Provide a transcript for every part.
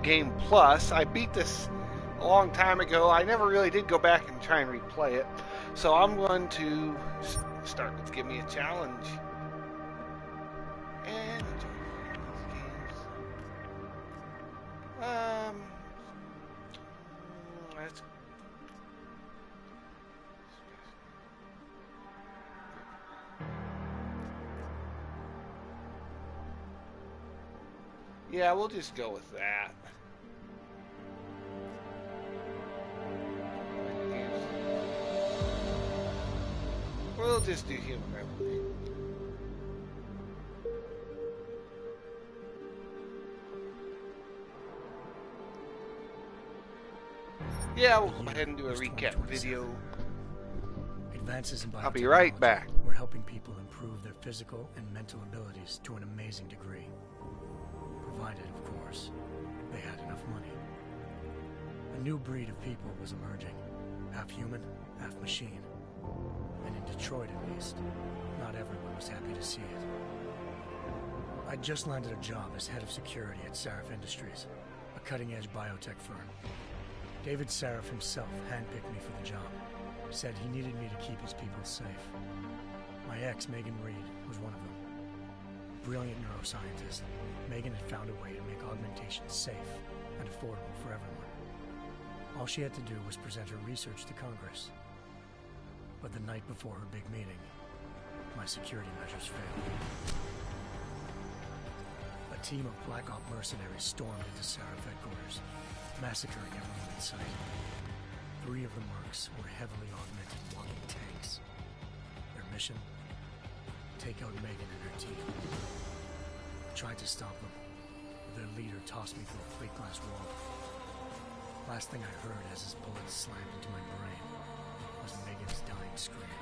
Game Plus. I beat this a long time ago. I never really did go back and try and replay it. So I'm going to start with Give Me a Challenge. And let's yeah, we'll just go with that. We'll just do Human Revolution. Yeah, we'll go ahead and do a recap video. Advances in biotechnology. I'll be right back. We're helping people improve their physical and mental abilities to an amazing degree. Provided, of course, they had enough money. A new breed of people was emerging. Half human, half machine. And in Detroit, at least, not everyone was happy to see it. I'd just landed a job as head of security at Sarif Industries, a cutting-edge biotech firm. David Sarif himself handpicked me for the job. Said he needed me to keep his people safe. My ex, Megan Reed, was one of them. Brilliant neuroscientist, Megan had found a way to make augmentation safe and affordable for everyone. All she had to do was present her research to Congress. But the night before her big meeting, my security measures failed. A team of Black Op mercenaries stormed into Sarif headquarters, massacring everyone in sight. 3 of the mercs were heavily augmented walking tanks. Their mission? Take out Megan and her team. I tried to stop them, but their leader tossed me through a plate glass wall. Last thing I heard as his bullets slammed into my brain was Megan's dying scream.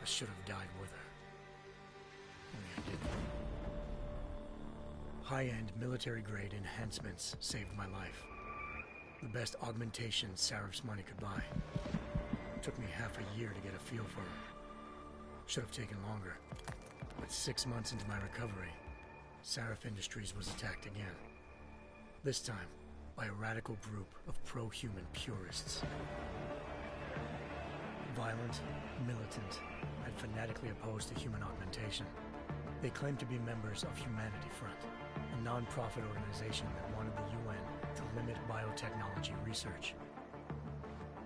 I should have died with her. Only I didn't. High-end military-grade enhancements saved my life. The best augmentation Sarif's money could buy. It took me half a year to get a feel for her. Should have taken longer. But 6 months into my recovery, Sarif Industries was attacked again. This time, by a radical group of pro-human purists. Violent, militant, and fanatically opposed to human augmentation. They claimed to be members of Humanity Front, a non-profit organization that wanted the UN to limit biotechnology research.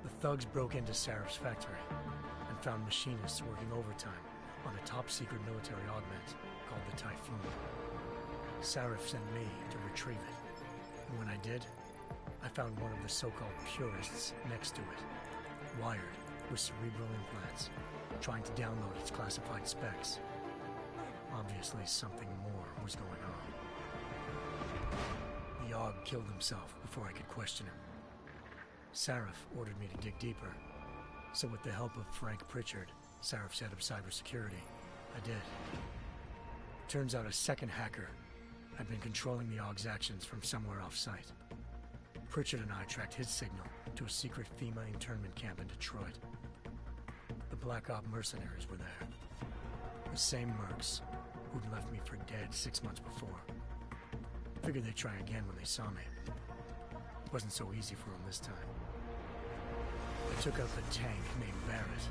The thugs broke into Sarif's factory and found machinists working overtime on a top-secret military augment called the Typhoon. Sarif sent me to retrieve it, and when I did, I found one of the so-called purists next to it, wired with cerebral implants, trying to download its classified specs. Obviously, something more was going on. The AUG killed himself before I could question him. Sarif ordered me to dig deeper, so with the help of Frank Pritchard, Sarif's head of cybersecurity, I did. Turns out a second hacker had been controlling the AUG's actions from somewhere off-site. Pritchard and I tracked his signal to a secret FEMA internment camp in Detroit. The Black Op mercenaries were there. The same mercs who'd left me for dead 6 months before. Figured they'd try again when they saw me. It wasn't so easy for them this time. I took out the tank named Barrett.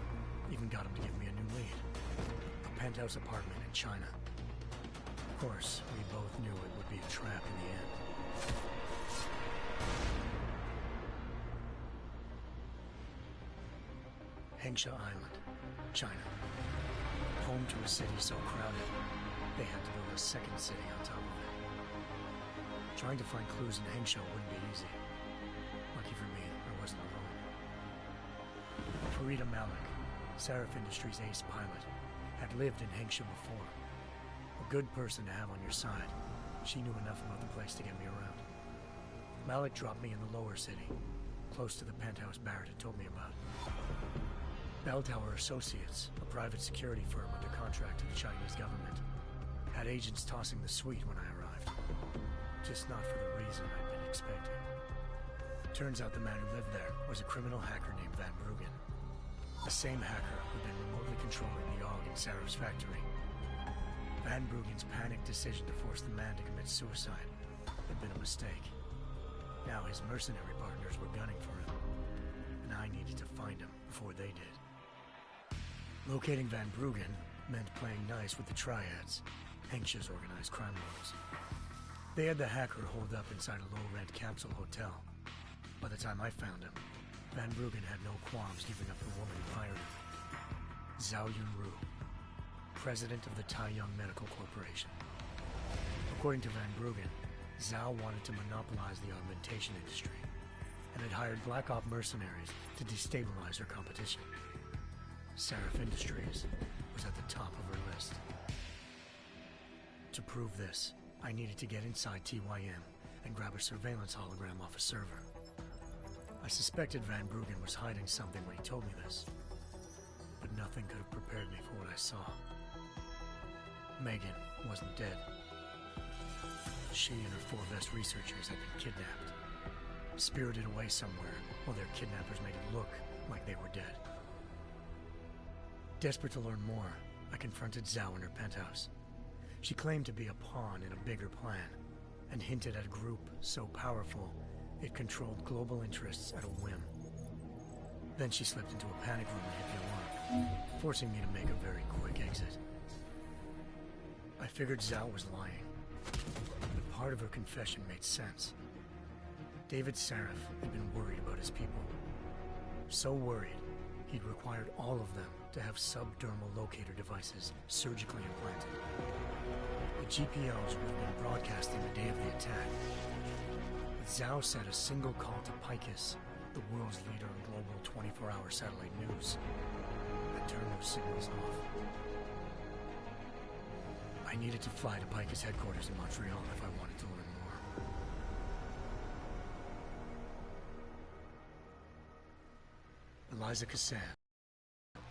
Even got him to give me a new lead. A penthouse apartment in China. Of course, we both knew it would be a trap in the end. Hengsha Island, China. Home to a city so crowded, they had to build a second city on top of it. Trying to find clues in Hengsha wouldn't be easy. Lucky for me, I wasn't alone. Farida Malik, Sarif Industries' ace pilot, had lived in Hengsha before. A good person to have on your side. She knew enough about the place to get me around. Malik dropped me in the lower city, close to the penthouse Barrett had told me about. Bell Tower Associates, a private security firm under contract to the Chinese government, had agents tossing the suite when I arrived. Just not for the reason I'd been expecting. Turns out the man who lived there was a criminal hacker named Van Bruggen. The same hacker who'd been remotely controlling the AUG in Sarif's factory. Van Bruggen's panicked decision to force the man to commit suicide had been a mistake. Now his mercenary partners were gunning for him, and I needed to find him before they did. Locating Van Bruggen meant playing nice with the Triads, anxious organized crime lords. They had the hacker holed up inside a low-rent capsule hotel. By the time I found him, Van Bruggen had no qualms giving up the woman who hired him. Zhao Yunru, president of the Taiyang Medical Corporation. According to Van Bruggen, Zhao wanted to monopolize the augmentation industry and had hired Black Op mercenaries to destabilize her competition. Seraph Industries was at the top of her list. To prove this, I needed to get inside TYM and grab a surveillance hologram off a server. I suspected Van Bruggen was hiding something when he told me this, but nothing could have prepared me for what I saw. Megan wasn't dead. She and her 4 best researchers had been kidnapped, spirited away somewhere while their kidnappers made it look like they were dead. Desperate to learn more, I confronted Zhao in her penthouse. She claimed to be a pawn in a bigger plan, and hinted at a group so powerful it controlled global interests at a whim. Then she slipped into a panic room and hit the alarm, forcing me to make a very quick exit. I figured Zhao was lying, but part of her confession made sense. David Seraph had been worried about his people. So worried, he'd required all of them to have subdermal locator devices surgically implanted. The GPLs would have been broadcasting the day of the attack. But Zhao said a single call to Picus, the world's leader in global 24-hour satellite news, had turned those signals off. I needed to fly to Picus headquarters in Montreal if I wanted to learn more. Eliza Cassan,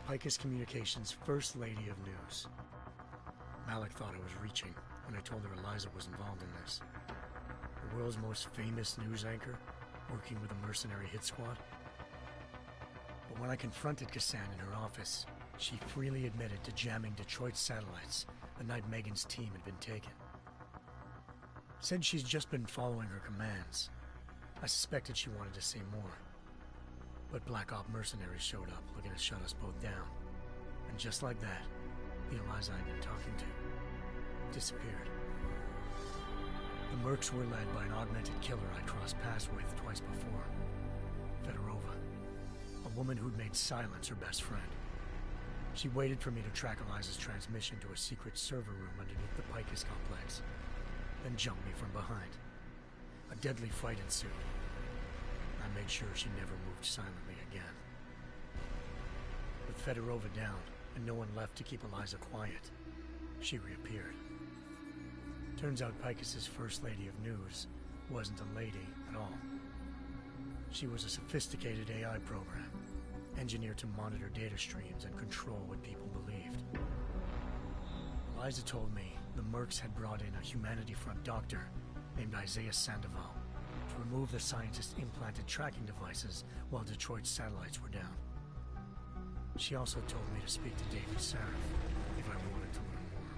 Picus Communications' First Lady of News. Malik thought I was reaching when I told her Eliza was involved in this. The world's most famous news anchor, working with a mercenary hit squad. But when I confronted Cassan in her office, she freely admitted to jamming Detroit's satellites the night Megan's team had been taken. Said she's just been following her commands. I suspected she wanted to say more. But Black Op mercenaries showed up looking to shut us both down. And just like that, the Eliza I'd been talking to disappeared. The Mercs were led by an augmented killer I crossed paths with twice before, Fedorova, a woman who'd made silence her best friend. She waited for me to track Eliza's transmission to a secret server room underneath the Picus complex, then jumped me from behind. A deadly fight ensued. I made sure she never moved silently again. With Fedorova down and no one left to keep Eliza quiet, she reappeared. Turns out Picus's First Lady of News wasn't a lady at all. She was a sophisticated AI program, engineered to monitor data streams and control what people believed. Eliza told me the Mercs had brought in a Humanity Front doctor named Isaiah Sandoval to remove the scientist's implanted tracking devices while Detroit's satellites were down. She also told me to speak to David Seraph if I wanted to learn more.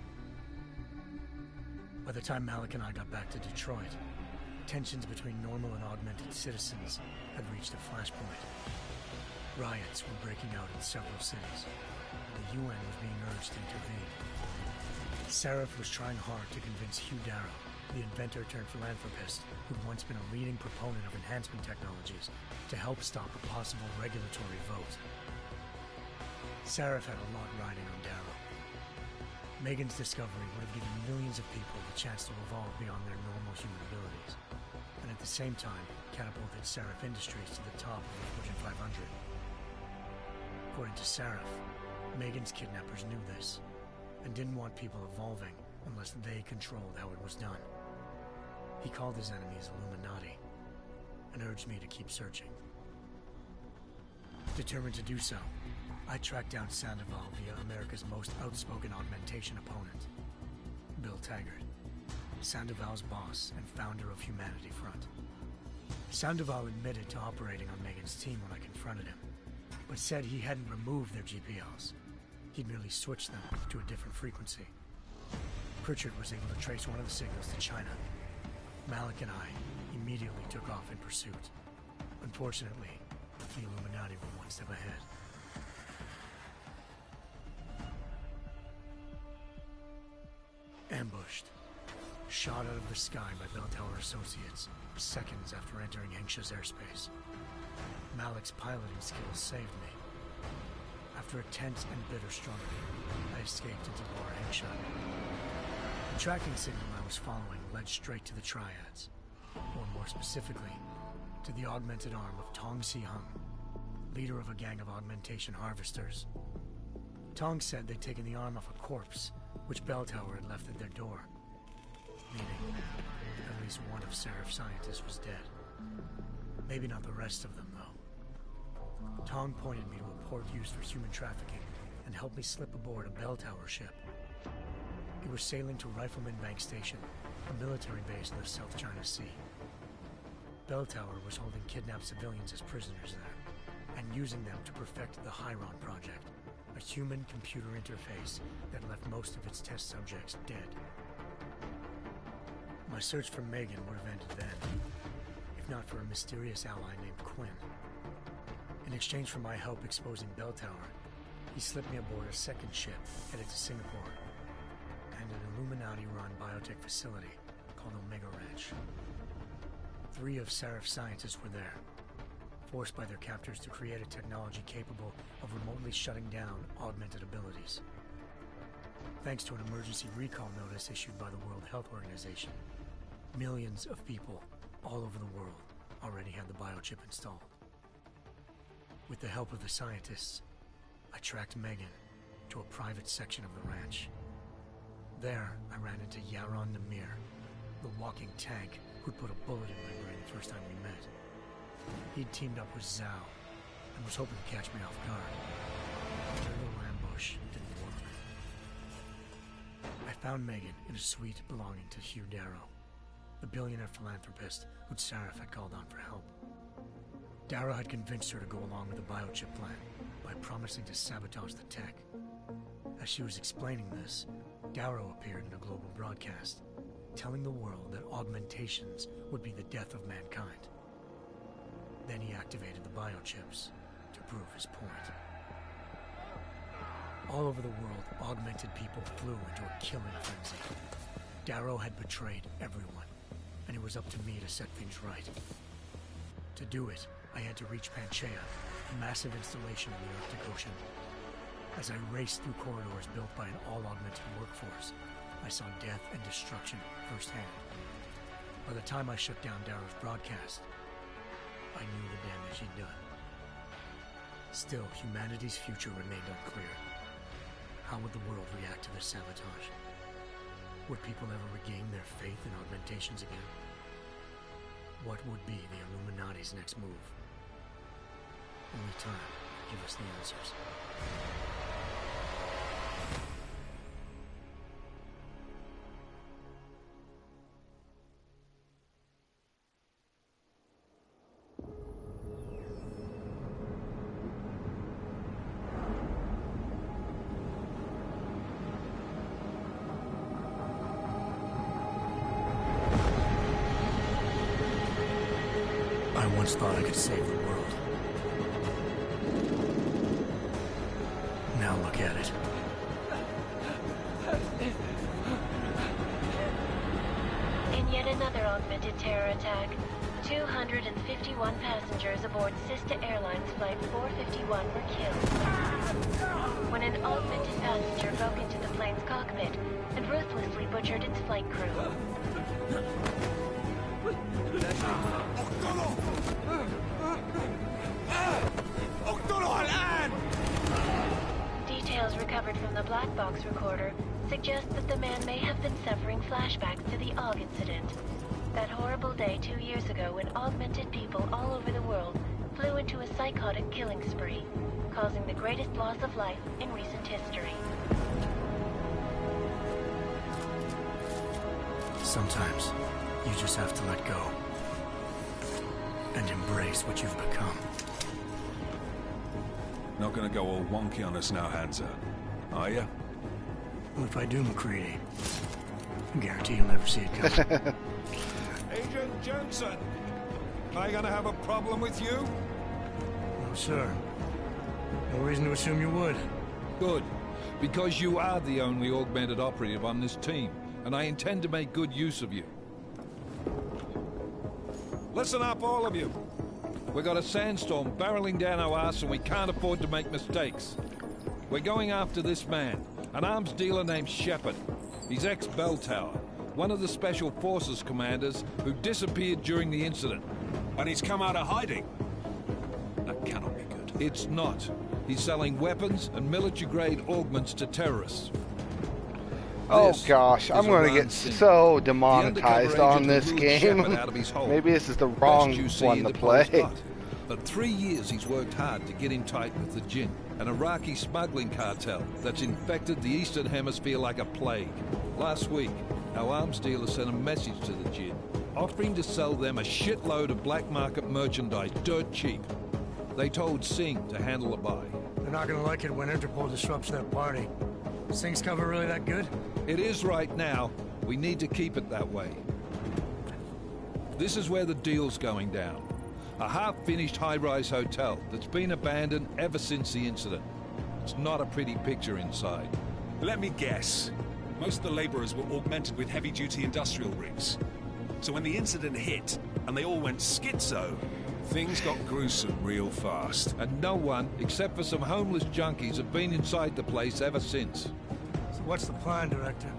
By the time Malik and I got back to Detroit, tensions between normal and augmented citizens had reached a flashpoint. Riots were breaking out in several cities, and the UN was being urged to intervene. Seraph was trying hard to convince Hugh Darrow, the inventor-turned-philanthropist who'd once been a leading proponent of enhancement technologies, to help stop a possible regulatory vote. Seraph had a lot riding on Darrow. Megan's discovery would have given millions of people the chance to evolve beyond their normal human abilities, and at the same time catapulted Seraph Industries to the top of the Fortune 500. According to Seraph, Megan's kidnappers knew this, and didn't want people evolving unless they controlled how it was done. He called his enemies Illuminati, and urged me to keep searching. Determined to do so, I tracked down Sandoval via America's most outspoken augmentation opponent, Bill Taggart, Sandoval's boss and founder of Humanity Front. Sandoval admitted to operating on Megan's team when I confronted him, but said he hadn't removed their GPLs. He'd merely switched them to a different frequency. Pritchard was able to trace one of the signals to China. Malik and I immediately took off in pursuit. Unfortunately, the Illuminati were one step ahead. Ambushed. Shot out of the sky by Bell Tower associates, seconds after entering Hengsha's airspace. Malik's piloting skills saved me. After a tense and bitter struggle, I escaped into Lower Hengsha. The tracking signal I was following led straight to the Triads, or more specifically, to the augmented arm of Tong Si-hung, leader of a gang of augmentation harvesters. Tong said they'd taken the arm off a corpse, which Bell Tower had left at their door, meaning at least one of Seraph's scientists was dead. Maybe not the rest of them, though. Tong pointed me to a port used for human trafficking and helped me slip aboard a Bell Tower ship. It was sailing to Rifleman Bank Station, a military base in the South China Sea. Bell Tower was holding kidnapped civilians as prisoners there, and using them to perfect the Hyron Project, a human-computer interface that left most of its test subjects dead. My search for Megan would have ended then, if not for a mysterious ally named Quinn. In exchange for my help exposing Bell Tower, he slipped me aboard a second ship headed to Singapore, and an Illuminati-run biotech facility called Omega Ranch. 3 of Seraph's scientists were there, forced by their captors to create a technology capable of remotely shutting down augmented abilities. Thanks to an emergency recall notice issued by the World Health Organization, millions of people all over the world already had the biochip installed. With the help of the scientists, I tracked Megan to a private section of the ranch. There, I ran into Yaron Namir, the walking tank who'd put a bullet in my brain the first time we met. He'd teamed up with Zhao and was hoping to catch me off guard. Their little ambush didn't work. I found Megan in a suite belonging to Hugh Darrow, the billionaire philanthropist who'd Seraph had called on for help. Darrow had convinced her to go along with the biochip plan by promising to sabotage the tech. As she was explaining this, Darrow appeared in a global broadcast, telling the world that augmentations would be the death of mankind. Then he activated the biochips to prove his point. All over the world, augmented people flew into a killing frenzy. Darrow had betrayed everyone, and it was up to me to set things right. To do it, I had to reach Panchaea, a massive installation in the Arctic Ocean. As I raced through corridors built by an all-augmented workforce, I saw death and destruction firsthand. By the time I shut down Darrow's broadcast, I knew the damage he'd done. Still, humanity's future remained unclear. How would the world react to this sabotage? Would people ever regain their faith in augmentations again? What would be the Illuminati's next move? Only time will give us the answers. I once thought I could save the world. Now look at it. In yet another augmented terror attack, 251 passengers aboard Sista Airlines Flight 451 were killed when an augmented passenger broke into the plane's cockpit and ruthlessly butchered its flight crew. Details recovered from the black box recorder suggest that the man may have been suffering flashbacks to the AUG incident. That horrible day 2 years ago when augmented people all over the world flew into a psychotic killing spree, causing the greatest loss of life in recent history. Sometimes, you just have to let go. And embrace what you've become. Not gonna go all wonky on us now, Hansa, are ya? Well, if I do, McCready, I guarantee you'll never see it coming. Hey, Jensen! Am I gonna have a problem with you? No, sir. No reason to assume you would. Good. Because you are the only augmented operative on this team, and I intend to make good use of you. Listen up, all of you. We got a sandstorm barreling down our arse and we can't afford to make mistakes. We're going after this man, an arms dealer named Shepard. He's ex-Bell Tower, one of the Special Forces commanders who disappeared during the incident. And he's come out of hiding. That cannot be good. It's not. He's selling weapons and military-grade augments to terrorists. Oh This gosh, is I'm a going to run get scene. so The demonetized undercover on agent this who lured game. Shepard out of his hole. Maybe this is the Best wrong you see one in to the play. postcard. For 3 years he's worked hard to get in tight with the Jinn, an Iraqi smuggling cartel that's infected the Eastern Hemisphere like a plague. Last week, our arms dealer sent a message to the Jinn, offering to sell them a shitload of black market merchandise dirt cheap. They told Singh to handle the buy. They're not gonna like it when Interpol disrupts their party. Sing's cover really that good? It is right now. We need to keep it that way. This is where the deal's going down. A half-finished high-rise hotel that's been abandoned ever since the incident. It's not a pretty picture inside. Let me guess. Most of the laborers were augmented with heavy-duty industrial rigs. So when the incident hit, and they all went schizo, things got gruesome real fast. And no one, except for some homeless junkies, have been inside the place ever since. So what's the plan, Director?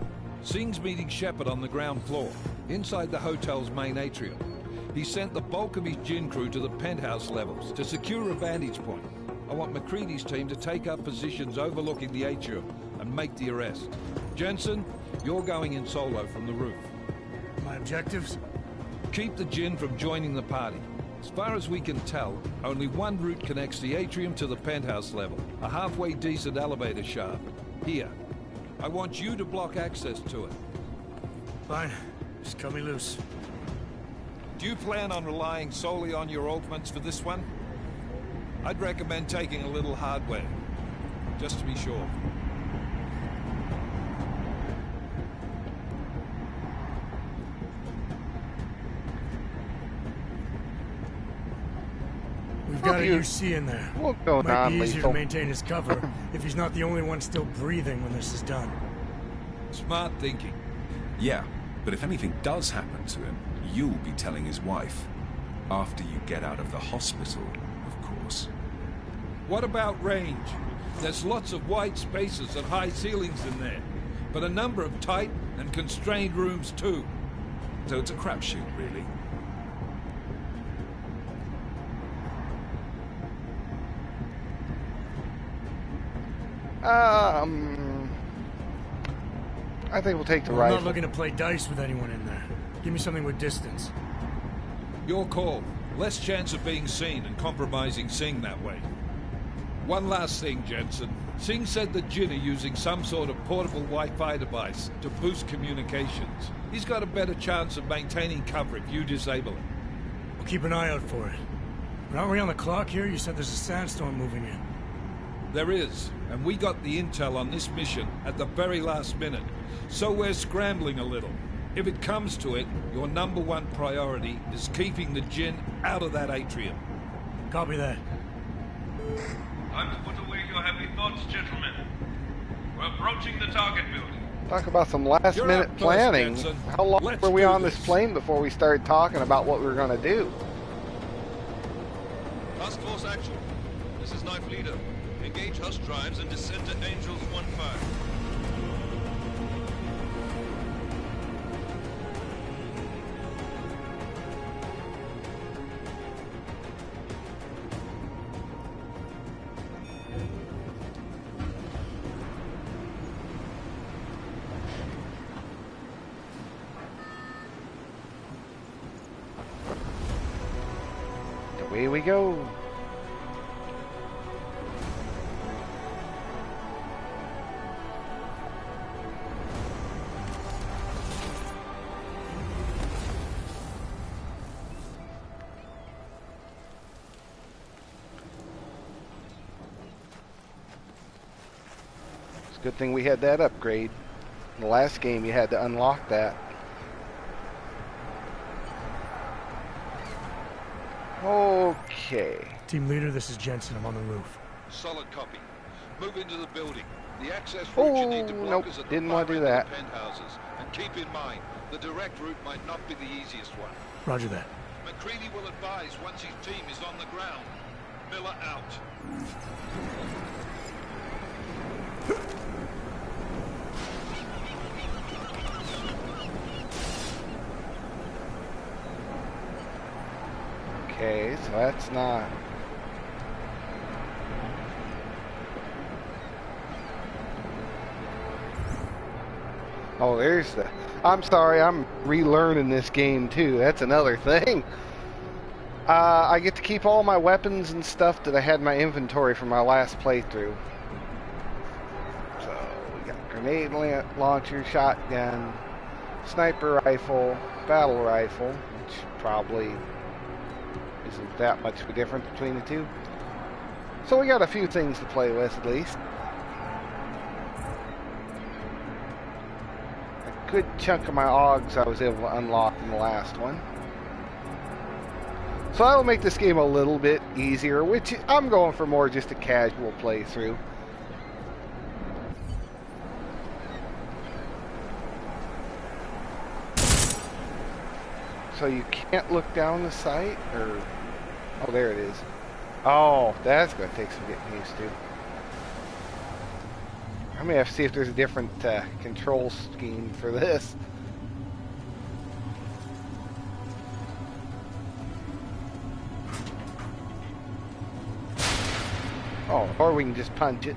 Singh's meeting Shepard on the ground floor, inside the hotel's main atrium. He sent the bulk of his Jinn crew to the penthouse levels to secure a vantage point. I want McCready's team to take up positions overlooking the atrium and make the arrest. Jensen, you're going in solo from the roof. My objectives? Keep the Jinn from joining the party. As far as we can tell, only one route connects the atrium to the penthouse level, a halfway decent elevator shaft. Here. I want you to block access to it. Fine. Just cut me loose. Do you plan on relying solely on your augments for this one? I'd recommend taking a little hardware, just to be sure. We've got a UC in there. We'll go Might be easier to non-lethal. maintain his cover if he's not the only one still breathing when this is done. Smart thinking. Yeah, but if anything does happen to him, you'll be telling his wife. After you get out of the hospital, of course. What about range? There's lots of wide spaces and high ceilings in there, but a number of tight and constrained rooms too. So it's a crapshoot, really. I think we'll take the I'm not rifle. looking to play dice with anyone in there. Give me something with distance. Your call. Less chance of being seen and compromising Singh that way. One last thing, Jensen. Singh said the Jinn are using some sort of portable Wi-Fi device to boost communications. He's got a better chance of maintaining cover if you disable it. We'll keep an eye out for it. But aren't we on the clock here? You said there's a sandstorm moving in. There is, and we got the intel on this mission at the very last minute. So we're scrambling a little. If it comes to it, your #1 priority is keeping the Jinn out of that atrium. Copy that. Time to put away your heavy thoughts, gentlemen. We're approaching the target building. Talk about some last You're minute up first, planning. Benson. How long Let's were we do on this this. plane before we started talking about what we were going to do? Task Force action. This is Knife Leader. Engage Hush drives and descend to Angels 1-5. Away we go. It's a good thing we had that upgrade. In the last game, you had to unlock that. Okay. Team leader, this is Jensen. I'm on the roof. Solid copy. Move into the building. The access route you need to block nope. is at the Didn't far want to do end of that. the penthouses. And keep in mind, the direct route might not be the easiest one. Roger that. McCready will advise once his team is on the ground. Miller out. Okay, so that's not... Oh, there's the... I'm sorry, I'm relearning this game too. That's another thing. I get to keep all my weapons and stuff that I had in my inventory from my last playthrough. So, we got grenade launcher, shotgun, sniper rifle, battle rifle, which probably isn't that much of a difference between the two. So we got a few things to play with at least. A good chunk of my AUGs I was able to unlock in the last one. So that'll make this game a little bit easier, which I'm going for more just a casual playthrough. So you can't look down the sight, or... Oh, there it is. Oh, that's going to take some getting used to. I'm going to have to see if there's a different control scheme for this. Oh, or we can just punch it.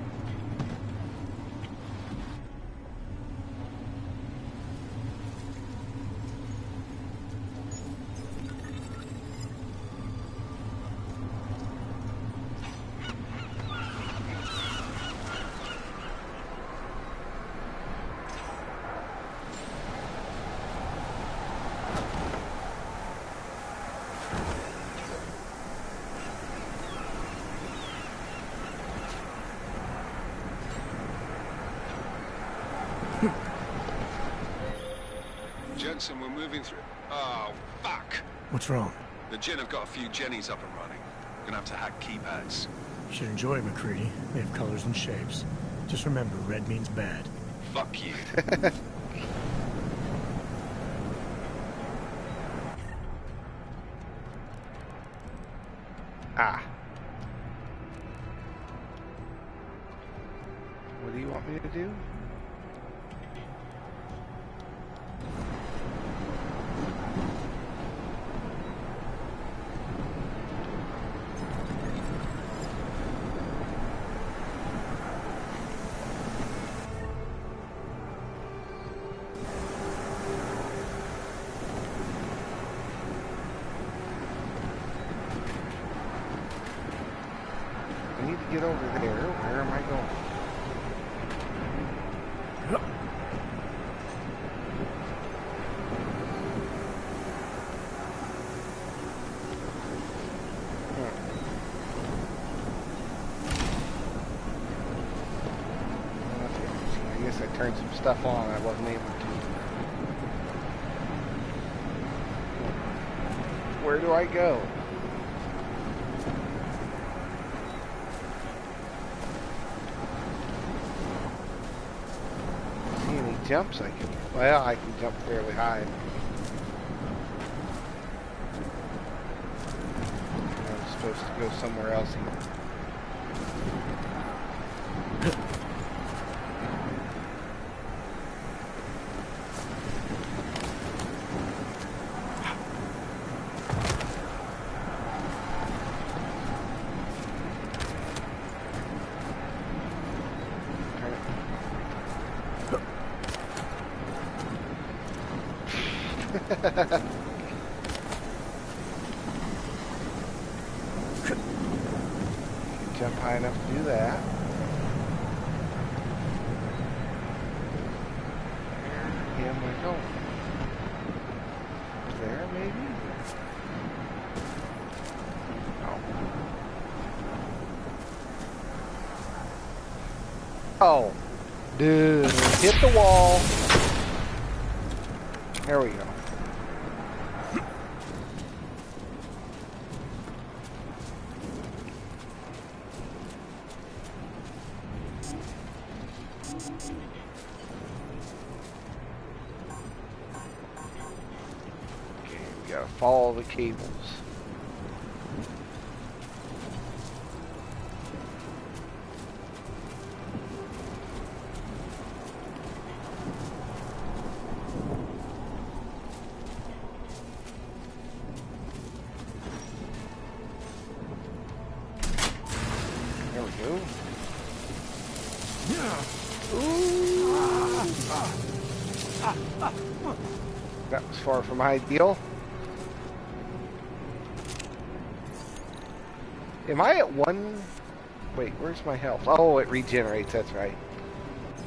Jensen, we're moving through... Oh, fuck! What's wrong? The Jinn have got a few Jennies up and running. Gonna have to hack keypads. You should enjoy it, McCready. They have colors and shapes. Just remember, red means bad. Fuck you. Ah. What do you want me to do? I need to get over there. Where am I going? I guess I turned some stuff on I wasn't able to. Where do I go? See any jumps I can... Well, I can jump fairly high. I was supposed to go somewhere else. Jump high enough to do that. Where am I going? There, maybe? Oh. Dude, hit the wall. There we go. Follow the cables. There we go. That was far from ideal. Am I at one? Wait, where's my health? Oh, it regenerates, that's right.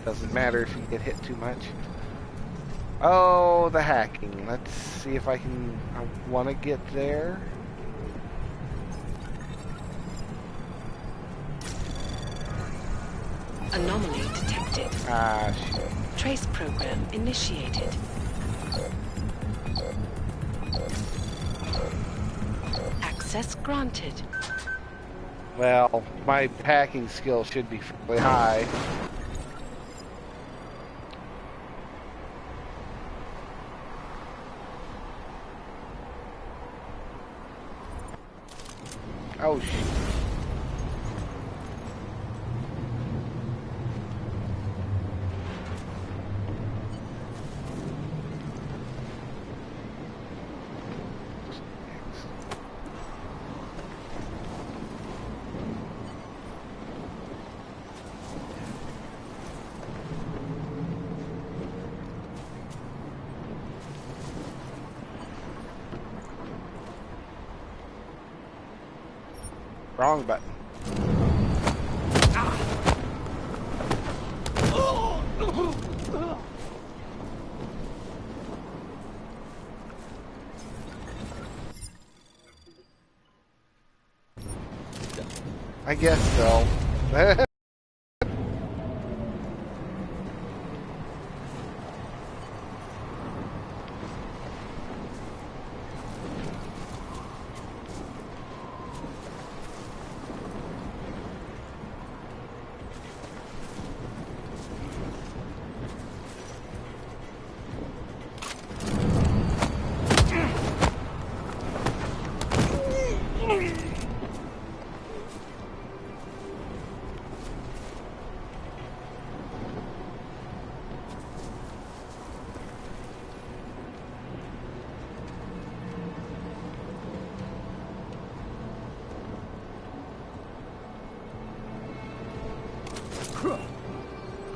Doesn't matter if you get hit too much. Oh, the hacking. Let's see if I can... I want to get there. Anomaly detected. Ah, shit. Trace program initiated. Access granted. Well, my hacking skill should be fairly high. Oh, shit. Wrong button. I guess so.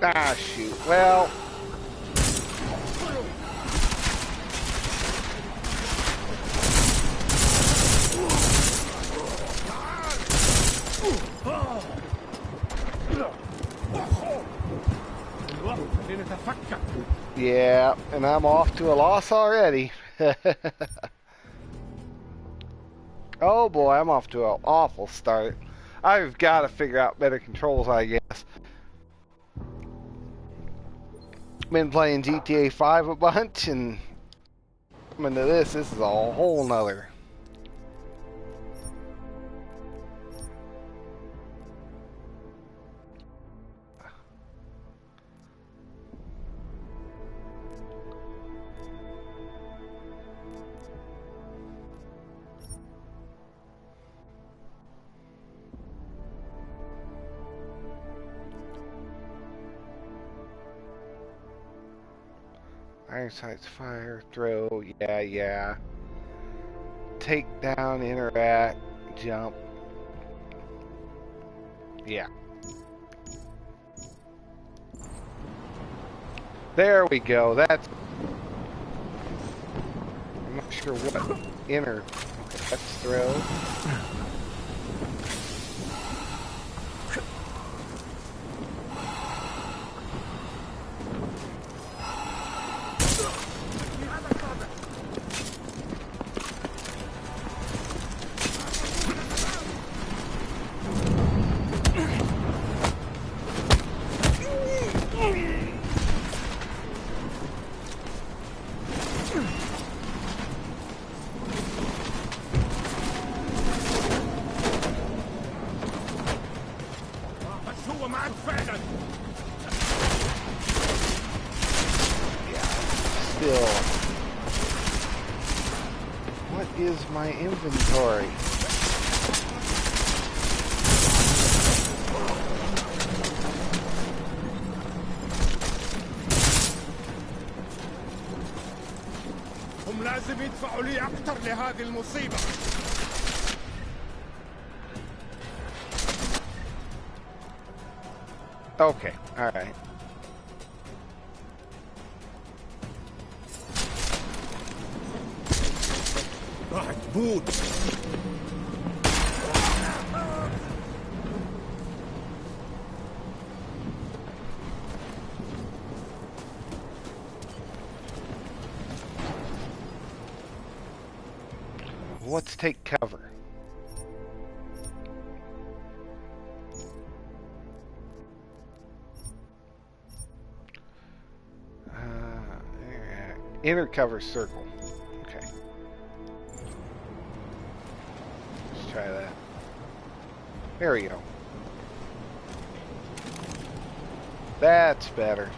Ah, shoot. Well... Yeah, and I'm off to a loss already. Oh boy, I'm off to an awful start. I've got to figure out better controls, I guess. Been playing GTA 5 a bunch, and coming to this is a whole nother. Iron sights, fire, throw, yeah. Take down, interact, jump. Yeah. There we go. That's... I'm not sure what inner... Okay, that's throw. is my inventory? هم لازم يدفعوا لي أكتر لهذه المصيبة. Okay, alright. راح تموت. Let's take cover. Inner cover circle. Okay. Let's try that. There we go. That's better.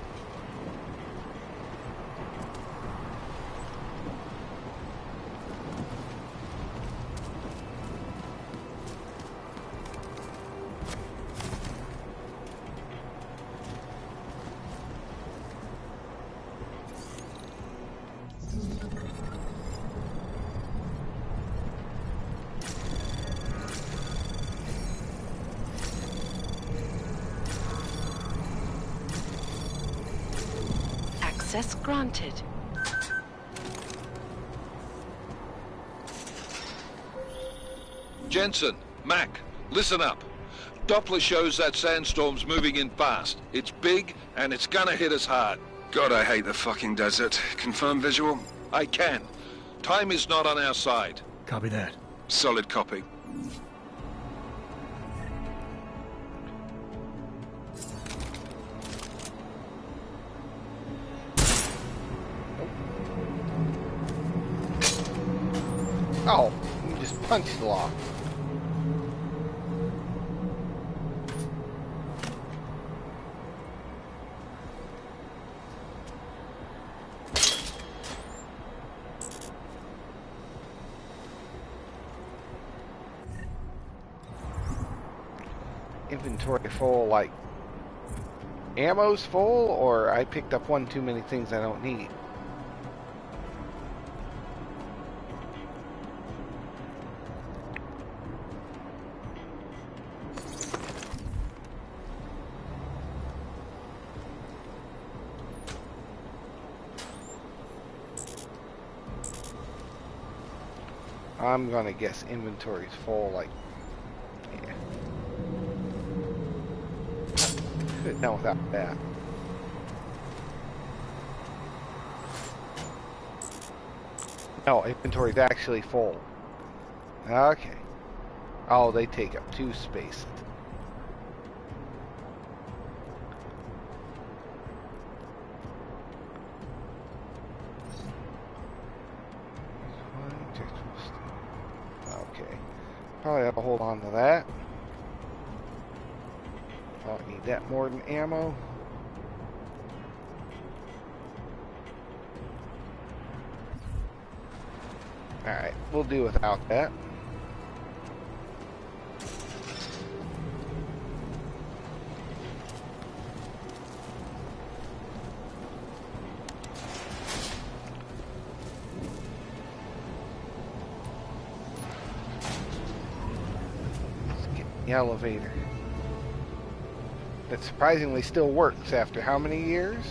Access granted. Jensen, Mac, listen up. Doppler shows that sandstorm's moving in fast. It's big, and it's gonna hit us hard. God, I hate the fucking desert. Confirm visual? I can. Time is not on our side. Copy that. Solid copy. Oh, you just punched the lock. Inventory full, like ammo's full, or I picked up one too many things I don't need. I'm gonna guess inventory's full, like, yeah. Could have done without that. No, inventory's actually full. Okay. Oh, they take up 2 spaces. Okay. Probably have to hold on to that. Don't need that more than ammo. Alright, we'll do without that. Let's get the elevator. That surprisingly still works after how many years?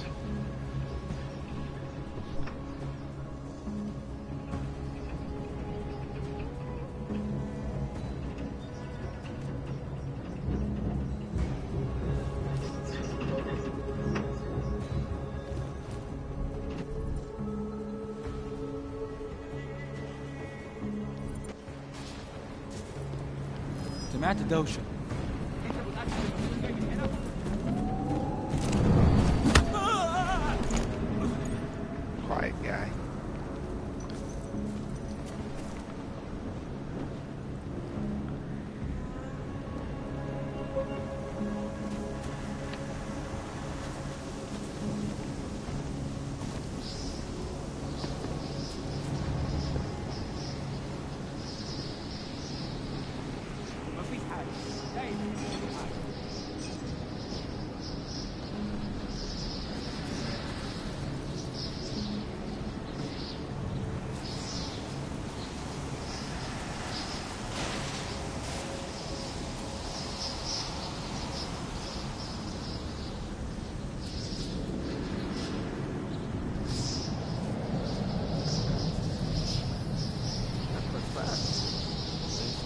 سمعت دوشة. Quiet guy.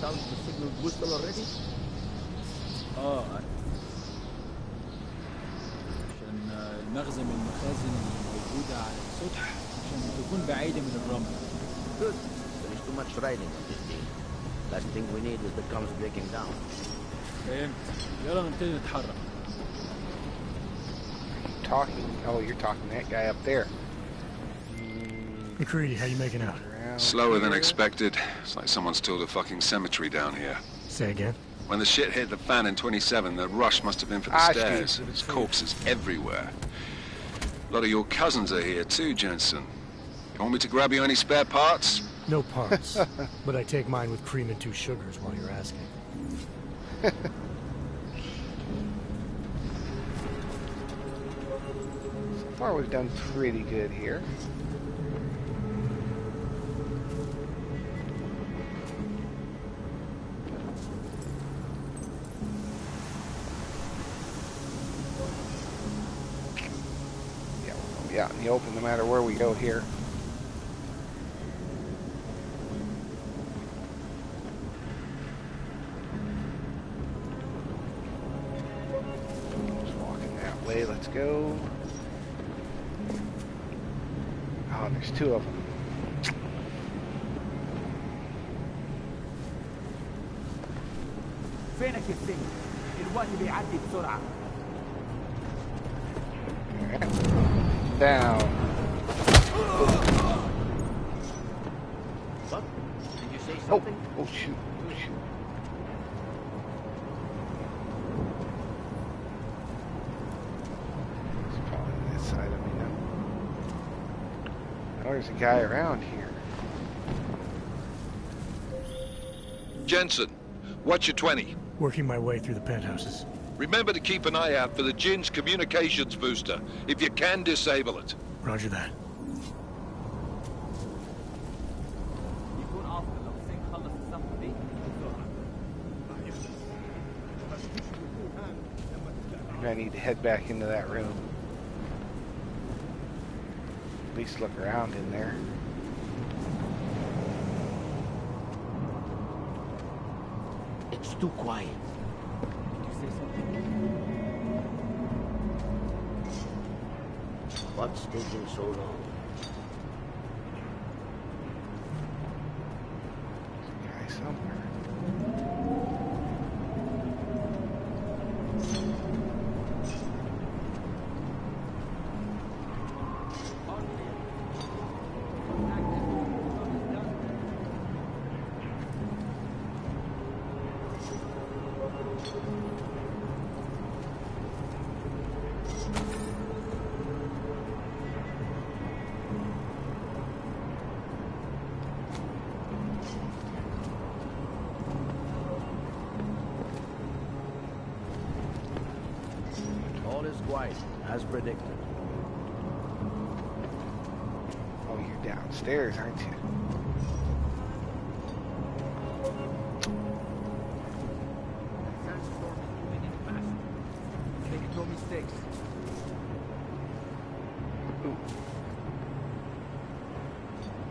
The signal booster already? عشان المخزن من المخازن الموجودة على السطح عشان تكون بعيدة من الرمل. Good. There is too much riding on this thing. Last thing we need is the comms breaking down. فهمت. يلا نبتدي نتحرك. Talking. Oh, you're talking to that guy up there. McCready, how you making out? Slower than expected. It's like someone stole a fucking cemetery down here. Say again? When the shit hit the fan in 27, the rush must have been for the stairs. There's corpses everywhere. A lot of your cousins are here too, Jensen. You want me to grab you any spare parts? No parts. But I take mine with cream and 2 sugars while you're asking. So far we've done pretty good here. Out in the open no matter where we go here. Just walking that way, let's go. Oh, there's 2 of them. فينك يا سيدي؟ الوقت بيعدي بسرعة. Down. What? Did you say something? Oh shoot. Oh shoot. It's probably this side of me now. Oh, there's a guy around here. Jensen, what's your 20? Working my way through the penthouses. Remember to keep an eye out for the Jinn's communications booster, if you can disable it. Roger that. يكون أفضل لو حسين خلص الصفقة دي بسرعة. I need to head back into that room. At least look around in there. It's too quiet. What's taking so long? Guy somewhere. Quiet, as predicted. Oh, you're downstairs, aren't you? Sandstorm is moving in fast. Making no mistakes. Ooh.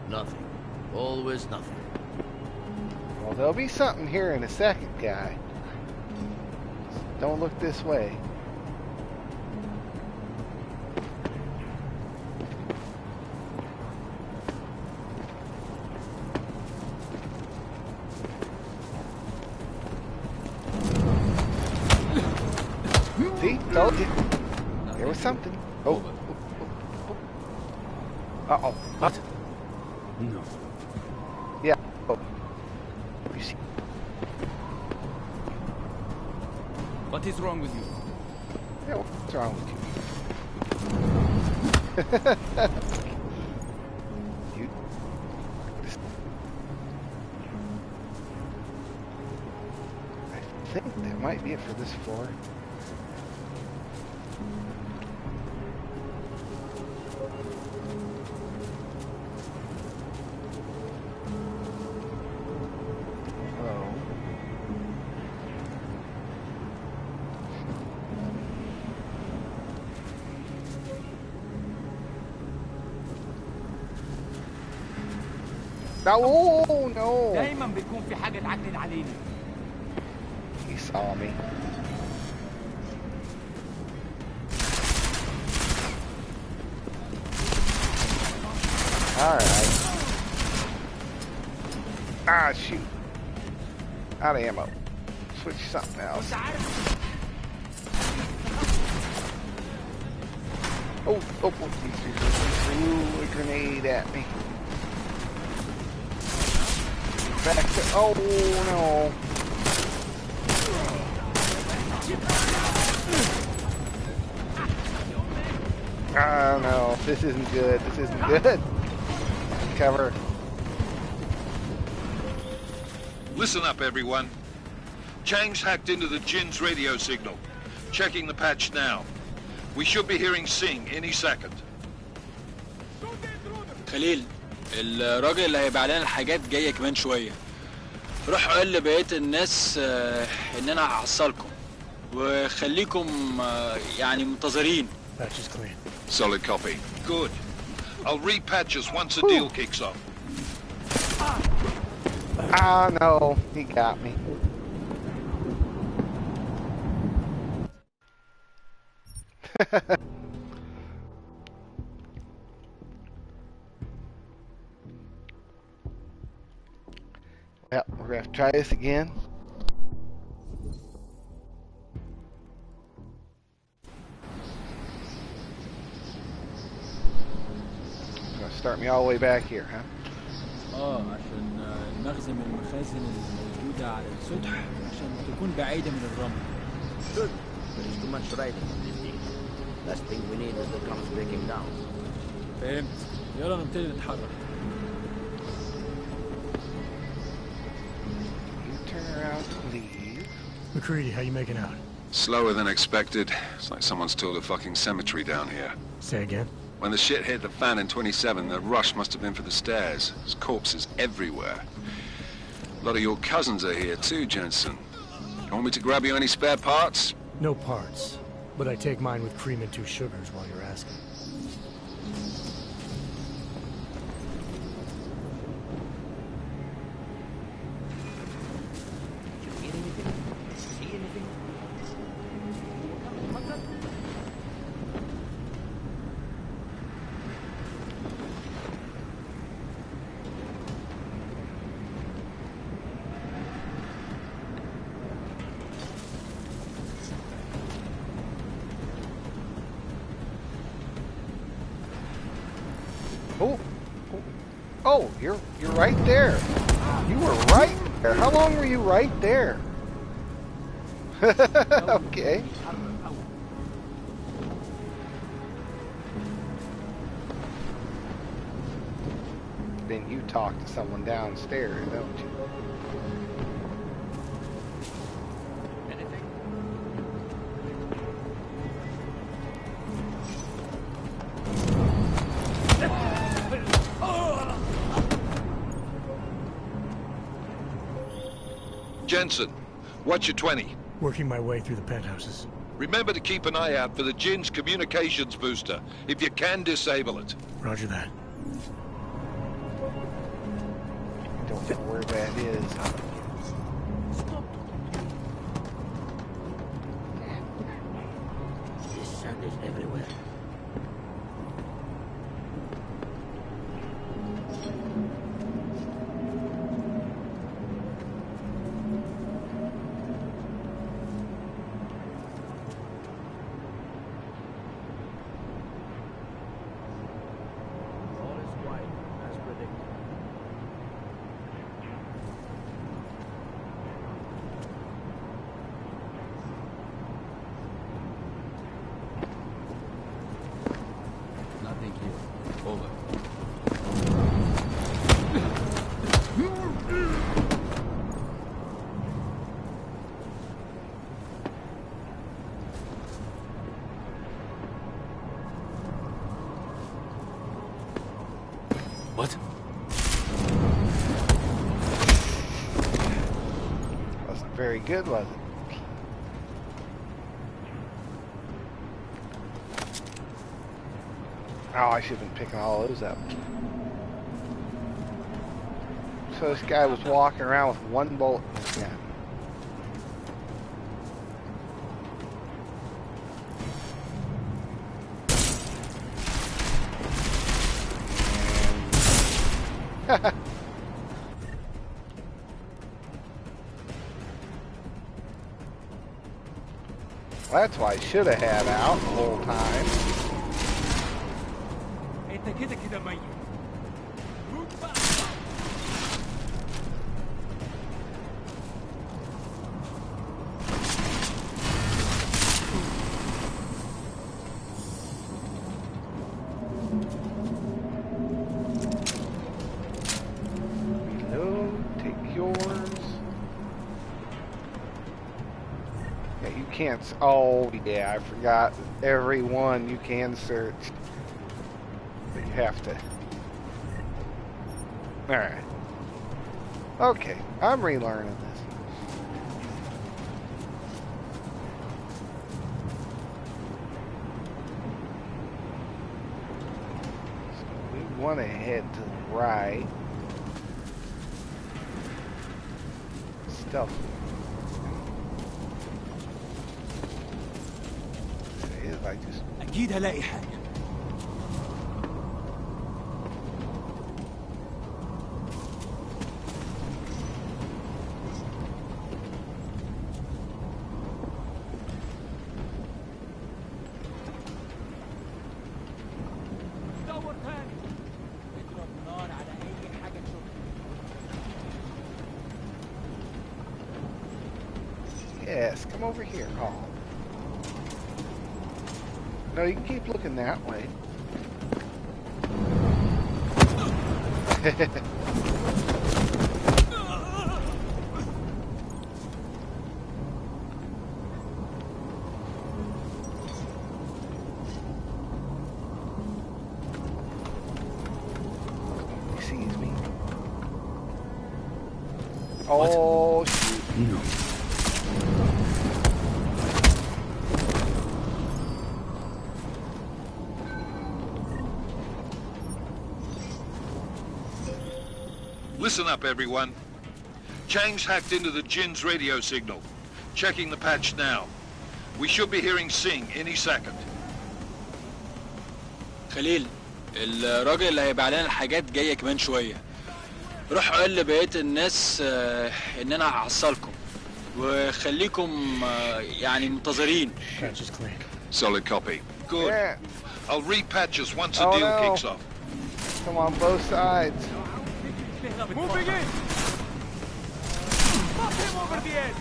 Nothing. Always nothing. Well, there'll be something here in a second, guy. Don't look this way. See? Told you. There was something. Oh. Uh-oh. What? No. Yeah. Oh. You see. What is wrong with you? Yeah, what's wrong with you? You. I think that might be it for this floor. No, no. دايما بيكون في حاجة تعكنن علينا. He saw me. All right. Ah, shoot. Out of ammo. Switch something else. Oh, he threw a grenade at me. Back to, oh no. Oh no, this isn't good. This isn't good. Cover. Listen up, everyone. Chang's hacked into the Jin's radio signal. Checking the patch now. We should be hearing Sing any second. خليل، الراجل اللي هيبيع لنا الحاجات جايه كمان شويه. روح قول لبقيه الناس ان انا هحصلكم وخليكم يعني منتظرين. Patch is clean. Solid copy. Good. I'll repatch us once the deal kicks off. Ah, no, he got me. Yep, we're gonna have to try this again. Gonna start me all the way back here, huh? عشان المخزن من المخازن الموجودة على السطح عشان تكون بعيدة من الرمل. Good. There's too much writing on this deal. Last thing we need is the comms breaking down. فهمت. يلا نبتدي نتحرك. You turn around to leave. McCready, how you making out? Slower than expected. It's like someone's tilled a fucking cemetery down here. Say again? When the shit hit the fan in 27, the rush must have been for the stairs. There's corpses everywhere. A lot of your cousins are here too, Jensen. You want me to grab you any spare parts? No parts. But I take mine with cream and 2 sugars while you're asking. Oh, you're right there. You were right there. How long were you right there? Okay. Then you talk to someone downstairs, don't you? Jensen, what's your 20? Working my way through the penthouses. Remember to keep an eye out for the Jin's communications booster, if you can disable it. Roger that. Don't know where that is. This sand is everywhere. very good, was it? Oh, I should have been picking all those up. So this guy was walking around with one bullet in his gun. Well, that's why I should have had out the whole time. انت كده كده ميت. Reload, take yours. Yeah, you can't. Oh, yeah, I forgot. Every one you can search. But you have to. Alright. Okay, I'm relearning this. So we want to head to the right. Stealth. If I just. أكيد هلاقي حاجة. دور تاني. اضرب نار على أي حاجة تشوفها. Yes, come over here. Oh. No, you can keep looking that way. He sees me. Oh, shoot. No. Listen up, everyone. Chang's hacked into the Jinn's radio signal. Checking the patch now. We should be hearing Sing any second. خليل، الراجل اللي هيبيع لنا الحاجات جايه كمان شويه. روح قول لبقيه الناس ان انا هحصلكم وخليكم يعني منتظرين. Patch is clean. Solid copy. Good. Yeah. I'll repatch us once the Oh, deal no. kicks off. Come on both sides. Moving in. Pop him over the edge.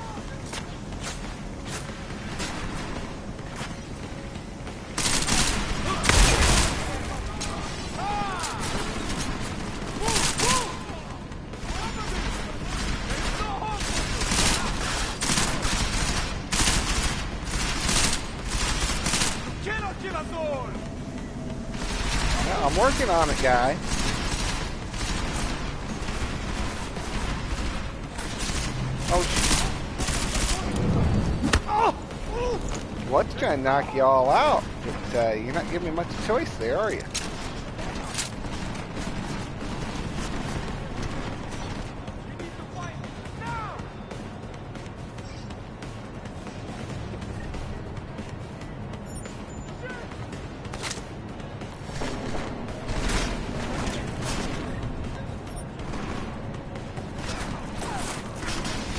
Yeah, I'm working on it, guy. Oh, oh! What's trying to knock you all out? But, you're not giving me much choice there, are you?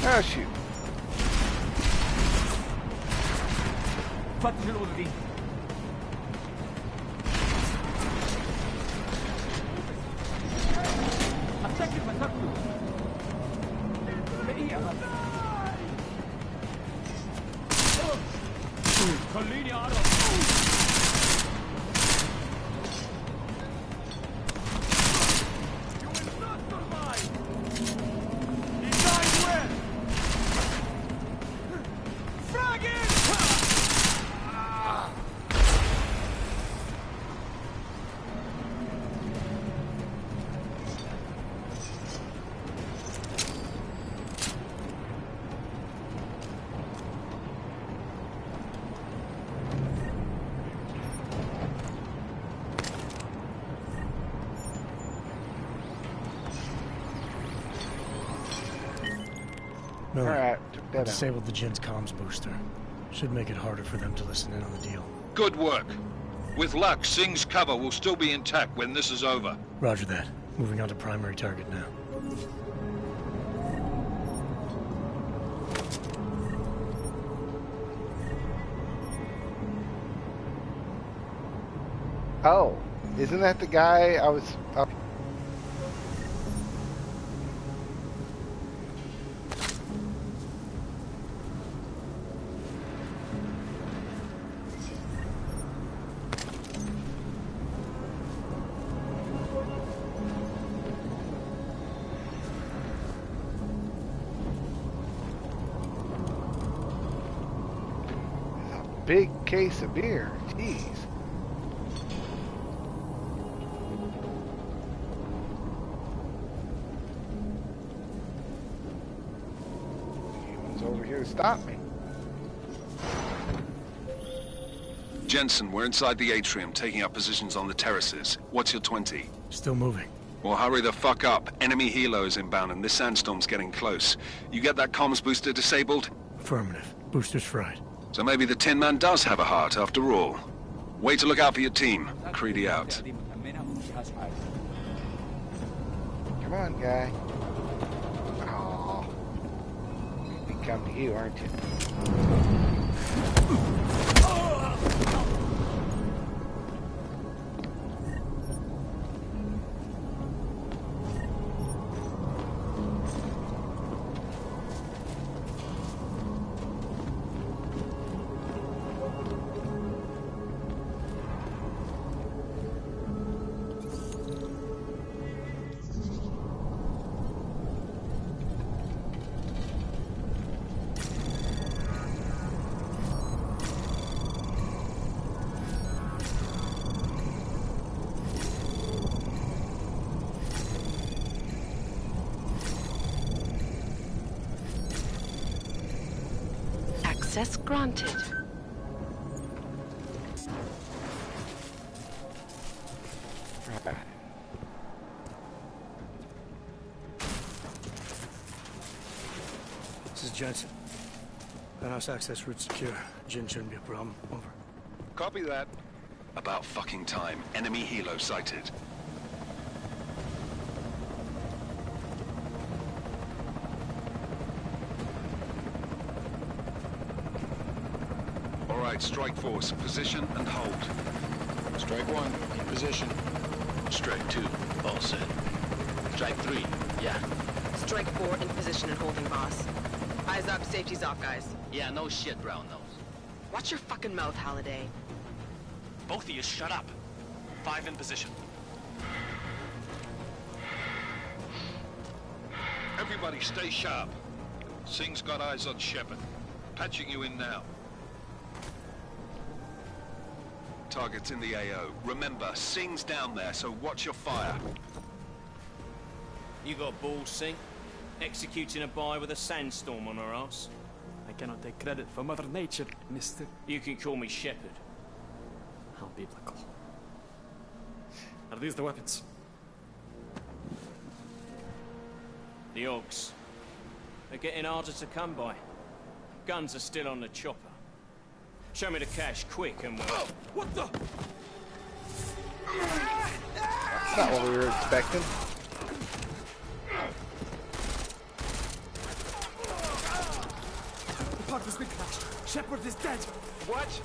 Oh, shoot. فتش الأوضة دي. أتأكد مسافته. دقيقة بس. خليني أعرف. You will not survive. He died well. Frag it! Miller, Alright, took I that out. disabled the Jin's comms booster. Should make it harder for them to listen in on the deal. Good work. With luck, Singh's cover will still be intact when this is over. Roger that. Moving on to primary target now. Oh, isn't that the guy I was up? A big case of beer. Jeez. Over here to stop me. Jensen, we're inside the atrium, taking up positions on the terraces. What's your 20? Still moving. Well, hurry the fuck up. Enemy helo is inbound and this sandstorm's getting close. You get that comms booster disabled? Affirmative. Booster's fried. So maybe the Tin Man does have a heart after all. Way to look out for your team. Creedy out. Come on, guy. Come to you, aren't you? Access granted. This is Jensen. Penthouse access route secure. Jin shouldn't be a problem. Over. Copy that. About fucking time. Enemy helo sighted. All right, strike force. Position and hold. Strike 1, in position. Strike 2, all set. Strike 3, yeah. Strike 4, in position and holding, boss. Eyes up, safety's off, guys. Yeah, no shit, brown nose. Watch your fucking mouth, Halliday. Both of you shut up. 5 in position. Everybody stay sharp. Singh's got eyes on Shepard. Patching you in now. Target's in the AO. Remember, Singh's down there, so watch your fire. You got balls, Singh? Executing a buy with a sandstorm on her ass? I cannot take credit for Mother Nature, mister. You can call me Shepard. How biblical. Are these the weapons? The Ogs. They're getting harder to come by. Guns are still on the chopper. Show me the cash, quick, and we'll... Oh, what the? That's not what we were expecting. The pod has been crashed. Shepard is dead. What?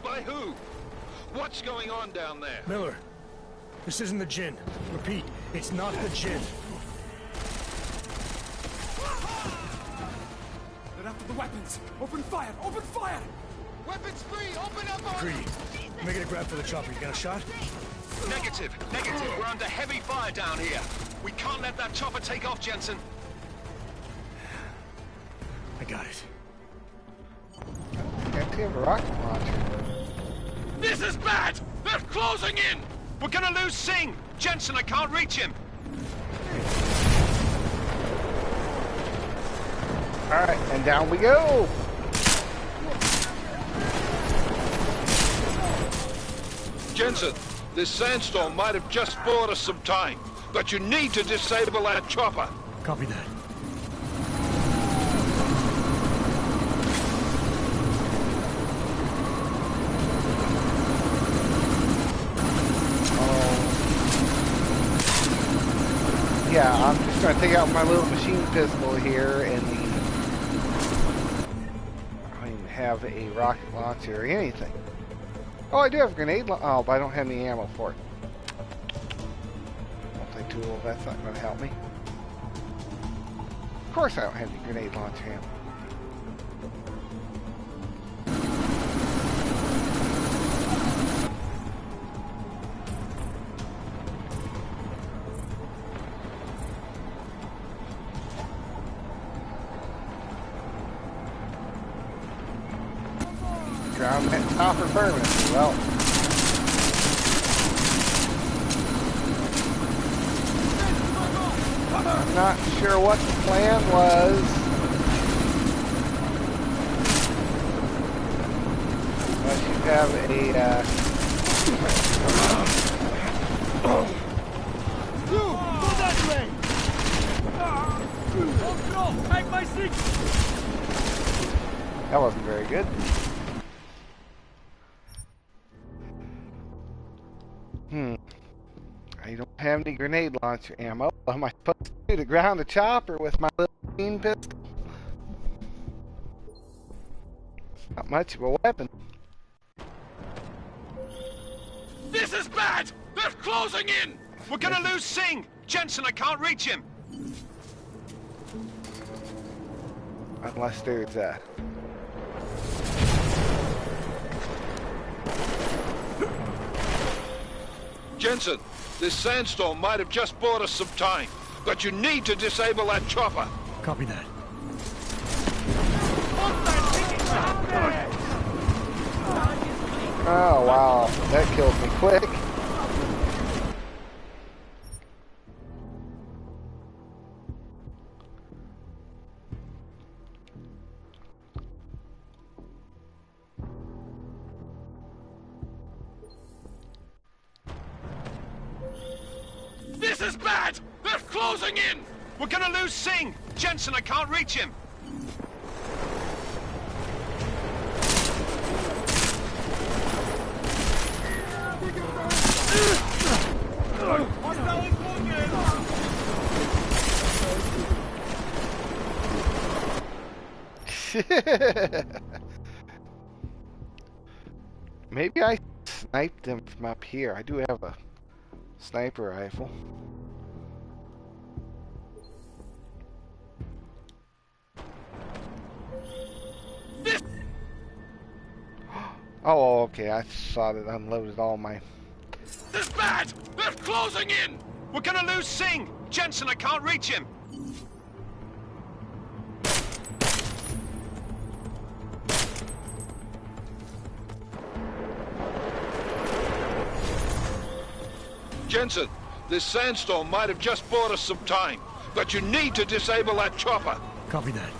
By who? What's going on down there? Miller, this isn't the Jinn. Repeat, it's not the Jinn. They're after the weapons. Open fire! Open fire! Weapons free! Open up! Creedy, making a grab for the chopper. You got a shot? Negative. Negative. We're under heavy fire down here. We can't let that chopper take off, Jensen. I got it. I actually have a rocket launcher. This is bad! They're closing in! We're gonna lose Singh! Jensen, I can't reach him! Alright, and down we go! Jensen, this sandstorm might have just bought us some time, but you need to disable that chopper. Copy that. going to take out my little machine pistol here and the... I don't even have a rocket launcher or anything. Oh, I do have a grenade launcher. Oh, but I don't have any ammo for it. Multi-tool, that's not going to help me. Of course I don't have any grenade launcher ammo. Ground that copper permanently. Well, I'm not sure what the plan was. Unless you have a Go that way! Take my seat! That wasn't very good. I don't have any grenade launcher ammo. What am I supposed to do? To ground the chopper with my little machine pistol? It's not much of a weapon. This is bad! They're closing in! We're gonna lose Singh! Jensen, I can't reach him! Unless there's a... Jensen, this sandstorm might have just bought us some time, but you need to disable that chopper. Copy that. Oh, wow. That killed me quick. This is bad! They're closing in! We're gonna lose Singh! Jensen, I can't reach him! Maybe I sniped them from up here. I do have a sniper rifle. Oh, okay. I thought it unloaded all my... This is bad! They're closing in! We're gonna lose Singh! Jensen, I can't reach him! Jensen, this sandstorm might have just bought us some time, but you need to disable that chopper. Copy that.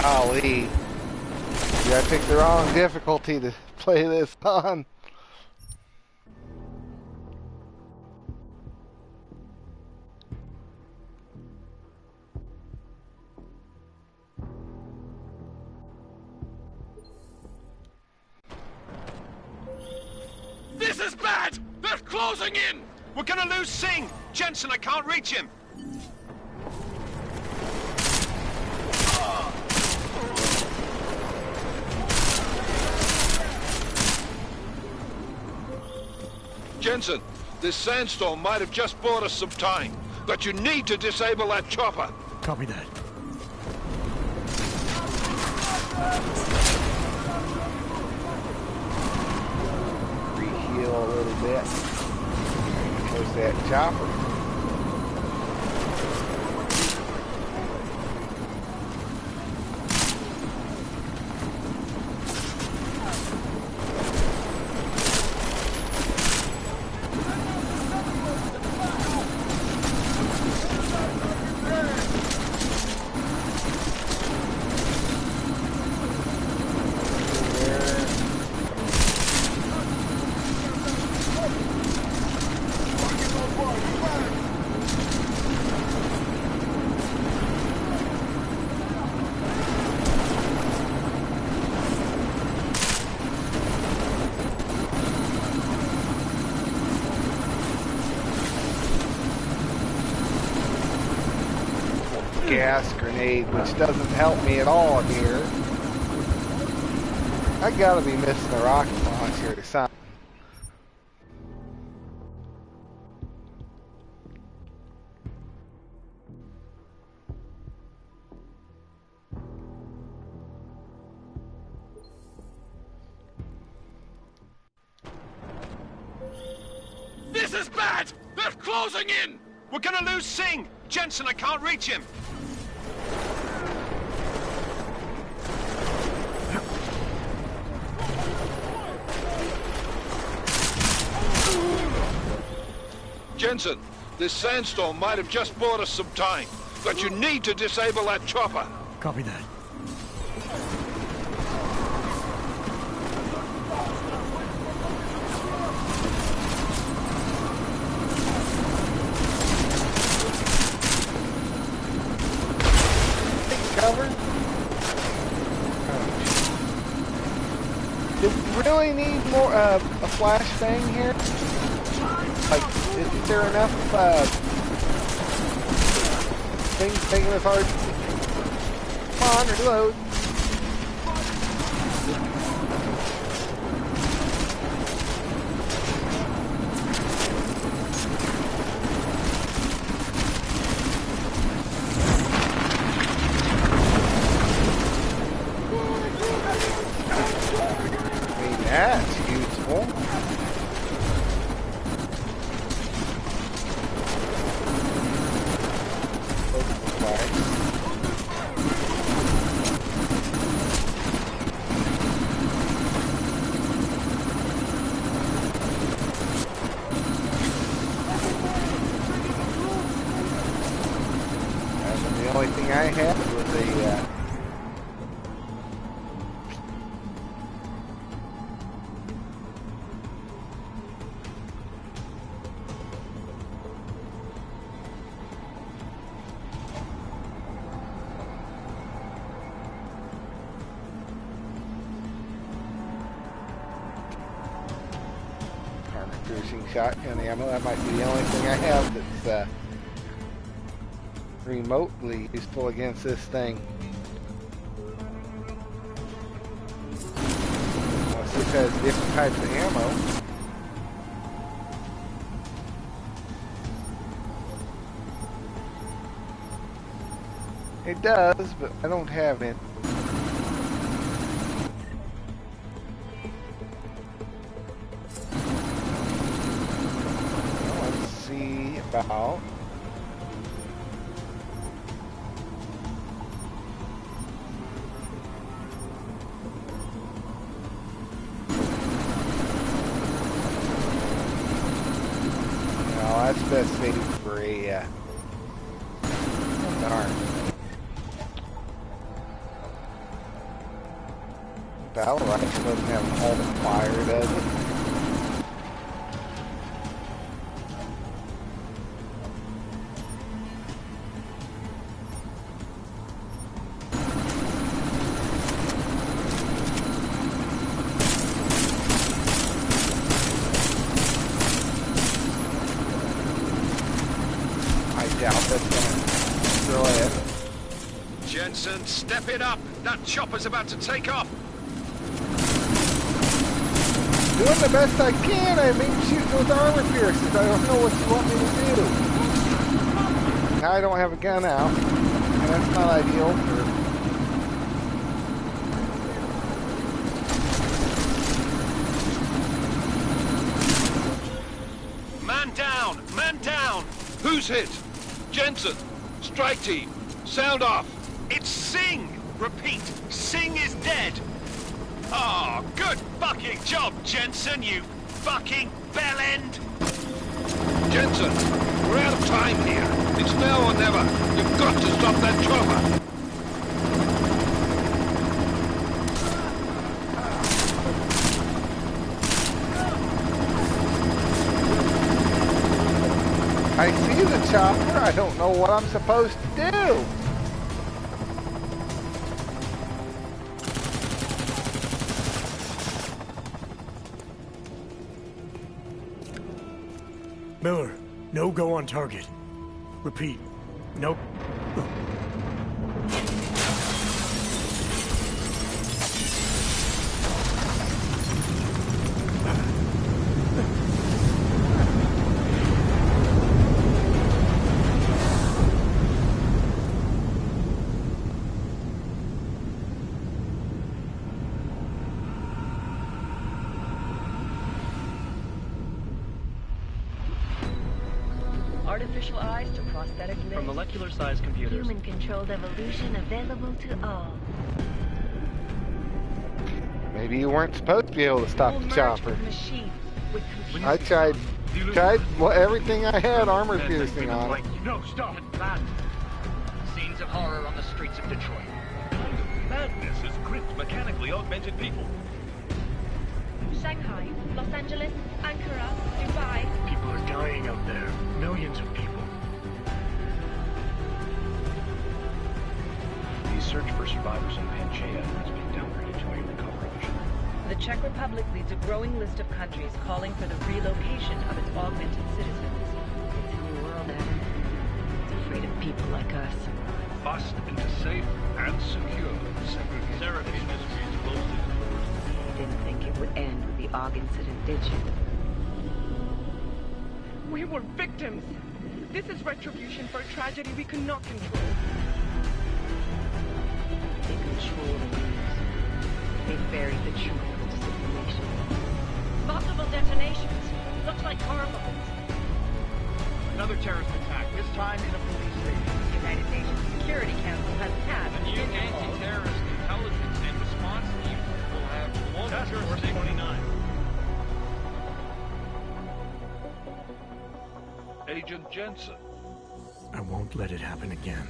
Golly. Yeah, I picked the wrong difficulty to play this on. This is bad! They're closing in! We're gonna lose Singh! Jensen, I can't reach him! Jensen, this sandstorm might have just bought us some time, but you need to disable that chopper. Copy that. Reheal a little bit. There's that chopper. gas grenade, which doesn't help me at all here. I gotta be missing the rocket launcher or something. This is bad! They're closing in! We're gonna lose Singh! Jensen, I can't reach him! Jensen, this sandstorm might have just bought us some time, but you need to disable that chopper. Copy that. Covered? Do we really need more a flashbang here? Like, is there enough things making us hard? Come on, reload. That's useful. The only thing I had was a piercing shotgun ammo. That might be the only thing I have that's remotely useful against this thing. Unless this has different types of ammo. It does, but I don't have it. Let's see about... No, that's best saved for a... darn. Battle rifle doesn't have all the fire, does it? I doubt that's gonna destroy it. Jensen, step it up! That chopper's about to take off! Doing the best I can. I've been shooting with armor piercers. I don't know what you want me to do. Now I don't have a gun out. And that's not ideal for... Man down! Man down! Who's hit? Jensen! Strike team! Sound off! It's Singh! Repeat, Singh is dead! Oh, good fucking job, Jensen, you fucking bellend! Jensen, we're out of time here. It's now or never. You've got to stop that chopper. I see the chopper. I don't know what I'm supposed to do. Miller, no go on target. Repeat, no... Artificial eyes to prosthetic limbs. From molecular-sized computers. Human-controlled evolution available to all. Maybe you weren't supposed to be able to stop the chopper. I tried everything I had armor piercing on it. No, stop. Land. Scenes of horror on the streets of Detroit. Madness has gripped mechanically augmented people. Shanghai, Los Angeles, Ankara, Dubai. People are dying out there. Millions of people. The search for survivors in Panchaea has been downgraded to a recovery mission. The Czech Republic leads a growing list of countries calling for the relocation of its augmented citizens. It's a new world, Adam. It's afraid of people like us. Bust into safe and secure segregation. You didn't think it would end with the AUG incident, did you? We were victims. This is retribution for a tragedy we could not control. They control the news. They buried the truth with disinformation. Multiple detonations. Looks like car bombs. Another terrorist attack, this time in a police station. The United Nations Security Council has passed The new anti-terrorist intelligence and response team will have global jurisdiction. 29. Agent Jensen. I won't let it happen again.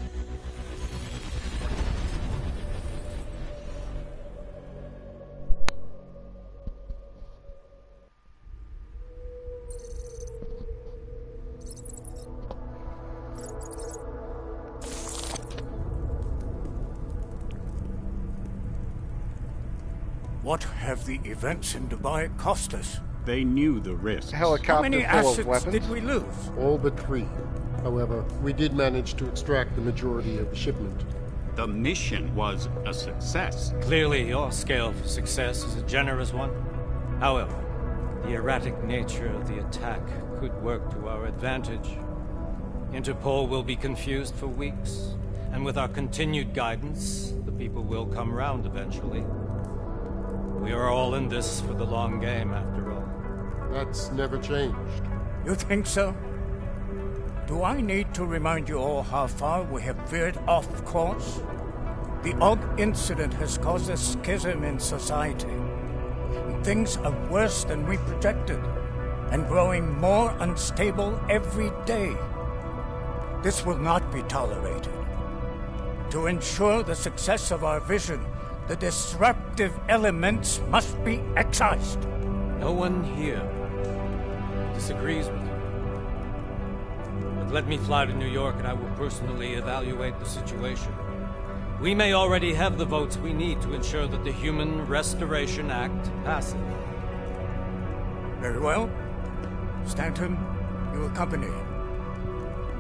What have the events in Dubai cost us? They knew the risks. Helicopter How many full assets of weapons. did we lose? All but 3. However, we did manage to extract the majority of the shipment. The mission was a success. Clearly, your scale for success is a generous one. However, the erratic nature of the attack could work to our advantage. Interpol will be confused for weeks, and with our continued guidance, the people will come round eventually. We are all in this for the long game, after all. That's never changed. You think so? Do I need to remind you all how far we have veered off course? The AUG incident has caused a schism in society. Things are worse than we projected, and growing more unstable every day. This will not be tolerated. To ensure the success of our vision, the disruptive elements must be excised. No one here disagrees with you. But let me fly to New York and I will personally evaluate the situation. We may already have the votes we need to ensure that the Human Restoration Act passes. Very well. Stanton, you accompany.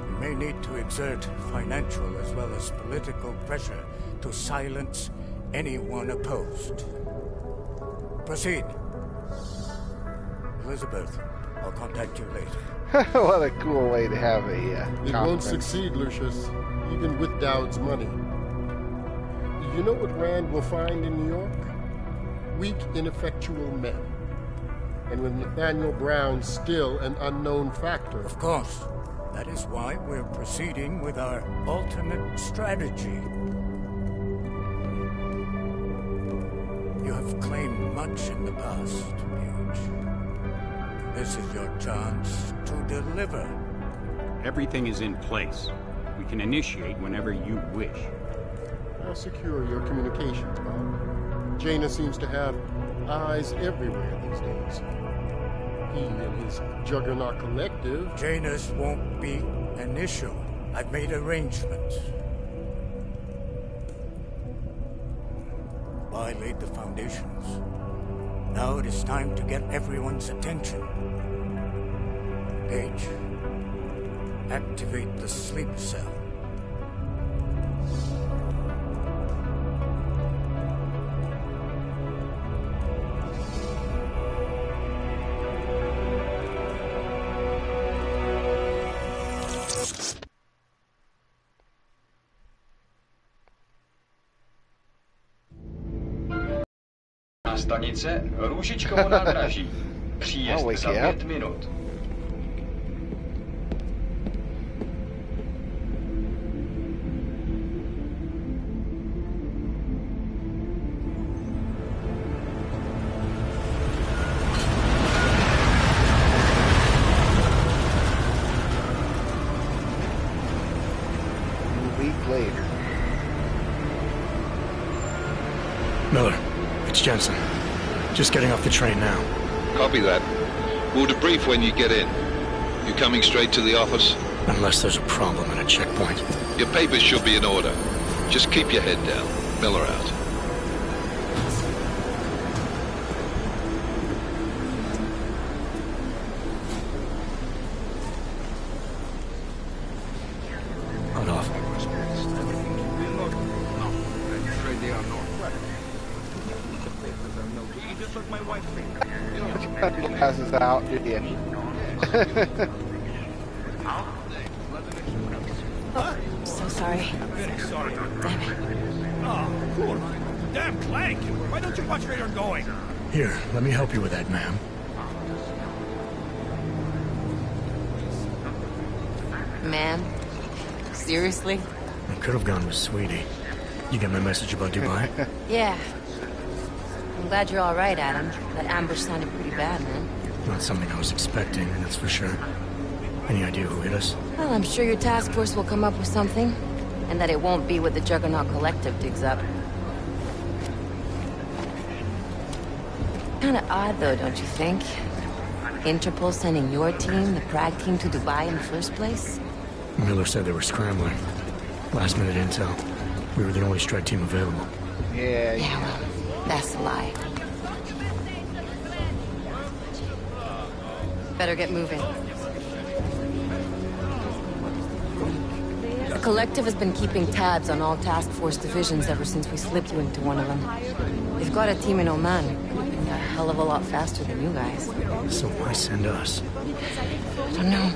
We may need to exert financial as well as political pressure to silence anyone opposed. Proceed. Elizabeth, I'll contact you later. What a cool way to have a It conference. won't succeed, Lucius, even with Dowd's money. You know what Rand will find in New York? Weak, ineffectual men. And with Nathaniel Brown still an unknown factor. Of course. That is why we're proceeding with our alternate strategy. You have claimed much in the past, Paige. This is your chance to deliver. Everything is in place. We can initiate whenever you wish. How secure are your communications, Bob? Jaina seems to have eyes everywhere these days. He and his Juggernaut Collective... Janus won't be an issue. I've made arrangements. I laid the foundations. Now it is time to get everyone's attention. Paige, activate the sleep cell. stanice Růžičkovo nádraží. Příjezd za 5 minut. Miller, it's Jensen. Just getting off the train now. Copy that. We'll debrief when you get in. You coming straight to the office? Unless there's a problem at a checkpoint. Your papers should be in order. Just keep your head down. Miller out. Hold off. Passes out, you're in. So sorry. Damn it. Oh, cool. Damn clank. Why don't you watch where you're going? Here, let me help you with that, ma'am. Ma'am? Seriously? I could have gone with Sweetie. You get my message about Dubai? Yeah. I'm glad you're all right, Adam. That ambush sounded pretty bad, man. Not something I was expecting, that's for sure. Any idea who hit us? Well, I'm sure your task force will come up with something. And that it won't be what the Juggernaut Collective digs up. Kinda odd, though, don't you think? Interpol sending your team, the Prague team, to Dubai in the first place? Miller said they were scrambling. Last-minute intel. We were the only strike team available. Yeah, well, that's a lie. Better get moving. The Collective has been keeping tabs on all task force divisions ever since we slipped you into one of them. They've got a team in Oman, a hell of a lot faster than you guys. So why send us? I don't know.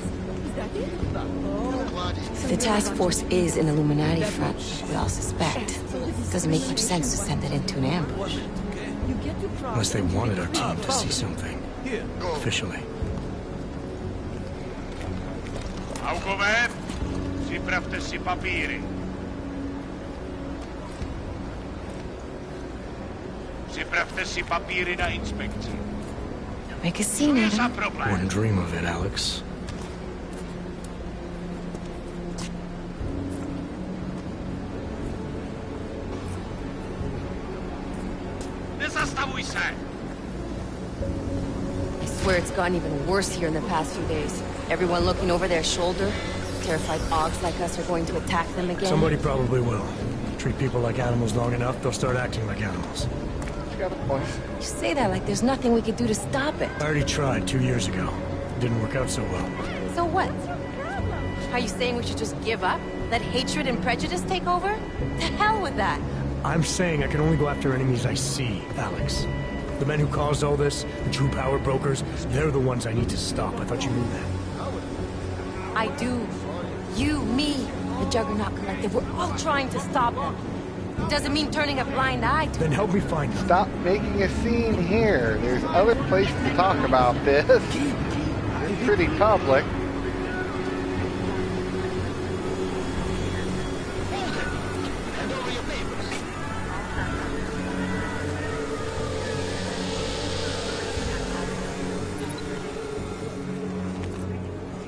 If the task force is an Illuminati front, we all suspect, it doesn't make much sense to send it into an ambush. Unless they wanted our team to see something. Officially. Augové, připravte si papíry. Připravte si papíry na inspekci. Make a scene, Adam. Wouldn't dream of it, Alex. Nezastavuj se! I swear it's gotten even worse here in the past few days. Everyone looking over their shoulder. Terrified Augs like us are going to attack them again. Somebody probably will. Treat people like animals long enough, they'll start acting like animals. You say that like there's nothing we could do to stop it. I already tried 2 years ago. Didn't work out so well. So what? Are you saying we should just give up? Let hatred and prejudice take over? The hell with that! I'm saying I can only go after enemies I see, Alex. The men who caused all this, the true power brokers, they're the ones I need to stop. I thought you knew that. I do. You, me, the Juggernaut Collective, we're all trying to stop them. It doesn't mean turning a blind eye to Then help me find them. Stop making a scene here. There's other places to talk about this. It's pretty public.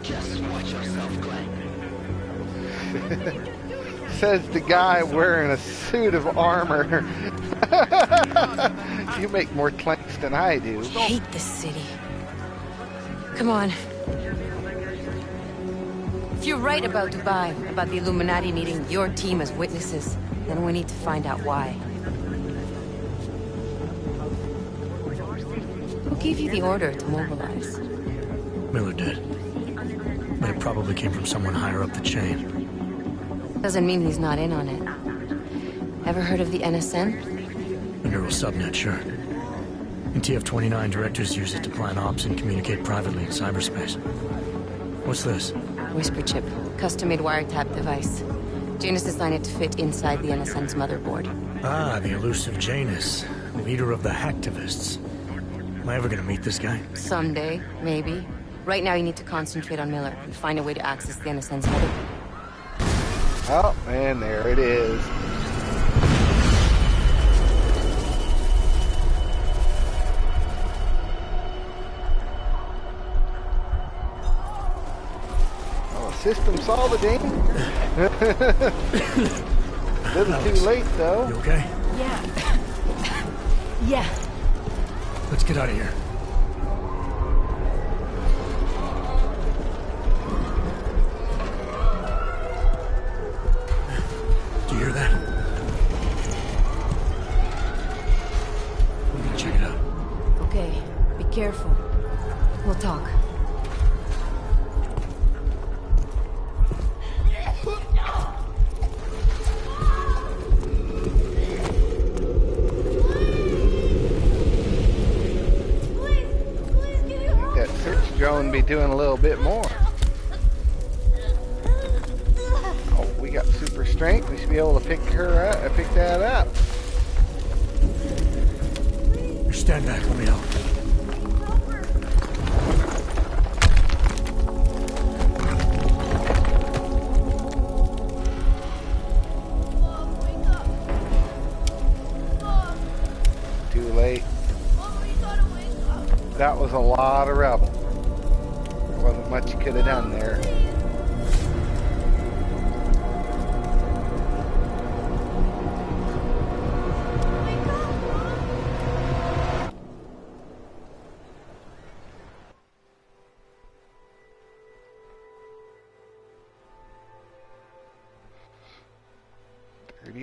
Just watch yourself, Clank. Says the guy wearing a suit of armor. You make more clanks than I do. I hate this city. Come on. If you're right about Dubai, about the Illuminati needing your team as witnesses, then we need to find out why. Who gave you the order to mobilize? Miller did. But it probably came from someone higher up the chain. Doesn't mean he's not in on it. Ever heard of the NSN? The neural subnet, sure. In TF-29, directors use it to plan ops and communicate privately in cyberspace. What's this? Whisper chip. Custom-made wiretap device. Janus designed it to fit inside the NSN's motherboard. Ah, the elusive Janus. Leader of the hacktivists. Am I ever gonna meet this guy? Someday, maybe. Right now you need to concentrate on Miller and find a way to access the NSN's header. Oh, and there it is. Oh, system saw the danger. Little too late, though. You okay? Yeah. Yeah. Let's get out of here. Do you hear that? We're gonna check it out. Okay, be careful. We'll talk. Drone be doing a little bit more. Oh, we got super strength. We should be able to pick her up, pick that up. Stand back. Let me help. Too late. That was a lot of rebel. Wasn't much you could have done there.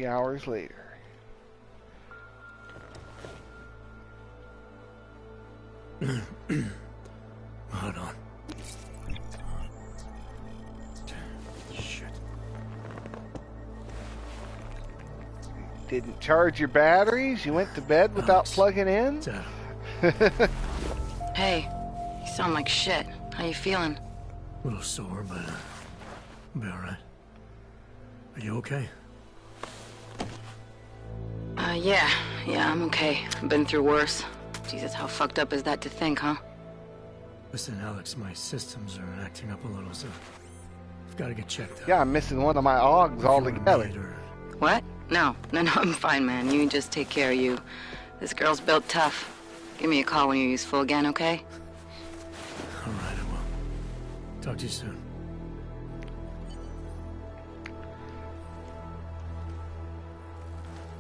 Hours later. Hold on. Shit. Didn't charge your batteries? You went to bed without plugging in? Hey, you sound like shit. How you feeling? A little sore, but I'll be alright. Are you okay? Yeah, I'm okay. I've been through worse. Jesus, how fucked up is that to think, huh? Listen, Alex, my systems are acting up a little, so I've got to get checked out. Yeah, I'm missing one of my AUGs altogether. What? No, I'm fine, man. You just take care of you. This girl's built tough. Give me a call when you're useful again, okay? All right, I will. Talk to you soon.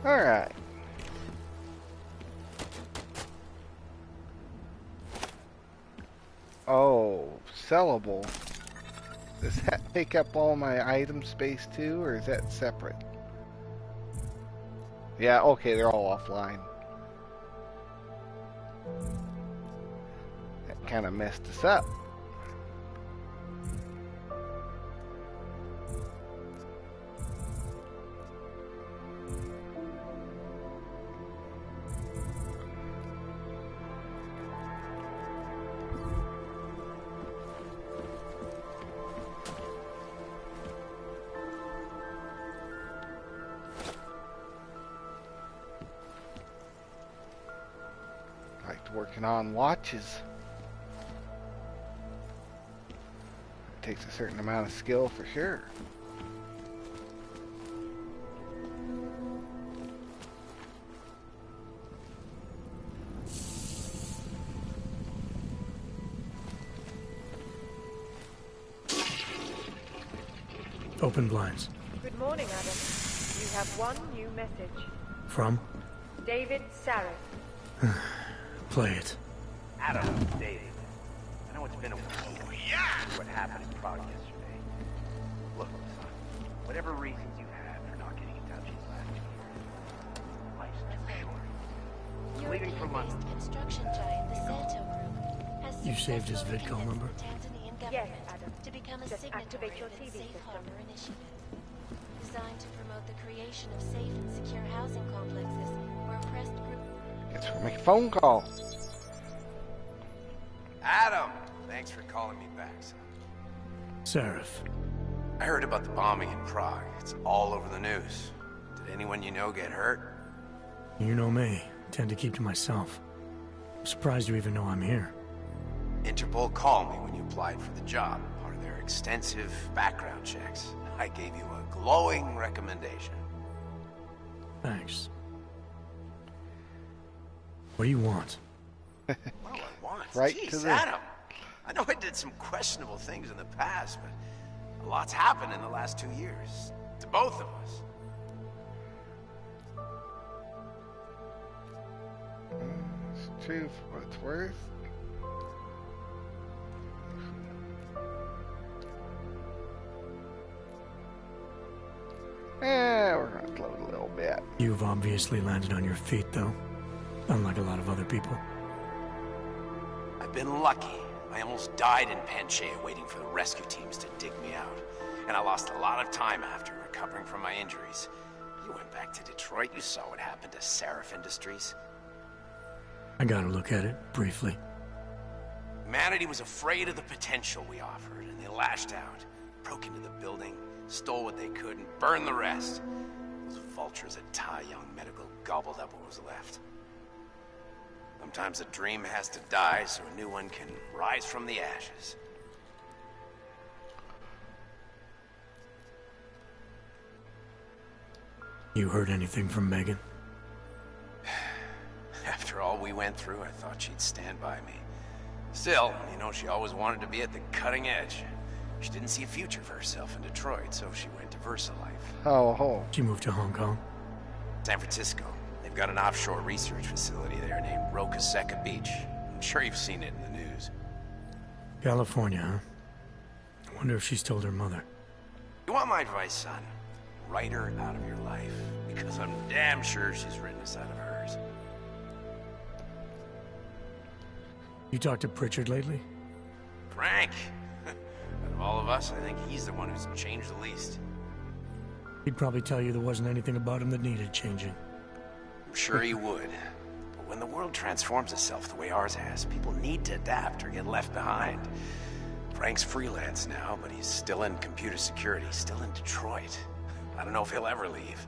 All right. Oh, sellable. Does that take up all my item space too, or is that separate? Yeah, okay, they're all offline. That kind of messed us up. Working on watches. It takes a certain amount of skill for sure. Open blinds. Good morning, Adam. You have one new message. From? David Sareth. Play it. Adam, David. I know it's been a week. What happened in Prague yesterday. Look, son, whatever reasons you had for not getting in touch these last 2 years, life's too short. You're Leaving for London. Construction giant, the Santo Group, has You saved his successfully VidCall number? convinced the Tanzanian Yes, government Adam. to become a Just signatory activate your of TV its Safe system. Harbor initiative, designed to promote the creation of safe and secure housing complexes for oppressed groups. Guess we'll make a phone call. Adam! Thanks for calling me back, son. Sareth. I heard about the bombing in Prague. It's all over the news. Did anyone you know get hurt? You know me. tend to keep to myself. I'm surprised you even know I'm here. Interpol called me when you applied for the job, part of their extensive background checks. I gave you a glowing recommendation. Thanks. What do you want? What do I want? Right Jeez, to the... Adam. I know I did some questionable things in the past, but a lot's happened in the last 2 years. To both of us. It's true for what it's worth. We're gonna float a little bit. You've obviously landed on your feet, though. Unlike a lot of other people. I've been lucky. I almost died in Panchaea waiting for the rescue teams to dig me out. And I lost a lot of time after recovering from my injuries. You went back to Detroit, you saw what happened to Seraph Industries. I got a look at it, briefly. Humanity was afraid of the potential we offered, and they lashed out. Broke into the building, stole what they could, and burned the rest. Those vultures at Tai Young Medical gobbled up what was left. Sometimes a dream has to die so a new one can rise from the ashes. You heard anything from Megan? After all we went through, I thought she'd stand by me. Still, you know, she always wanted to be at the cutting edge. She didn't see a future for herself in Detroit, so she went to VersaLife. Oh. She moved to Hong Kong? San Francisco. They've got an offshore research facility there named Rocaseca Beach. I'm sure you've seen it in the news. California, huh? I wonder if she's told her mother. You want my advice, son? Write her out of your life. Because I'm damn sure she's written us out of hers. You talked to Pritchard lately? Frank! Out of all of us, I think he's the one who's changed the least. He'd probably tell you there wasn't anything about him that needed changing. I'm sure he would. But when the world transforms itself the way ours has, people need to adapt or get left behind. Frank's freelance now, but he's still in computer security, still in Detroit. I don't know if he'll ever leave.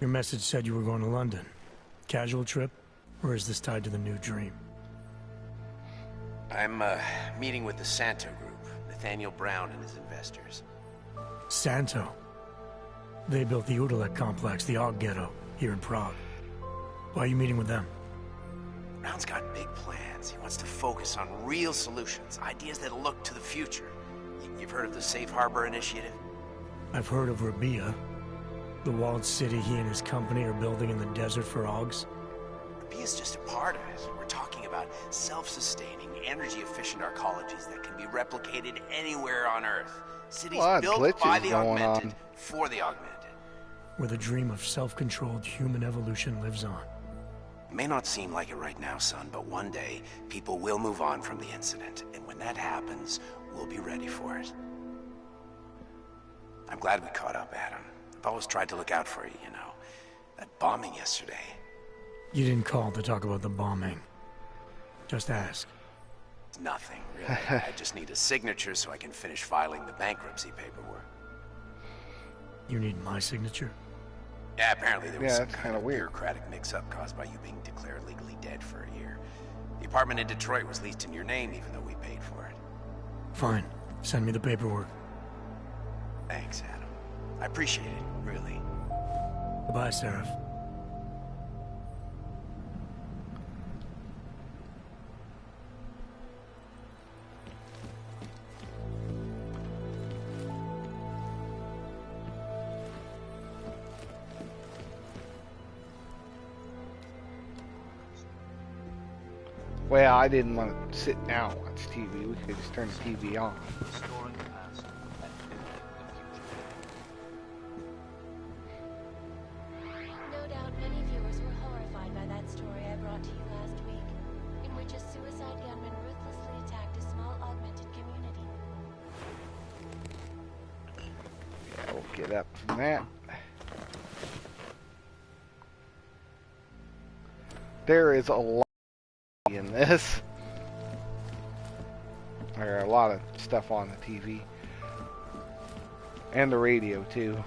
Your message said you were going to London. Casual trip? Or is this tied to the new dream? I'm meeting with the Santo Group, Nathaniel Brown and his investors. Santo? They built the Udalek complex, the Og Ghetto, here in Prague. Why are you meeting with them? Brown's got big plans. He wants to focus on real solutions, ideas that look to the future. You've heard of the Safe Harbor Initiative? I've heard of Rabia, the walled city he and his company are building in the desert for Augs. Rabia's just a part of it. We're talking about self-sustaining, energy-efficient arcologies that can be replicated anywhere on Earth. Cities built by the augmented, for the augmented. Where the dream of self-controlled human evolution lives on. It may not seem like it right now, son, but one day, people will move on from the incident. And when that happens, we'll be ready for it. I'm glad we caught up, Adam. I've always tried to look out for you, you know. That bombing yesterday. You didn't call to talk about the bombing. Just ask. It's nothing, really. I just need a signature so I can finish filing the bankruptcy paperwork. You need my signature? Yeah, apparently there was some that's kind of bureaucratic mix-up caused by you being declared legally dead for a year. The apartment in Detroit was leased in your name even though we paid for it. Fine. Send me the paperwork. Thanks, Adam. I appreciate it, really. Goodbye, Seraph. Well, I didn't want to sit down and watch TV. We could just turn the TV on. No doubt many viewers were horrified by that story I brought to you last week, in which a suicide gunman ruthlessly attacked a small augmented community. Yeah, we'll get up from that. There is a lot in this. There are a lot of stuff on the TV. And the radio, too.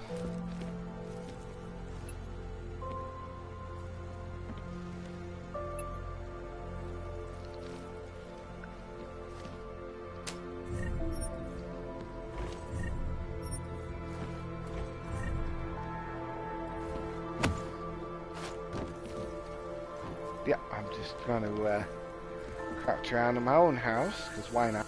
just going to crouch around in my own house, because why not?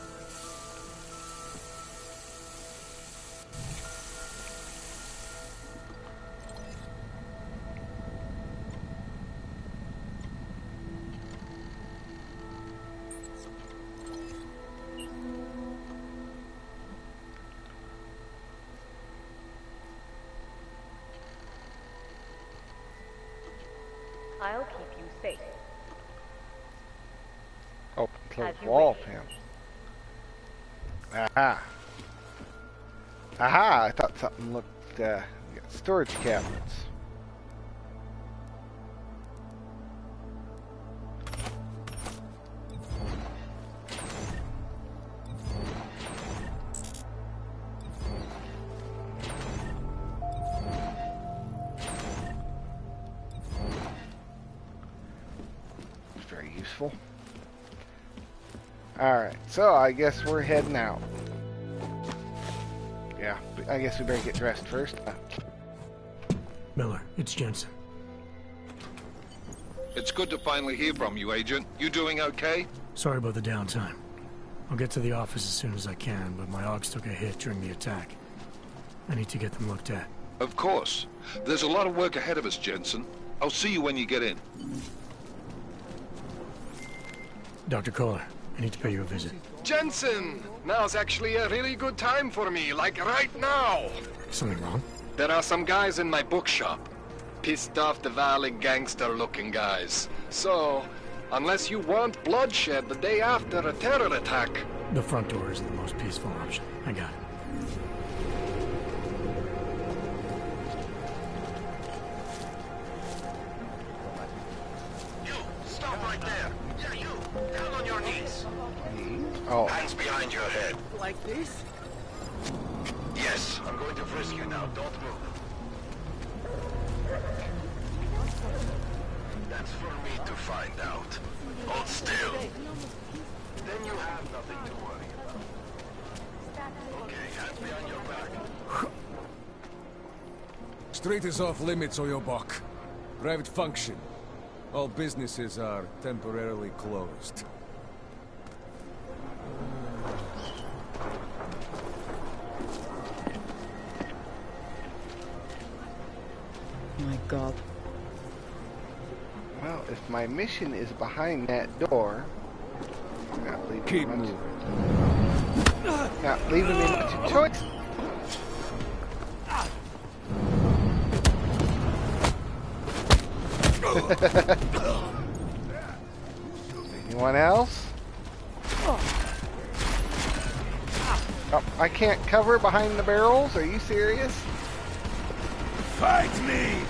I'll keep you safe. Oh, close wall panel. Aha. Aha, I thought something looked, we got storage cabinets. Useful. Alright, so I guess we're heading out. Yeah, I guess we better get dressed first. Miller, it's Jensen. It's good to finally hear from you, Agent. You doing okay? Sorry about the downtime. I'll get to the office as soon as I can, but my Augs took a hit during the attack. I need to get them looked at. Of course. There's a lot of work ahead of us, Jensen. I'll see you when you get in. Dr. Kohler, I need to pay you a visit. Jensen! Now's actually a really good time for me, like right now! Something wrong? There are some guys in my bookshop. Pissed off the Valley gangster-looking guys. So, unless you want bloodshed the day after a terror attack... The front door is the most peaceful option. I got it. Oh. Hands behind your head. Like this? Yes, I'm going to frisk you now. Don't move. That's for me to find out. Hold still. Then you have nothing to worry about. Okay, hands behind your back. Street is off limits, Oyobok. Private function. All businesses are temporarily closed. My God. Well, if my mission is behind that door, not leaving me much. Not leaving me much of a choice. Anyone else? Oh, I can't cover behind the barrels? Are you serious? Fight me!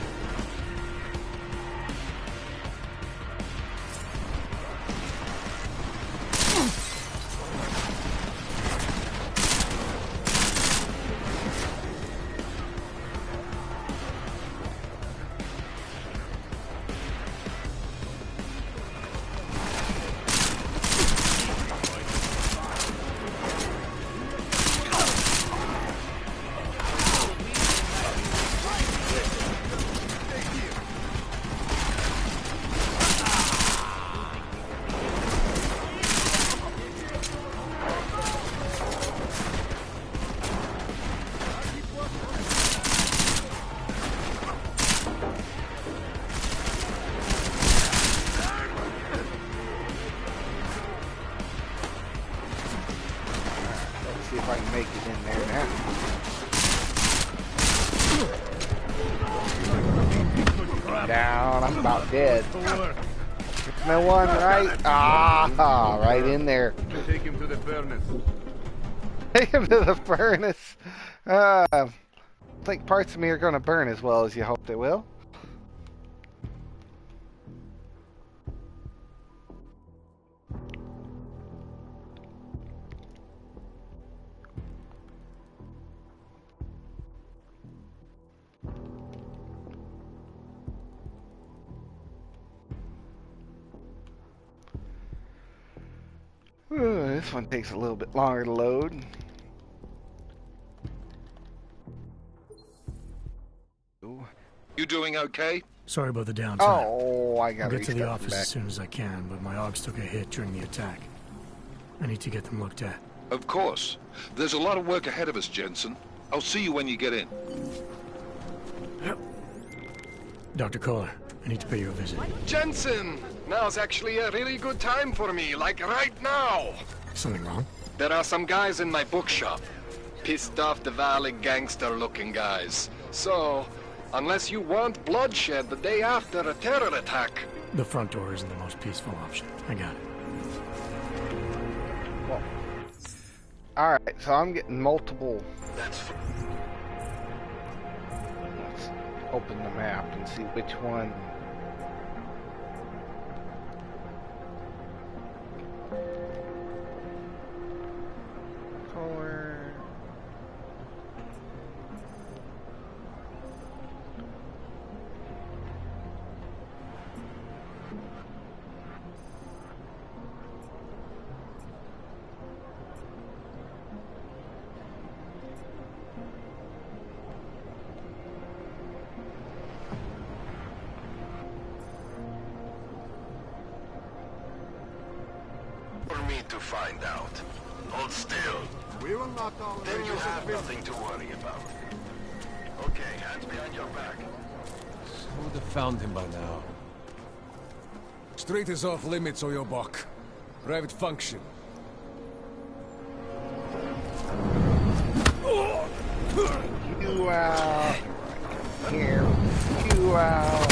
See if I can make it in there now. Down, I'm about dead. There's no one, right? Ah, right in there. Take him to the furnace. Take him to the furnace. I think parts of me are going to burn as well as you hope they will. This one takes a little bit longer to load. You doing okay? Sorry about the downtime. Oh, I gotta I'll get to the restart office back. as soon as I can, but my Augs took a hit during the attack. I need to get them looked at. Of course. There's a lot of work ahead of us, Jensen. I'll see you when you get in. Dr. Kohler, I need to pay you a visit. Jensen! Now's actually a really good time for me, like right now! Something wrong? There are some guys in my bookshop. Pissed off the Valley gangster-looking guys. So, unless you want bloodshed the day after a terror attack... The front door isn't the most peaceful option. I got it. Well, alright, so I'm getting multiple... Let's open the map and see which one... Color... For me to find out. Hold still. We will not tolerate Then you have nothing to worry about. Okay, hands behind your back. Would have found him by now. Street is off limits, Oyobok. Private function. You out. Here. You out.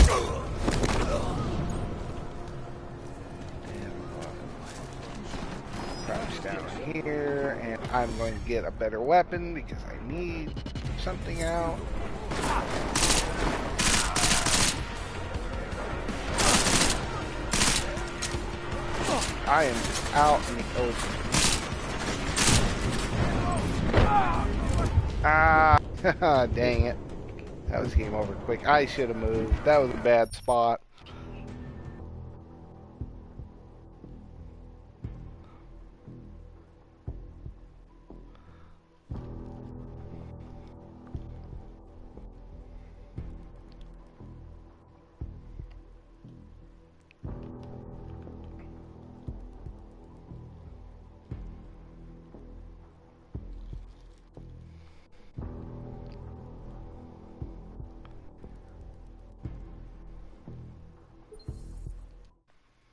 Crouch down here, and I'm going to get a better weapon because I need something out. I am just out in the open. Ah, dang it. That was game over quick. I should have moved. That was a bad spot.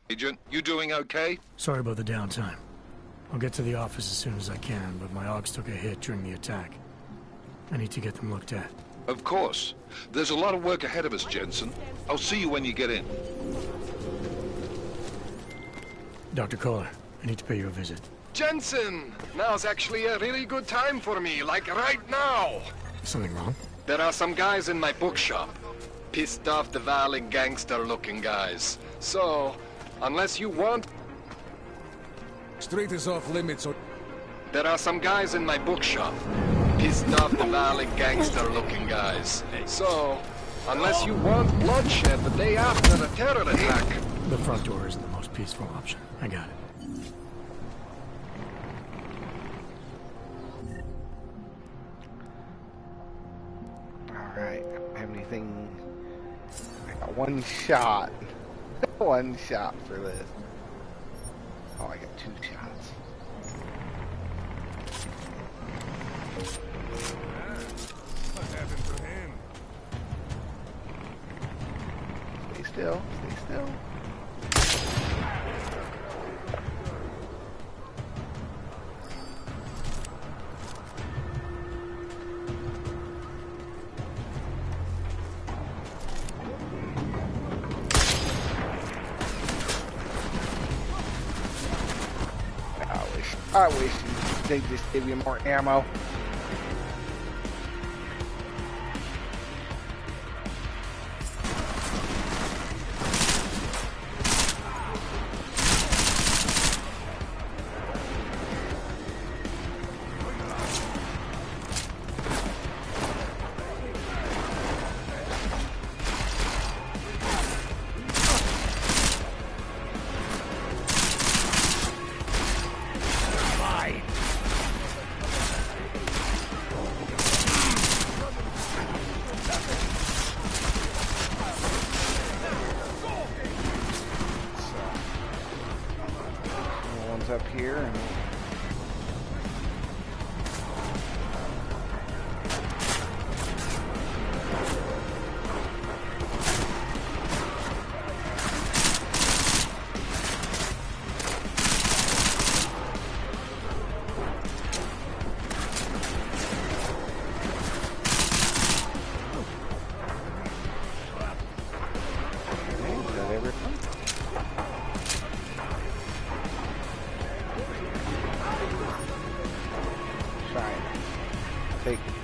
Agent, you doing okay? Sorry about the downtime. I'll get to the office as soon as I can, but my Augs took a hit during the attack. I need to get them looked at. Of course. There's a lot of work ahead of us, Jensen. I'll see you when you get in. Dr. Kohler, I need to pay you a visit. Jensen! Now's actually a really good time for me, like right now! Something wrong? There are some guys in my bookshop. Pissed off the Valley gangster-looking guys. So, unless you want... Street is off limits. There are some guys in my bookshop. Pissed off the Valley gangster-looking guys. So, unless you want bloodshed the day after a terror attack... The front door isn't the most peaceful option. I got it. Alright, have anything... I got one shot. One shot for this. Oh, I got 2 shots. What happened to him? Stay still, stay still. I wish they just give you more ammo. up here and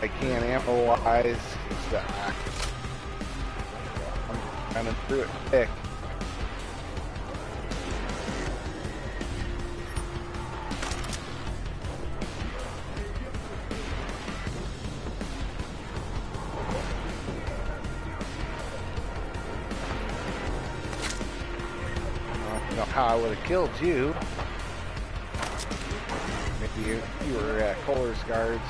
I can't ammo-wise. I'm running through it quick. I don't know how I would have killed you. Maybe you were Kohler's guards.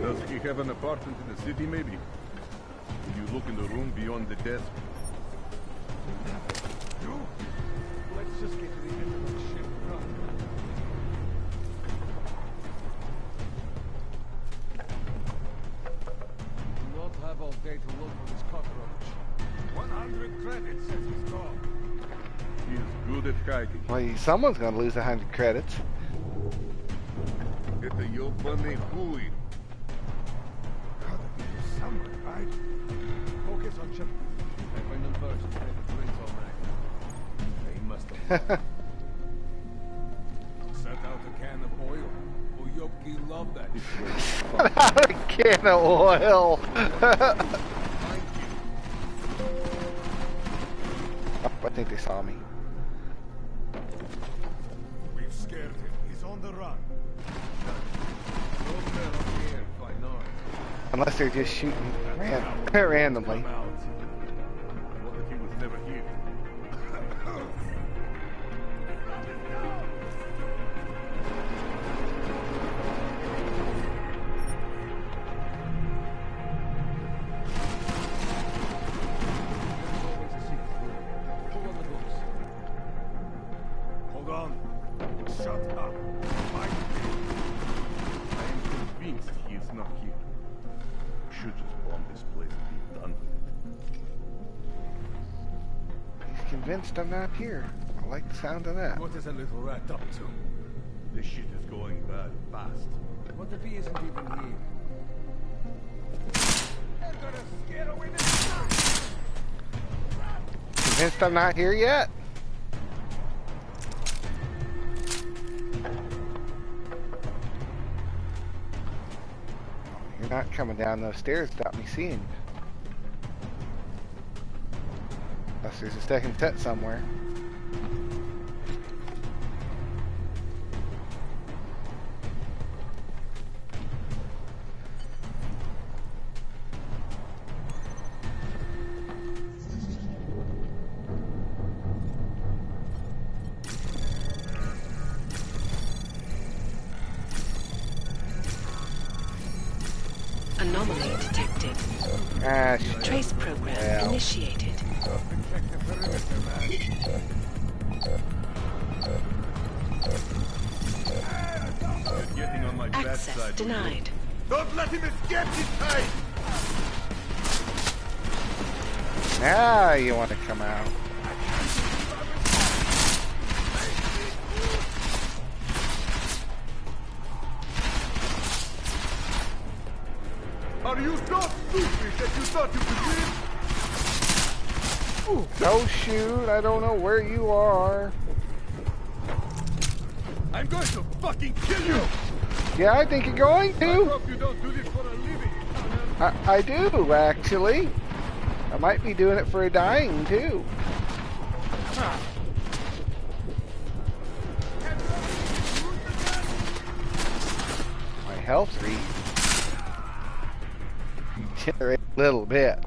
Does he have an apartment in the city, maybe? Will you look in the room beyond the desk? Let's just get to the end of the ship. Do not have all day to look for this cockroach. 100 credits says he's gone. He is good at hiding. Well, someone's gonna lose 100 credits. Это ёбаный хуй. Somewhere, right? Focus on ship. I find them first. They have drinks all night. They must have set out a can of oil. Oyoki love that. A can of oil. Oh, I think they saw me. We've scared him. He's on the run. Unless they're just shooting randomly. What if he was never here? Hold on. Shut up. Fight me. I am convinced he is not here. Should just bomb this place and be done with it. He's convinced I'm not here. I like the sound of that. What is a little rat up to? This shit is going bad fast. What if he isn't even here? I'm gonna scare away the sun. Convinced I'm not here yet? You're not coming down those stairs without me seeing you. Unless there's a second set somewhere. Anomaly detected. Trace program initiated. Getting on my Access bad side. denied. Don't let him escape this time! Now you want to come out. Are you so stupid that you thought you could win? Oh shoot, I don't know where you are. I'm going to fucking kill you! Yeah, I think you're going I to. hope you don't do this for a living. I do, actually. I might be doing it for a dying, too. My health regenerate a little bit.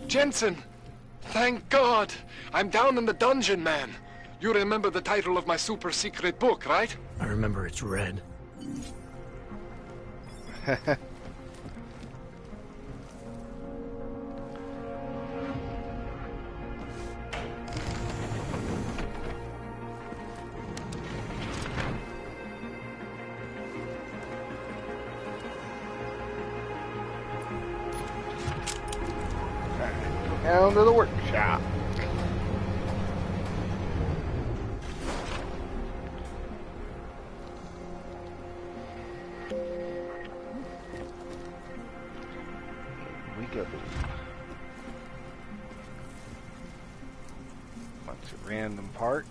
Jensen! Thank God! I'm down in the dungeon, man. You remember the title of my super secret book, right? I remember it's red. Down to the workshop. We go. Bunch of random parts.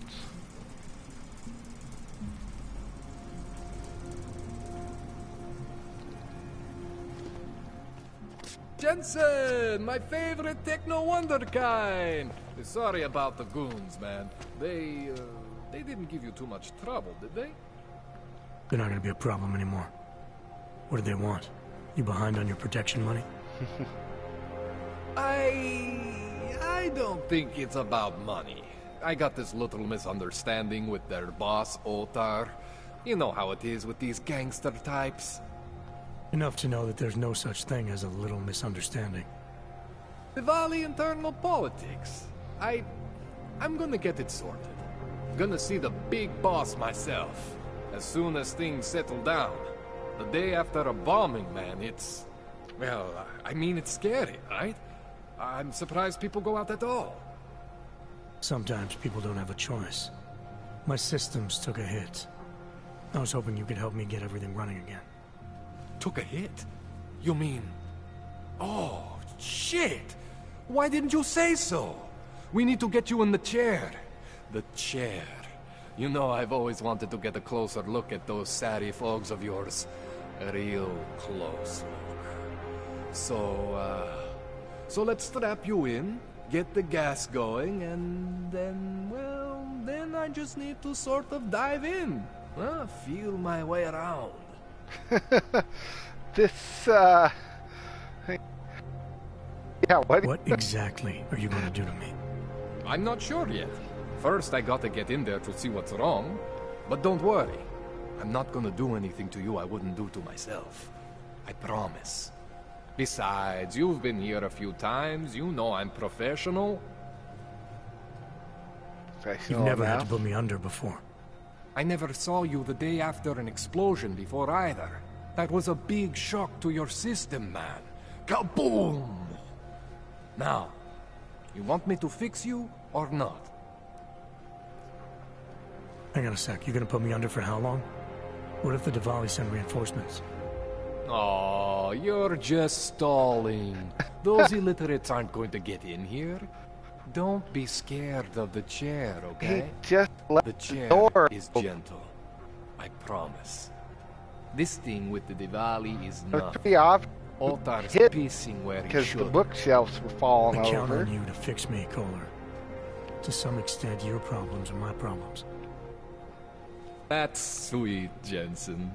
Jensen, my favorite techno wonderkind. Sorry about the goons, man. They didn't give you too much trouble, did they? They're not gonna be a problem anymore. What do they want? You behind on your protection money? I don't think it's about money. I got this little misunderstanding with their boss, Otar. You know how it is with these gangster types. Enough to know that there's no such thing as a little misunderstanding. Diwali internal politics. I'm gonna get it sorted. Gonna see the big boss myself. As soon as things settle down. The day after a bombing, man, it's... Well, I mean, it's scary, right? I'm surprised people go out at all. Sometimes people don't have a choice. My systems took a hit. I was hoping you could help me get everything running again. Took a hit? You mean... Oh, shit! Why didn't you say so? We need to get you in the chair. The chair. You know, I've always wanted to get a closer look at those satty fogs of yours. A real close look. So let's strap you in, get the gas going, and then, well, then I just need to sort of dive in. Feel my way around. Yeah, what exactly are you going to do to me? I'm not sure yet. First, I gotta get in there to see what's wrong. But don't worry. I'm not gonna do anything to you I wouldn't do to myself. I promise. Besides, you've been here a few times. You know I'm professional. You've never had to put me under before. I never saw you the day after an explosion before either. That was a big shock to your system, man. Kaboom! Now, you want me to fix you or not? Hang on a sec. You're gonna put me under for how long? What if the Diwali send reinforcements? Oh, you're just stalling. Those illiterates aren't going to get in here. Don't be scared of the chair, okay? Just let the chair is gentle. I promise. This thing with the Diwali is nothing. Otar's pissing where he should. Because the bookshelves were falling over. I count on you to fix me, Kohler. To some extent, your problems are my problems. That's sweet, Jensen.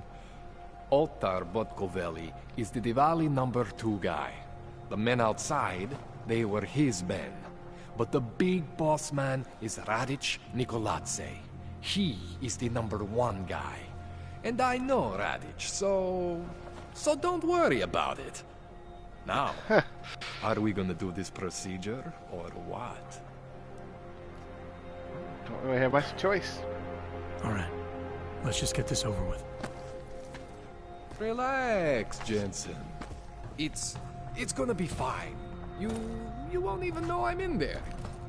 Otar Botkovelli is the Diwali #2 guy. The men outside, they were his men. But the big boss man is Radic Nikoladze. He is the #1 guy. And I know Radic, so don't worry about it. Now, are we gonna do this procedure, or what? Don't really have much choice. Alright, let's just get this over with. Relax, Jensen. It's gonna be fine. You won't even know I'm in there.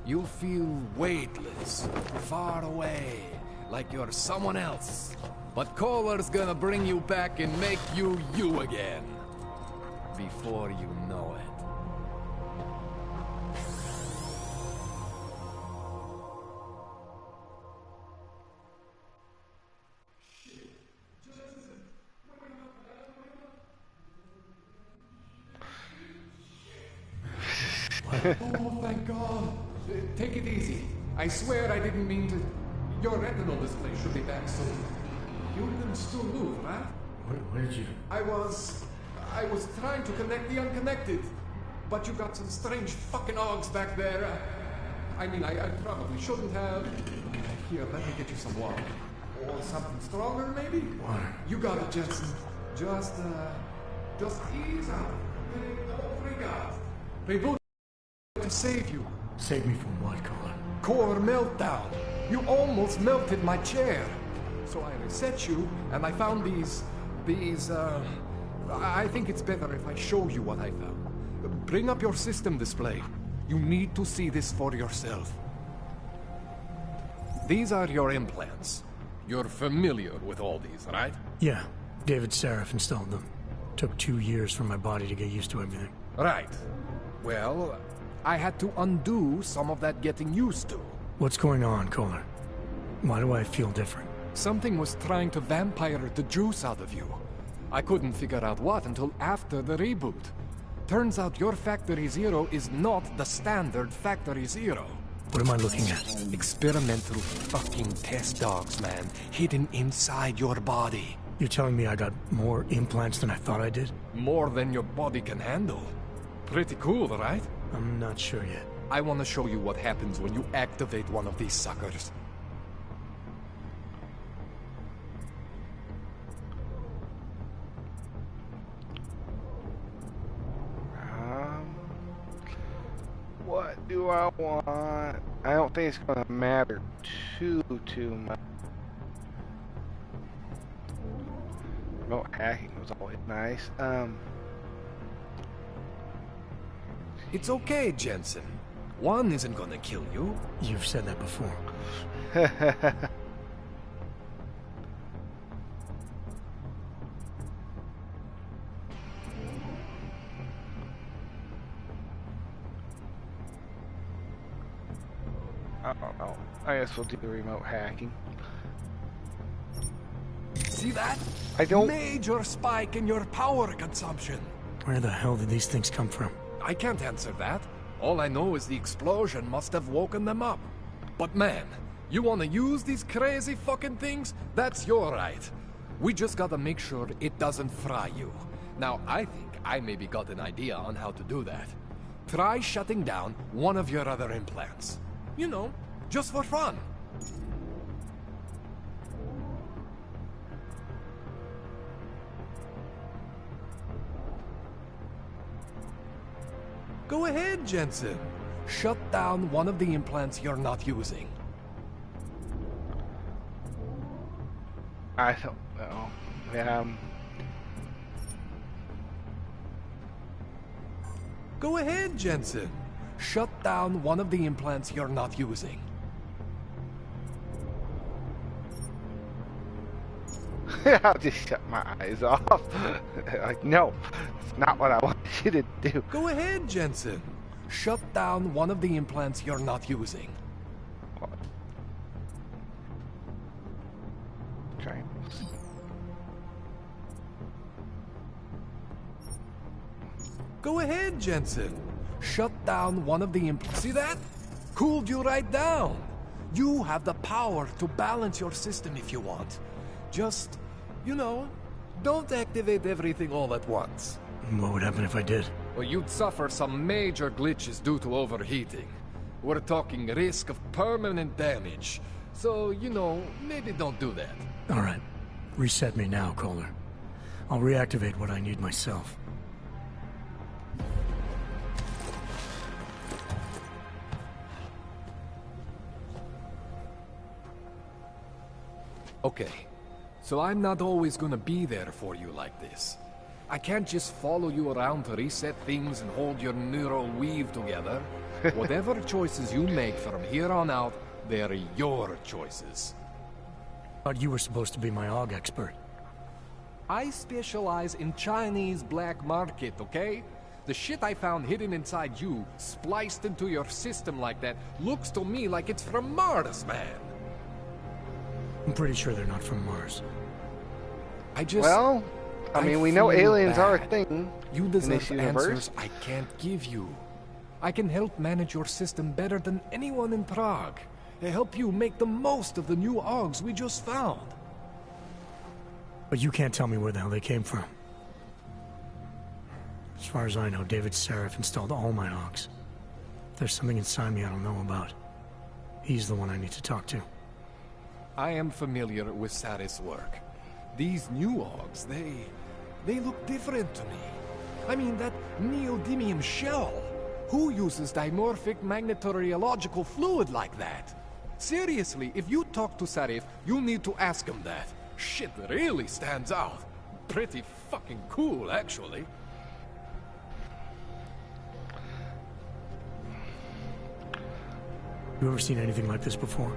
You'll feel weightless, far away, like you're someone else. But Kohler's gonna bring you back and make you you again. Before you know it. Oh, thank God. Take it easy. I swear I didn't mean to... Your retinal display should be back soon. You can still move, right? Where did you... I was trying to connect the unconnected. but you got some strange fucking Augs back there. I mean, I probably shouldn't have. Here, let me get you some water. Or something stronger, maybe? Water. You got it, Jensen. Just ease out. Don't freak out. Reboot to save you. Save me from what, Colin? Core meltdown. You almost melted my chair. So I reset you, and I found these, I think it's better if I show you what I found. Bring up your system display. You need to see this for yourself. These are your implants. You're familiar with all these, right? Yeah. David Seraph installed them. Took 2 years for my body to get used to everything. Right. Well, I had to undo some of that getting used to. What's going on, Kohler? Why do I feel different? Something was trying to vampire the juice out of you. I couldn't figure out what until after the reboot. Turns out your Factory Zero is not the standard Factory Zero. What am I looking at? Experimental fucking test dogs, man. Hidden inside your body. You're telling me I got more implants than I thought I did? More than your body can handle. Pretty cool, right? I'm not sure yet. I want to show you what happens when you activate one of these suckers. What do I want? I don't think it's gonna matter too much. Remote hacking was always nice. It's okay, Jensen. One isn't gonna kill you. You've said that before. I don't know. I guess we'll do the remote hacking. See that? I don't... Major spike in your power consumption. Where the hell did these things come from? I can't answer that. All I know is the explosion must have woken them up. But man, you want to use these crazy fucking things? That's your right. We just gotta make sure it doesn't fry you. Now, I think I maybe got an idea on how to do that. Try shutting down one of your other implants. You know, just for fun. Go ahead, Jensen. Shut down one of the implants you're not using. I don't know. Go ahead, Jensen. Shut down one of the implants you're not using. I'll just shut my eyes off. Like, no, it's not what I want you to do. Go ahead, Jensen. Shut down one of the implants you're not using. What? Triangles. Go ahead, Jensen. Shut down one of the implants. See that? Cooled you right down. You have the power to balance your system if you want. Just, you know, don't activate everything all at once. What would happen if I did? Well, you'd suffer some major glitches due to overheating. We're talking risk of permanent damage. So, you know, maybe don't do that. All right. Reset me now, Kohler. I'll reactivate what I need myself. Okay. So I'm not always gonna be there for you like this. I can't just follow you around to reset things and hold your neural weave together. Whatever choices you make from here on out, they're your choices. Thought you were supposed to be my AUG expert. I specialize in Chinese black market, okay? The shit I found hidden inside you, spliced into your system like that, looks to me like it's from Mars, man. I'm pretty sure they're not from Mars. Well, I mean, we know aliens are a thing. You deserve in this universe. Answers I can't give you. I can help manage your system better than anyone in Prague. I help you make the most of the new AUGs we just found. But you can't tell me where the hell they came from. As far as I know, David Seraph installed all my Augs. If there's something inside me I don't know about, he's the one I need to talk to. I am familiar with Sarah's work. These new Augs, they look different to me. I mean, that neodymium shell. Who uses dimorphic magnetorheological fluid like that? Seriously, if you talk to Sarif, you need to ask him that. Shit really stands out. Pretty fucking cool, actually. You ever seen anything like this before?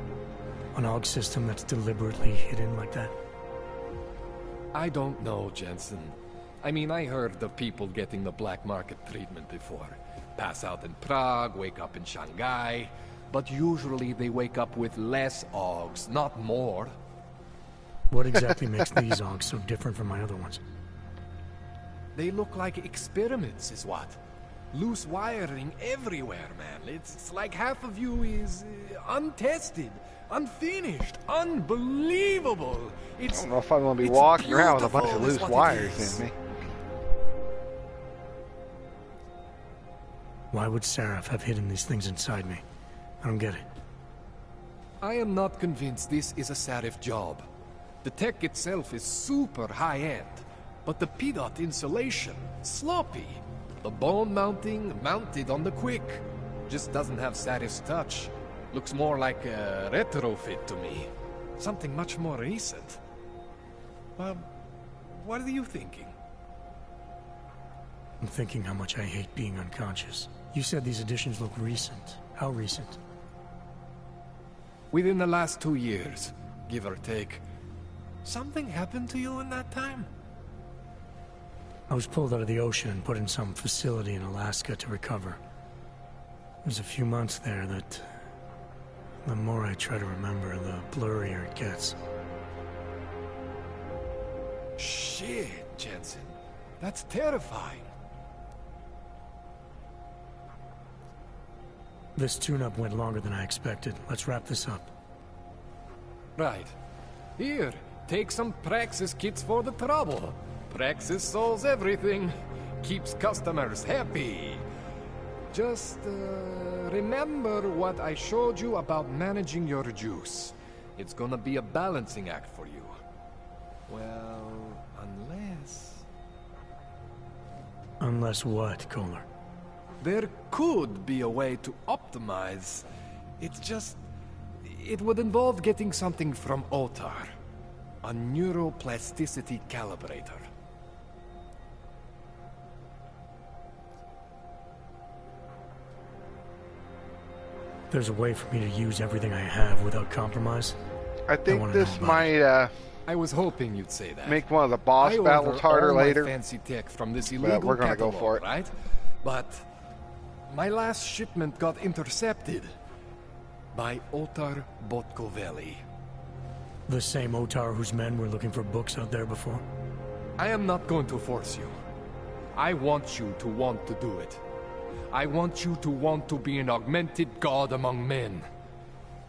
An AUG system that's deliberately hidden like that? I don't know, Jensen. I mean, I heard of people getting the black market treatment before. Pass out in Prague, wake up in Shanghai. But usually they wake up with less AUGs, not more. What exactly makes these AUGs so different from my other ones? They look like experiments, is what. Loose wiring everywhere, man. It's like half of you is untested, unfinished, unbelievable. I don't know if I'm going to be walking around with a bunch of loose wires in me. Why would Seraph have hidden these things inside me? I don't get it. I am not convinced this is a Sarif job. The tech itself is super high-end, but the PDOT insulation, sloppy. The bone mounting, mounted on the quick. Just doesn't have Sarif's touch. Looks more like a retrofit to me. Something much more recent. Well, what are you thinking? I'm thinking how much I hate being unconscious. You said these additions look recent. How recent? Within the last 2 years, give or take. Something happened to you in that time? I was pulled out of the ocean and put in some facility in Alaska to recover. There's a few months there that... the more I try to remember, the blurrier it gets. Shit, Jensen. That's terrifying. This tune-up went longer than I expected. Let's wrap this up. Right. Here, take some Praxis kits for the trouble. Praxis solves everything. Keeps customers happy. Just, remember what I showed you about managing your juice. It's gonna be a balancing act for you. Well, unless... Unless what, Kohler? There could be a way to optimize. It's just... it would involve getting something from Otar. A neuroplasticity calibrator. There's a way for me to use everything I have without compromise? I think this might, I was hoping you'd say that. make one of the boss battles harder later. Fancy tech from this illegal we're gonna catalog, go for it. Right? But my last shipment got intercepted by Otar Botkoveli. The same Otar whose men were looking for books out there before? I am not going to force you. I want you to want to do it. I want you to want to be an augmented god among men.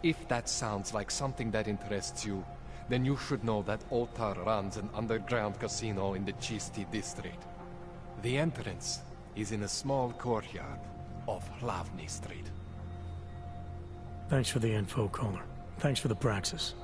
If that sounds like something that interests you, then you should know that Otar runs an underground casino in the Chisti district. The entrance is in a small courtyard off Hlavny Street. Thanks for the info, Kohler. Thanks for the praxis.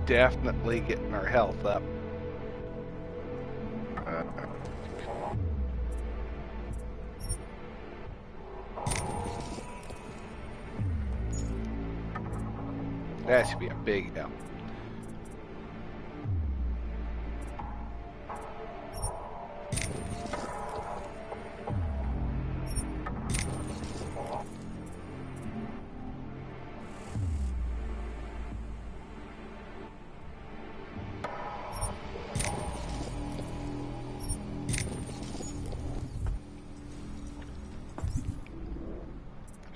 definitely getting our health up. That should be a big help.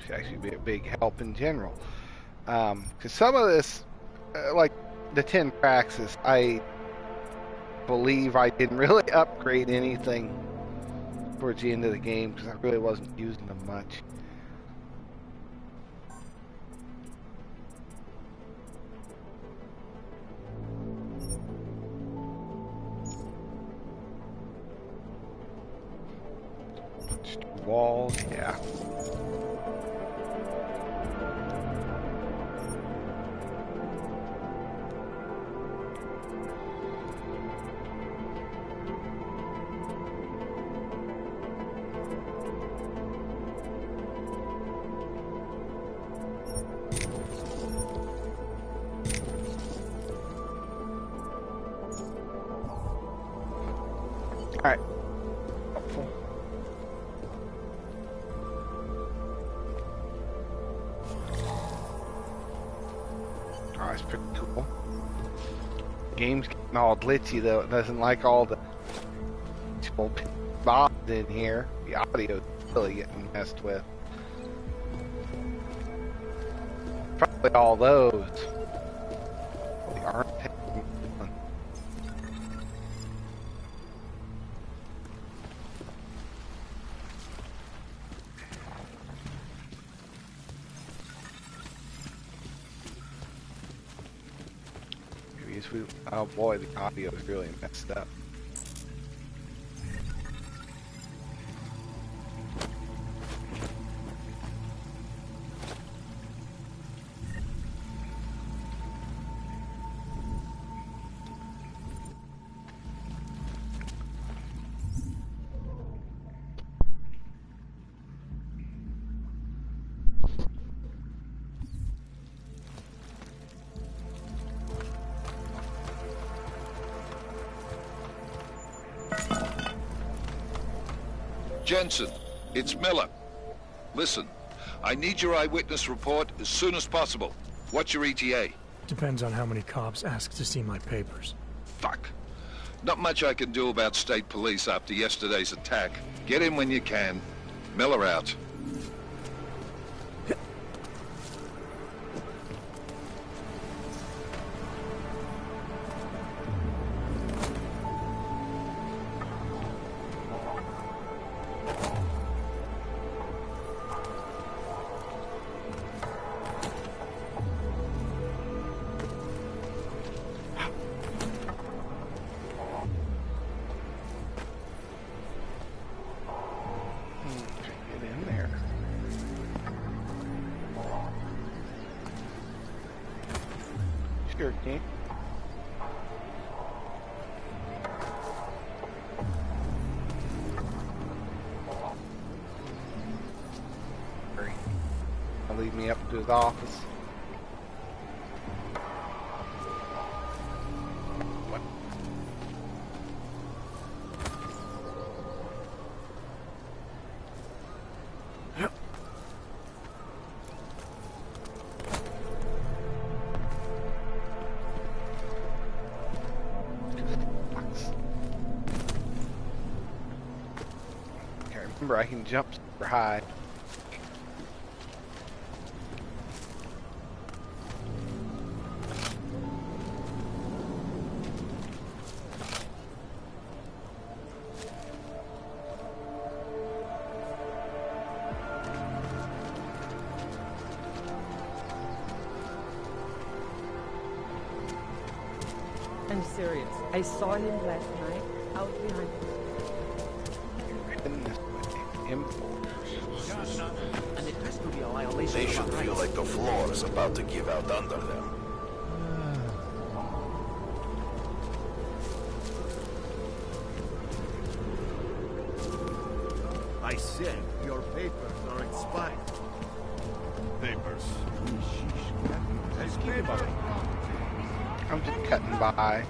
Should actually be a big help in general. Because some of this, like the 10 praxis, I believe I didn't really upgrade anything towards the end of the game because I really wasn't using them much. Walls, yeah. All right. Helpful. Oh, that's pretty cool. Game's getting all glitchy though. It doesn't like all the bobs in here. The audio's really getting messed with. Probably all those. They aren't. Oh boy, the audio is really messed up. Jensen, it's Miller. Listen, I need your eyewitness report as soon as possible. What's your ETA? Depends on how many cops ask to see my papers. Fuck. Not much I can do about state police after yesterday's attack. Get in when you can. Miller out. Okay. I'll leave me up to his office. What? Remember, I can jump super high. I'm serious. I saw him last night out behind me. And it has to be a violation. They should feel like the floor is about to give out under them. I said your papers are expired. Papers. I'm just cutting by.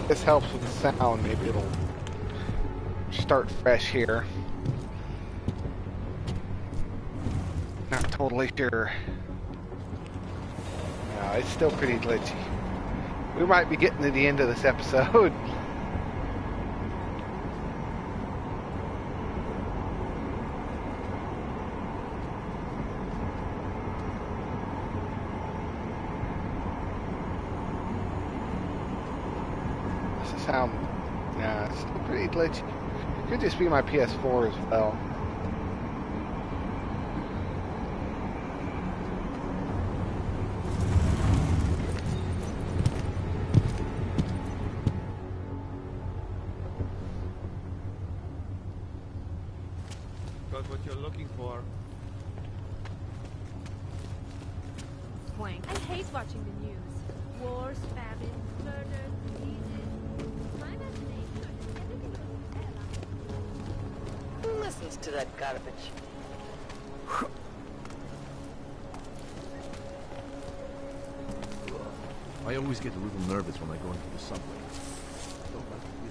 This helps with the sound. Maybe it'll start fresh here. Not totally sure. No, it's still pretty glitchy. We might be getting to the end of this episode. Sound, nah, it's still pretty glitchy. Could just be my PS4 as well. Got what you're looking for. Wank. I hate watching the news. Wars, famine, murder, diseases. My imagination, everything was Who listens to that garbage? I always get a little nervous when I go into the subway. Don't like to do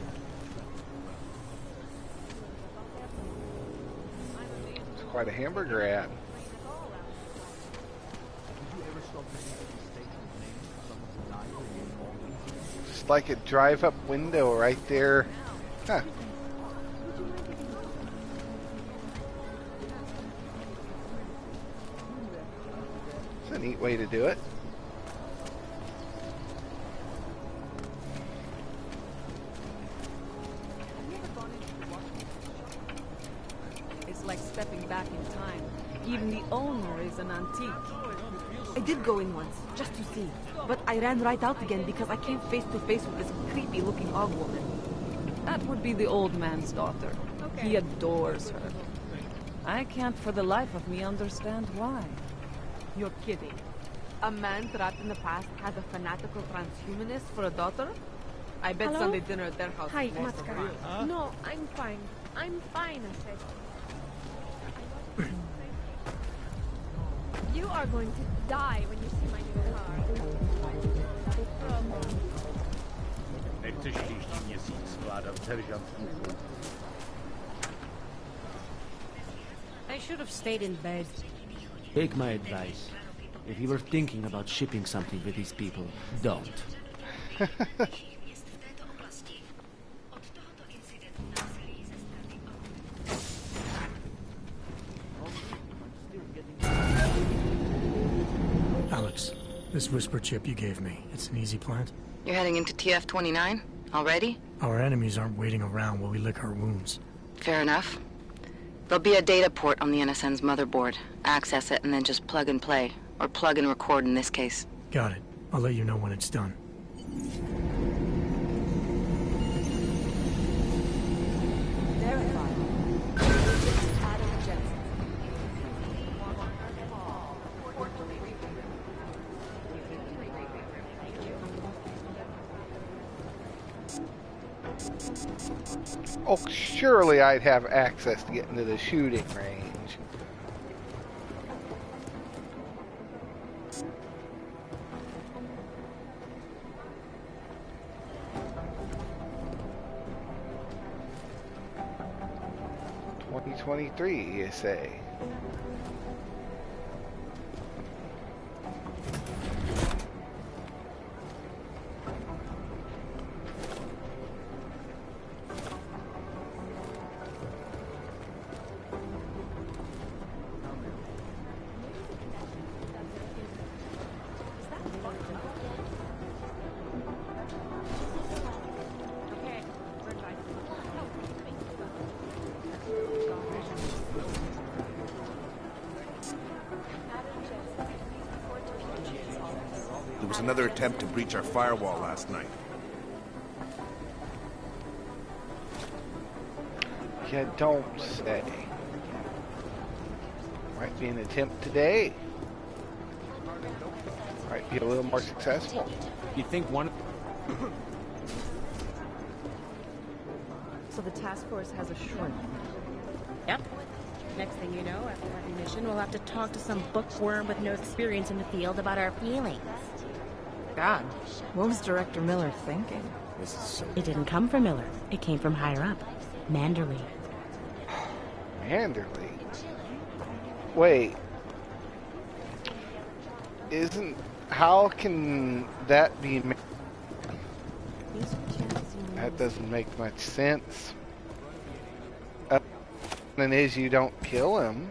that. It's quite a hamburger ad. Just like a drive-up window right there. Huh. It's a neat way to do it. It's like stepping back in time. Even the owner is an antique. I did go in once, just to see. But I ran right out again because I came face to face with this creepy-looking og woman. That would be the old man's daughter. He adores her. I can't for the life of me understand why. You're kidding. A man trapped in the past has a fanatical transhumanist for a daughter? I bet Hello? Sunday dinner at their house. Hi, is more Matka. fun. Huh? No, I'm fine. I'm fine, I said. You are going to die when you see my new car. I should have stayed in bed. Take my advice. If you were thinking about shipping something with these people, don't. Alex, this whisper chip you gave me, it's an easy plant? You're heading into TF-29? Already? Our enemies aren't waiting around while we lick our wounds. Fair enough. There'll be a data port on the NSN's motherboard. Access it and then just plug and play. Or plug and record in this case. Got it. I'll let you know when it's done. Oh, surely I'd have access to get into the shooting range. $2023, you say? There was another attempt to breach our firewall last night. You don't say. Might be an attempt today. Might be a little more successful. You think one... So the task force has a shrimp. Yep. Next thing you know, after every mission, we'll have to talk to some bookworm with no experience in the field about our feelings. God, what was Director Miller thinking? This is so... It didn't come from Miller. It came from higher up. Manderley. Manderley? Wait. Isn't... How can that be... That doesn't make much sense. And is you don't kill him.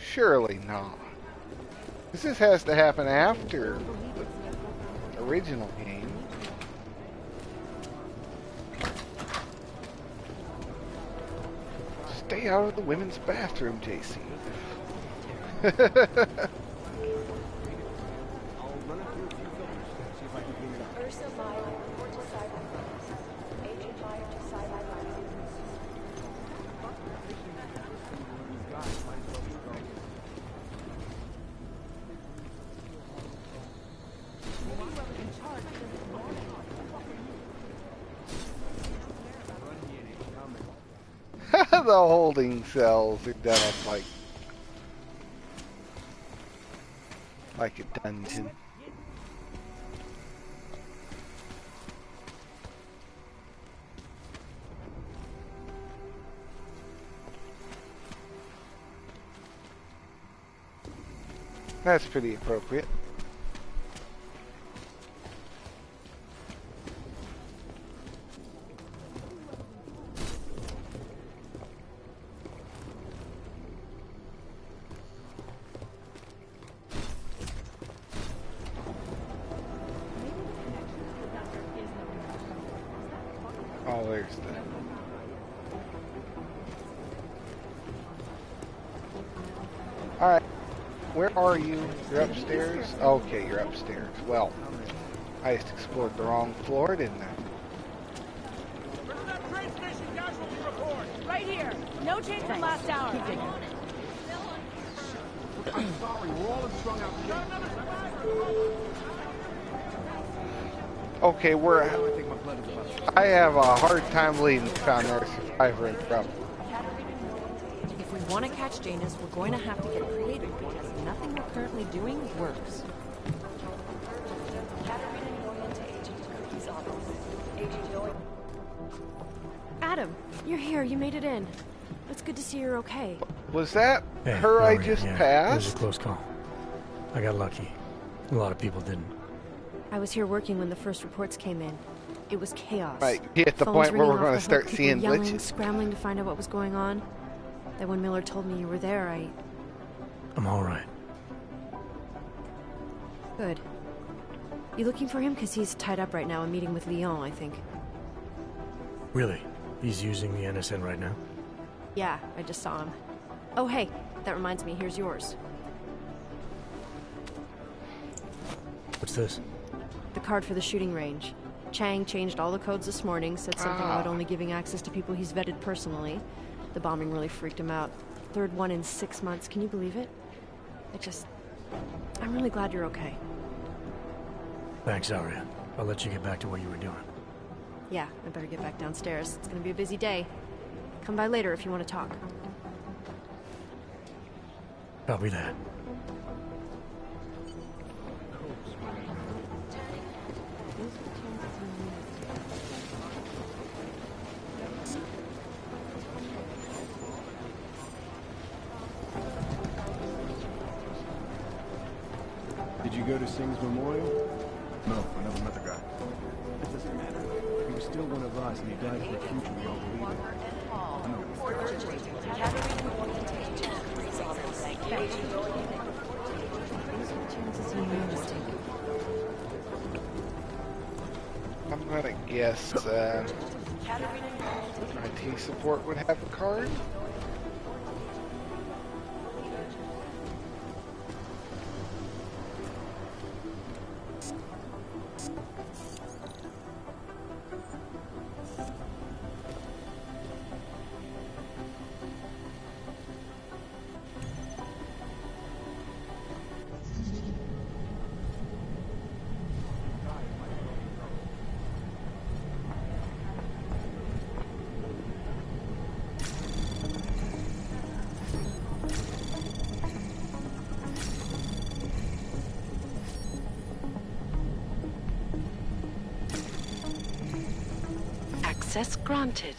Surely not. This has to happen after the original game. Stay out of the women's bathroom, JC. The holding cells are done up like a dungeon. That's pretty appropriate. Oh, there's that. Alright. Where are you? You're upstairs? Okay, you're upstairs. Well, I just explored the wrong floor, didn't I? Right here. No change from last hour. I'm sorry, we're all strung out. Okay, I have a hard time believing we found our survivor in trouble. If we want to catch Janus, we're going to have to get creative because nothing we're currently doing works. Adam, you're here. You made it in. It's good to see you're okay. Was that Hey, her I Gloria, just yeah, passed? It was a close call. I got lucky. A lot of people didn't. I was here working when the first reports came in. It was chaos. Right, at the Phones point where ringing we're off going the to start hook, people seeing yelling, glitches. scrambling to find out what was going on. Then when Miller told me you were there, I'm all right. Good. You looking for him? Because he's tied up right now, a meeting with Lyon, I think. Really? He's using the NSN right now? Yeah, I just saw him. Oh, hey, that reminds me, here's yours. What's this? The card for the shooting range. Chang changed all the codes this morning, said something about only giving access to people he's vetted personally. The bombing really freaked him out. Third one in 6 months, can you believe it? I'm really glad you're okay. Thanks, Arya. I'll let you get back to what you were doing. Yeah, I better get back downstairs. It's gonna be a busy day. Come by later if you want to talk. Copy that. Did you go to Singh's memorial? No, I never met the guy. It doesn't matter. He was still one of us, and he died for a future we all believe in. I know. I'm gonna guess IT support would have a card. Access granted.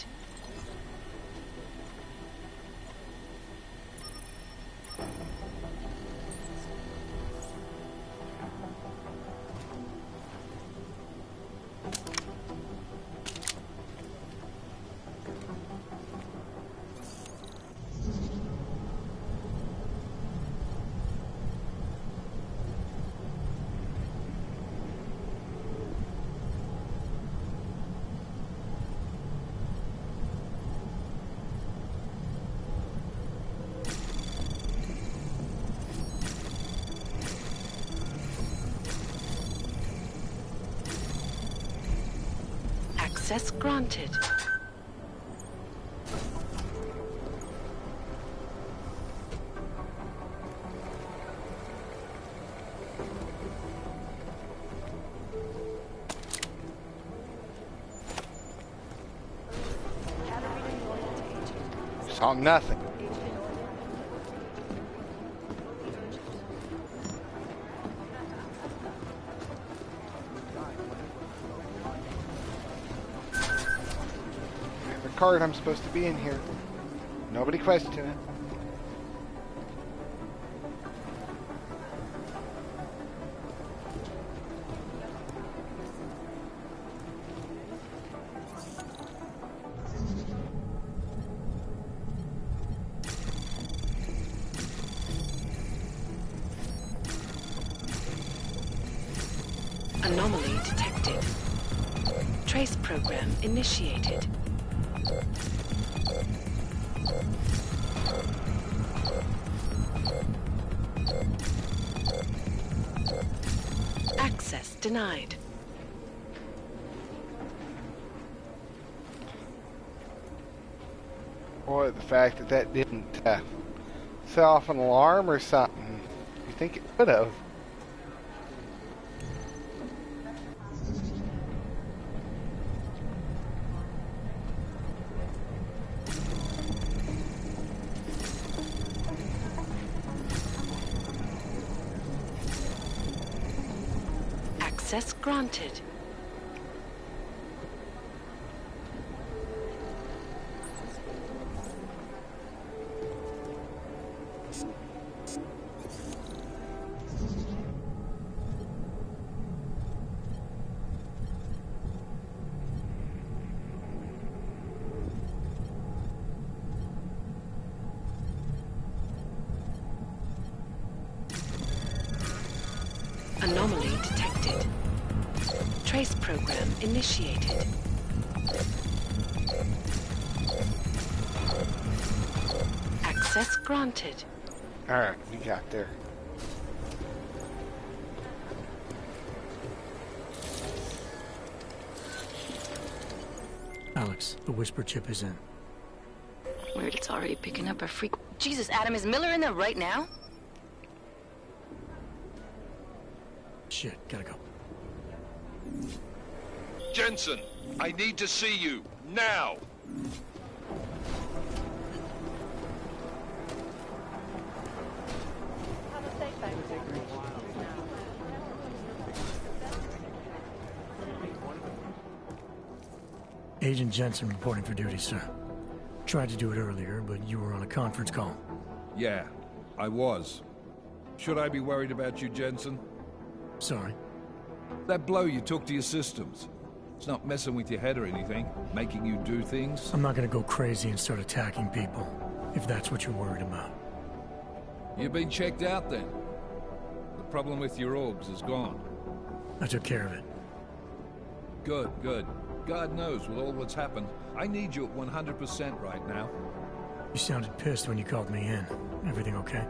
Access granted. Saw nothing. Card I'm supposed to be in here. Nobody question it. Anomaly detected. Trace program initiated. Access denied. Boy, the fact that that didn't set off an alarm or something. You think it would have? Access granted. Anomaly detected. Trace program initiated. Access granted. Alright, we got there. Alex, the whisper chip is in. Weird, it's already picking up a freak. Jesus, Adam, is Miller in there right now? Shit, gotta go. Jensen, I need to see you, now! Agent Jensen reporting for duty, sir. Tried to do it earlier, but you were on a conference call. Yeah, I was. Should I be worried about you, Jensen? Sorry. That blow you took to your systems. It's not messing with your head or anything, making you do things. I'm not gonna go crazy and start attacking people, if that's what you're worried about. You've been checked out then. The problem with your orgs is gone. I took care of it. Good, good. God knows with all that's happened, I need you at 100% right now. You sounded pissed when you called me in. Everything okay?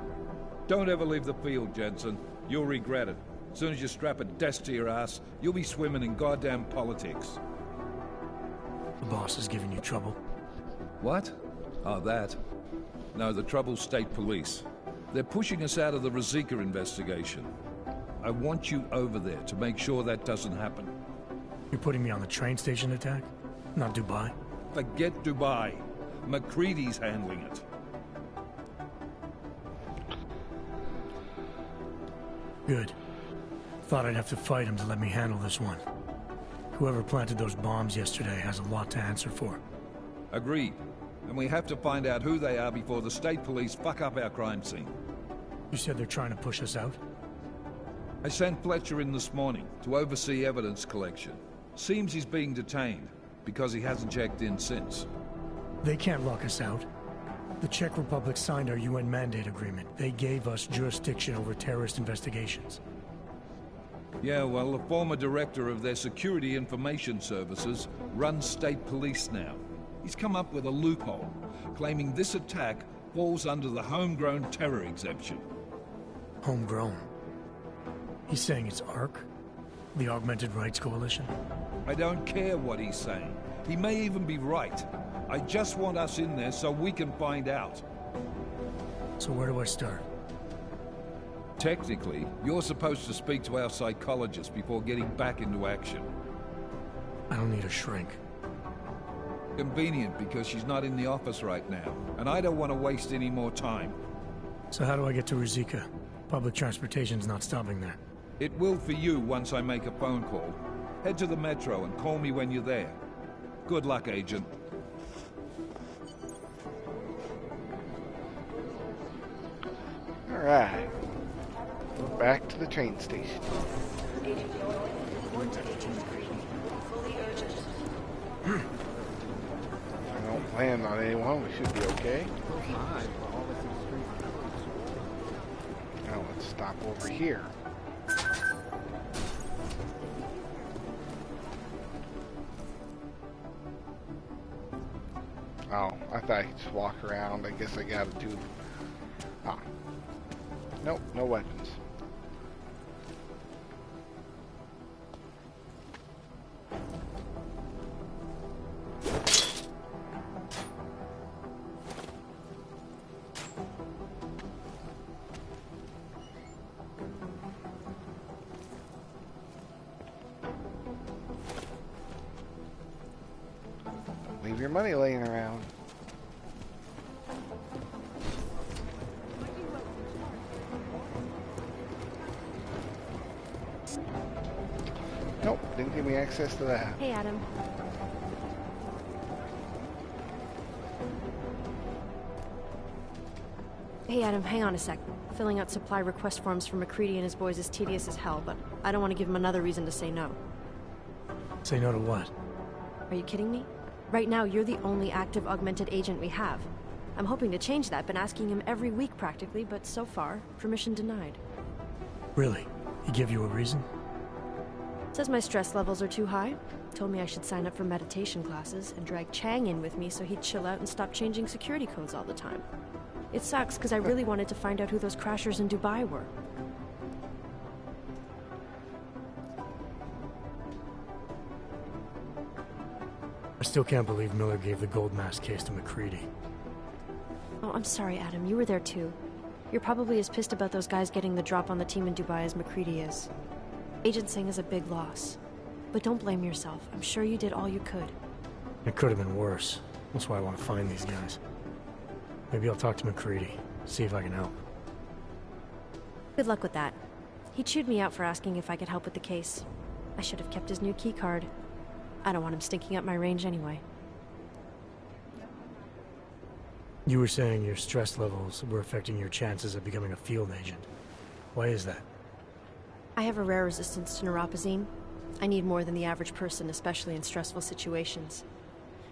Don't ever leave the field, Jensen. You'll regret it. As soon as you strap a desk to your ass, you'll be swimming in goddamn politics. The boss is giving you trouble? What? Oh, that. No, the Trouble's state police. They're pushing us out of the Rosika investigation. I want you over there to make sure that doesn't happen. You're putting me on the train station attack? Not Dubai? Forget Dubai. McCready's handling it. Good. Thought I'd have to fight him to let me handle this one. Whoever planted those bombs yesterday has a lot to answer for. Agreed. And we have to find out who they are before the state police fuck up our crime scene. You said they're trying to push us out? I sent Fletcher in this morning to oversee evidence collection. Seems he's being detained, because he hasn't checked in since. They can't lock us out. The Czech Republic signed our UN mandate agreement. They gave us jurisdiction over terrorist investigations. Yeah, well, the former director of their security information services runs state police now. He's come up with a loophole, claiming this attack falls under the homegrown terror exemption. Homegrown? He's saying it's ARC? The Augmented Rights Coalition? I don't care what he's saying. He may even be right. I just want us in there so we can find out. So where do I start? Technically, you're supposed to speak to our psychologist before getting back into action. I don't need a shrink. Convenient, because she's not in the office right now, and I don't want to waste any more time. So how do I get to Rizika? Public transportation's not stopping there. It will for you once I make a phone call. Head to the metro and call me when you're there. Good luck, Agent. Alright. We're back to the train station. I don't land on anyone, we should be okay. Now let's stop over here. Oh, I thought I could just walk around. I guess I gotta do... Ah. Nope, no weapons. Leave your money laying around. Nope, didn't give me access to that. Hey, Adam. Hey, Adam, hang on a sec. Filling out supply request forms for McCready and his boys is tedious as hell, but I don't want to give him another reason to say no. Say no to what? Are you kidding me? Right now, you're the only active augmented agent we have. I'm hoping to change that, been asking him every week practically, but so far, permission denied. Really? He give you a reason? Says my stress levels are too high. Told me I should sign up for meditation classes and drag Chang in with me so he'd chill out and stop changing security codes all the time. It sucks because I really wanted to find out who those crashers in Dubai were. I still can't believe Miller gave the gold mask case to McCready. Oh, I'm sorry, Adam. You were there too. You're probably as pissed about those guys getting the drop on the team in Dubai as McCready is. Agent Singh is a big loss. But don't blame yourself. I'm sure you did all you could. It could have been worse. That's why I want to find these guys. Maybe I'll talk to McCready, see if I can help. Good luck with that. He chewed me out for asking if I could help with the case. I should have kept his new key card. I don't want him stinking up my range anyway. You were saying your stress levels were affecting your chances of becoming a field agent. Why is that? I have a rare resistance to neuropazine. I need more than the average person, especially in stressful situations.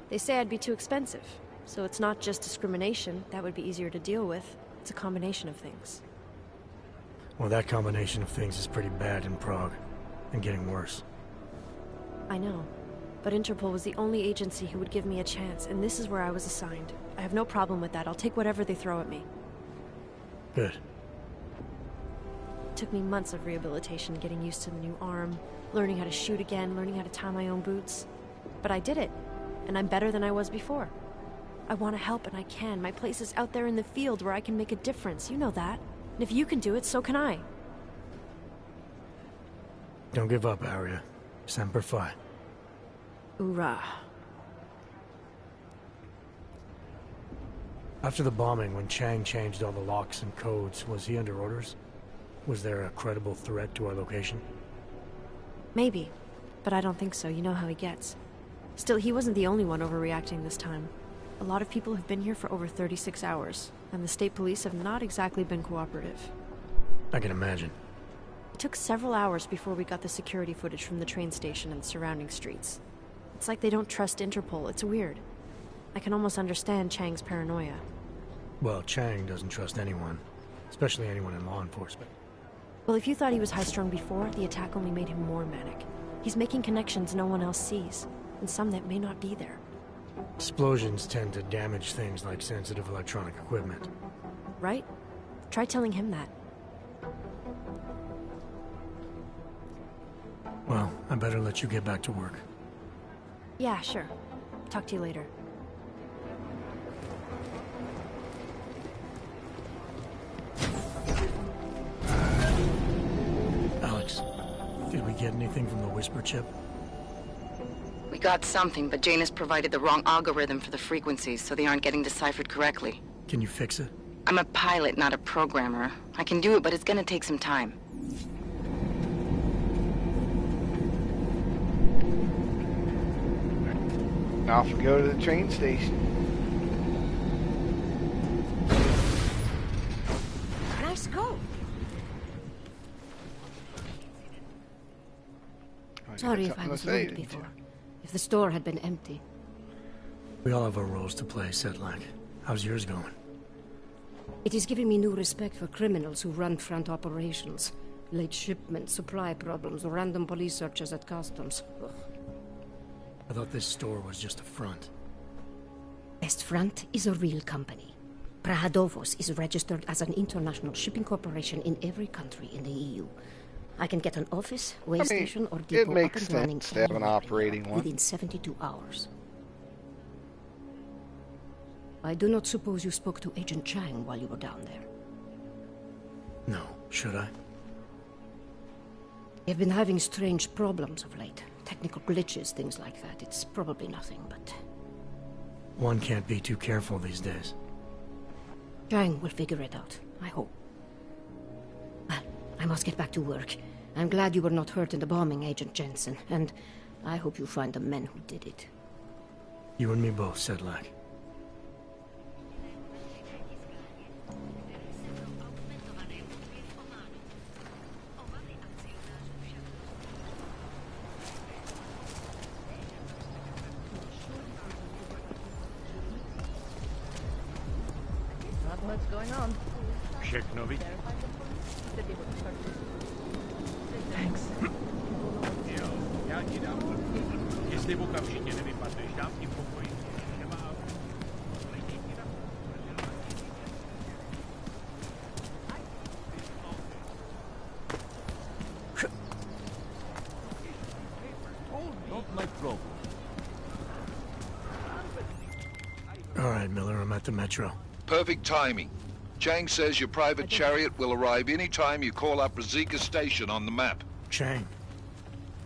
They say I'd be too expensive, so it's not just discrimination. That would be easier to deal with. It's a combination of things. Well, that combination of things is pretty bad in Prague, and getting worse. I know. But Interpol was the only agency who would give me a chance, and this is where I was assigned. I have no problem with that. I'll take whatever they throw at me. Good. It took me months of rehabilitation, getting used to the new arm, learning how to shoot again, learning how to tie my own boots. But I did it, and I'm better than I was before. I want to help, and I can. My place is out there in the field where I can make a difference. You know that. And if you can do it, so can I. Don't give up, Arya. Semper Fi. Hoorah. After the bombing, when Chang changed all the locks and codes, was he under orders? Was there a credible threat to our location? Maybe. But I don't think so. You know how he gets. Still, he wasn't the only one overreacting this time. A lot of people have been here for over 36 hours, and the state police have not exactly been cooperative. I can imagine. It took several hours before we got the security footage from the train station and the surrounding streets. It's like they don't trust Interpol. It's weird. I can almost understand Chang's paranoia. Well, Chang doesn't trust anyone, especially anyone in law enforcement. Well, if you thought he was high-strung before, the attack only made him more manic. He's making connections no one else sees, and some that may not be there. Explosions tend to damage things like sensitive electronic equipment. Right? Try telling him that. Well, I better let you get back to work. Yeah, sure. Talk to you later. Alex, did we get anything from the Whisper chip? We got something, but Jane has provided the wrong algorithm for the frequencies, so they aren't getting deciphered correctly. Can you fix it? I'm a pilot, not a programmer. I can do it, but it's gonna take some time. Off we go to the train station. Nice go. Sorry if I was late before. If the store had been empty. We all have our roles to play, Sedlak. How's yours going? It is giving me new respect for criminals who run front operations. Late shipments, supply problems, random police searches at customs. Ugh. I thought this store was just a front. Best Front is a real company. Prahadovos is registered as an international shipping corporation in every country in the EU. I can get an office, way station, or depot it makes up and running sense to have an operating one. within 72 hours. I do not suppose you spoke to Agent Chang while you were down there. No, should I? You've been having strange problems of late. Technical glitches, things like that. It's probably nothing, but... One can't be too careful these days. Chang will figure it out, I hope. Well, I must get back to work. I'm glad you were not hurt in the bombing, Agent Jensen, and I hope you find the men who did it. You and me both, Sedlak. What's going on? Check, Novi. Thanks. Jestli okamžitě nevypadneš, dám ti pokoj. Not my problem. All right, Miller, I'm at the metro. Perfect timing. Chang says your private chariot will arrive any time you call up Rizika Station on the map. Chang,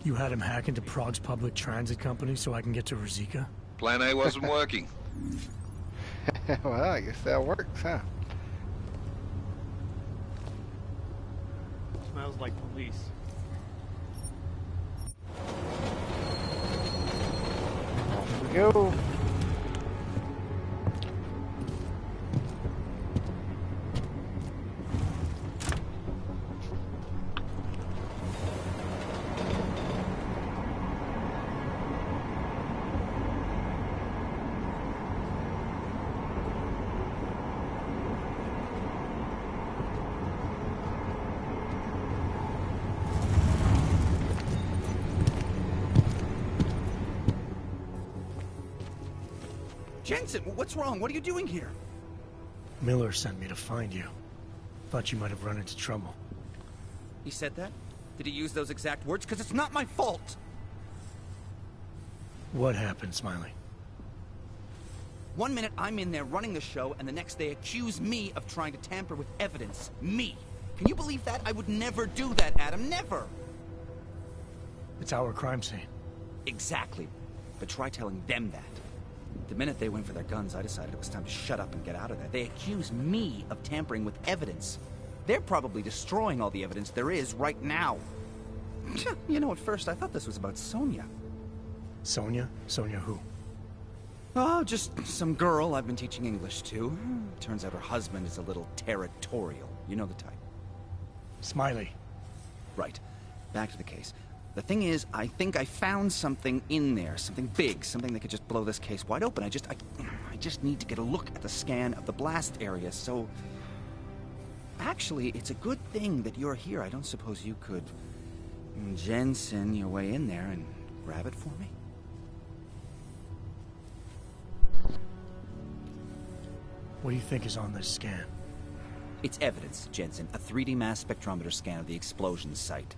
you had him hack into Prague's public transit company so I can get to Rizika? Plan A wasn't working. Well, I guess that works, huh? Smells like police. Off we go. Jensen, what's wrong? What are you doing here? Miller sent me to find you. Thought you might have run into trouble. He said that? Did he use those exact words? Because it's not my fault! What happened, Smiley? One minute I'm in there running the show, and the next they accuse me of trying to tamper with evidence. Me! Can you believe that? I would never do that, Adam. Never! It's our crime scene. Exactly. But try telling them that. The minute they went for their guns, I decided it was time to shut up and get out of there. They accuse me of tampering with evidence. They're probably destroying all the evidence there is right now. You know, at first I thought this was about Sonia. Sonia? Sonia who? Oh, just some girl I've been teaching English to. Turns out her husband is a little territorial. You know the type. Smiley. Right. Back to the case. The thing is, I think I found something in there. Something big. Something that could just blow this case wide open. I just need to get a look at the scan of the blast area, so... Actually, it's a good thing that you're here. I don't suppose you could... Jensen your way in there and grab it for me? What do you think is on this scan? It's evidence, Jensen. A 3D mass spectrometer scan of the explosion site.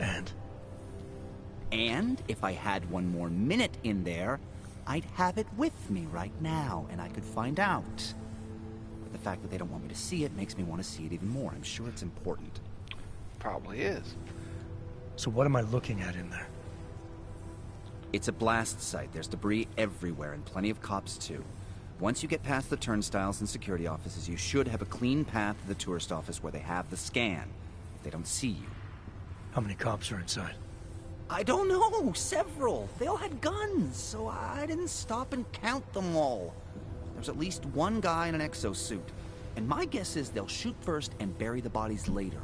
And? And if I had one more minute in there, I'd have it with me right now, and I could find out. But the fact that they don't want me to see it makes me want to see it even more. I'm sure it's important. Probably is. So what am I looking at in there? It's a blast site. There's debris everywhere, and plenty of cops too. Once you get past the turnstiles and security offices, you should have a clean path to the tourist office where they have the scan, if they don't see you. How many cops are inside? I don't know. Several. They all had guns, so I didn't stop and count them all. There's at least one guy in an exosuit, and my guess is they'll shoot first and bury the bodies later.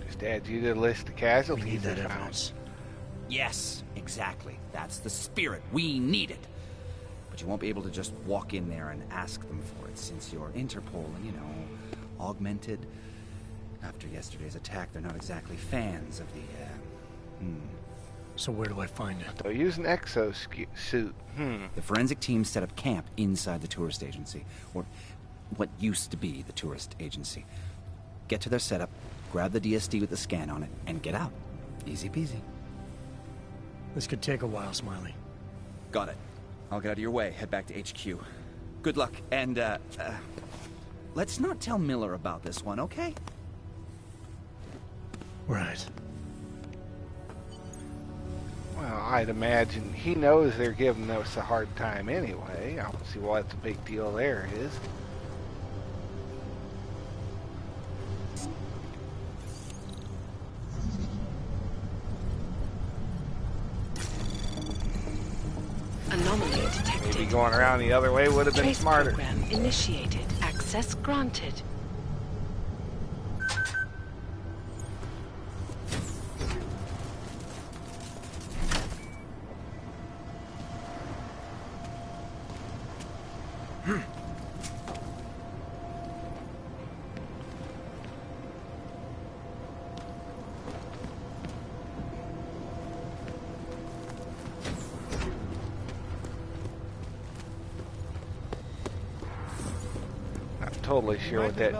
Just add you to the list of casualties. We need that evidence. Yes, exactly. That's the spirit. We need it. But you won't be able to just walk in there and ask them for it, since you're Interpol and, you know, augmented. After yesterday's attack, they're not exactly fans of the, So where do I find it? So use an exosuit. The forensic team set up camp inside the tourist agency, or what used to be the tourist agency. Get to their setup, grab the DSD with the scan on it, and get out. Easy peasy. This could take a while, Smiley. Got it. I'll get out of your way, head back to HQ. Good luck, and, let's not tell Miller about this one, okay? Right. Well, I'd imagine he knows they're giving us a hard time anyway. I don't see what the big deal there is. Anomaly detected. Maybe going around the other way would have been Trace smarter. program initiated. Access granted. Totally sure what that.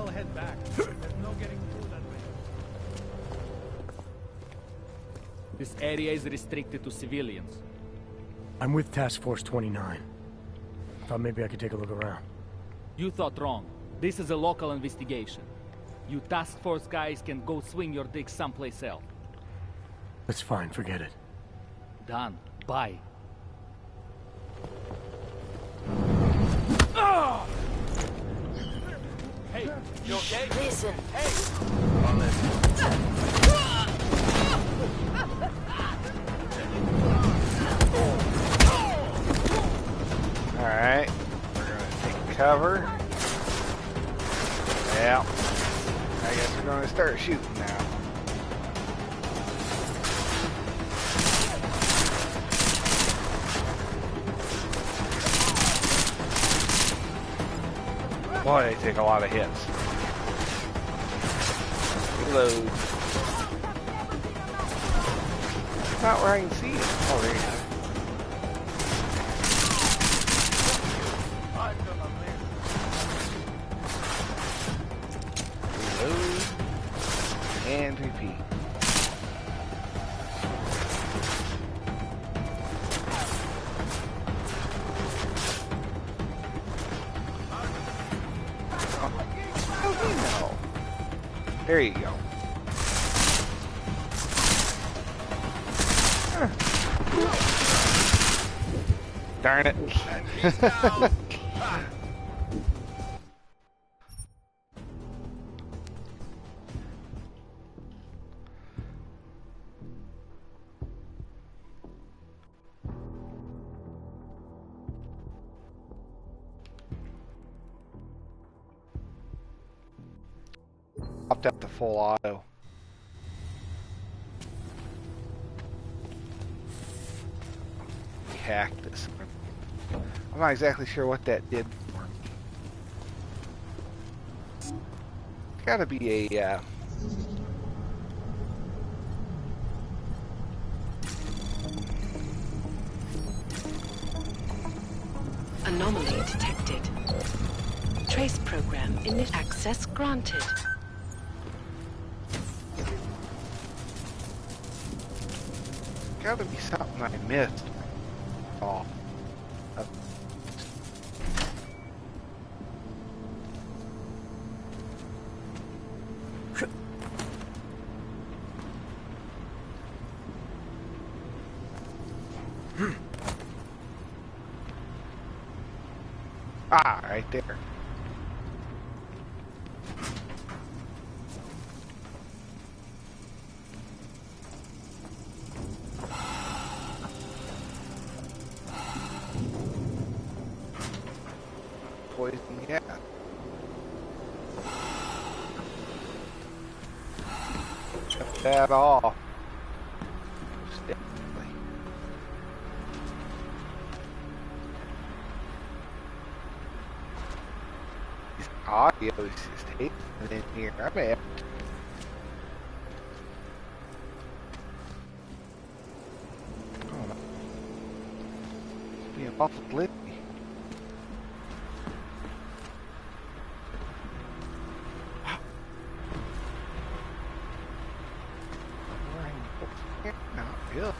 This area is restricted to civilians. I'm with Task Force 29. Thought maybe I could take a look around. You thought wrong. This is a local investigation. You task force guys can go swing your dick someplace else. That's fine, forget it. Done. Bye. Hey, you okay? Listen. Alright. We're gonna take cover. Yeah. I guess we're gonna start shooting now. Boy, they take a lot of hits. Reload. Not where I can see it. Oh, there you go. Reload. And repeat. There you go. Darn it. full auto. Hacked this. I'm not exactly sure what that did for me. It's gotta be a, Anomaly detected. Trace program init access granted. gotta be something I missed. Oh. Ah, right there. Poison gas. Cut that off. Audio is just hating in here. I may have to... Oh, no. It's being awful glitchy. Not really.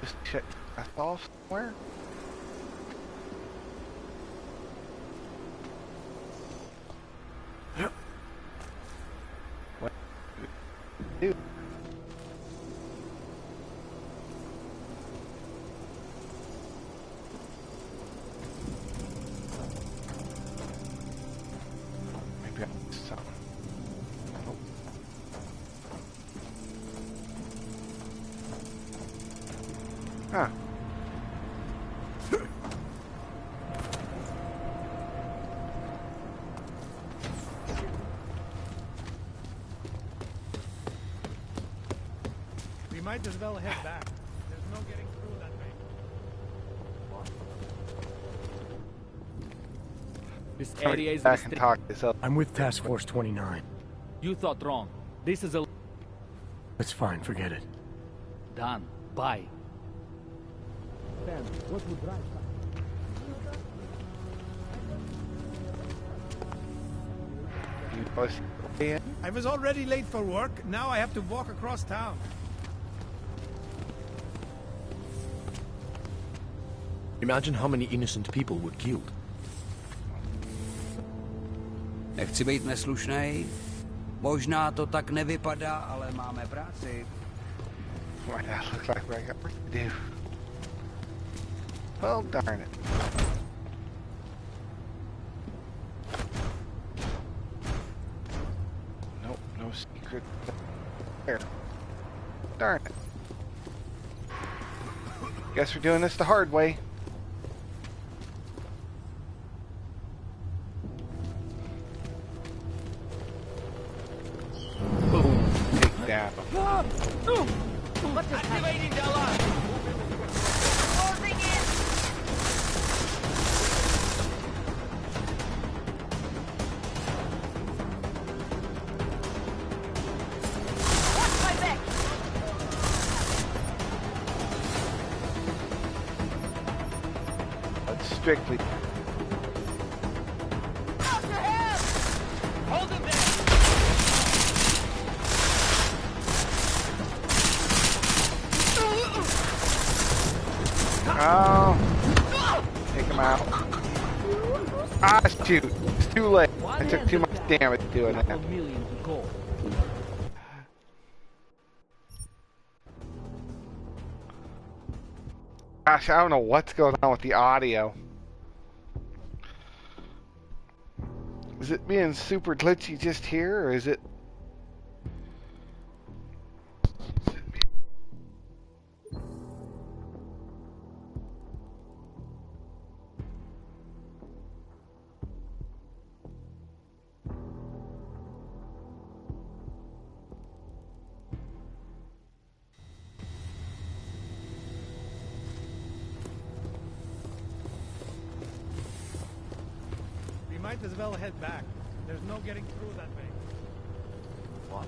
Just check that off somewhere. What do you do? Maybe I missed something. Nope. Huh. We might as well head back. There's no getting through that way. This area is back and talk this up. I'm with Task Force 29. You thought wrong. This is a... It's fine, forget it. Done. Bye. Sam, what would drive I was already late for work. Now I have to walk across town. Imagine how many innocent people were killed. Nechci být neslušnej. Možná to tak nevypadá, ale máme práci. Why not look like I got work to do? Well, darn it. Nope, no secret there. Darn it. Guess we're doing this the hard way. Boom. Take down. Activating the alarm. Closing in. Watch my back. That's strictly. Out your head. Hold him there. Oh. Take him out. Ah, shoot. It's too late. I took too much damage doing that. Gosh, I don't know what's going on with the audio. Is it being super glitchy just here, or is it... might as well head back. There's no getting through that way. What?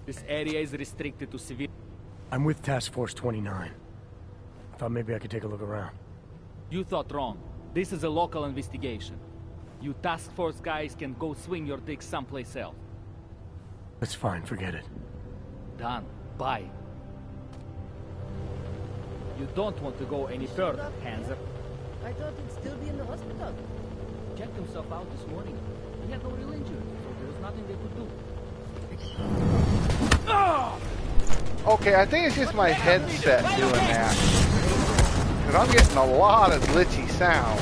This area is restricted to civil. I'm with Task Force 29. I thought maybe I could take a look around. You thought wrong. This is a local investigation. You task force guys can go swing your dick someplace else. That's fine, forget it. Done. Bye. You don't want to go any further, hands up. I thought he'd still be in the hospital. Checked himself out this morning. He had no real injury, so there's nothing they could do. Okay, I think it's just my headset doing that. Because I'm getting a lot of glitchy sound.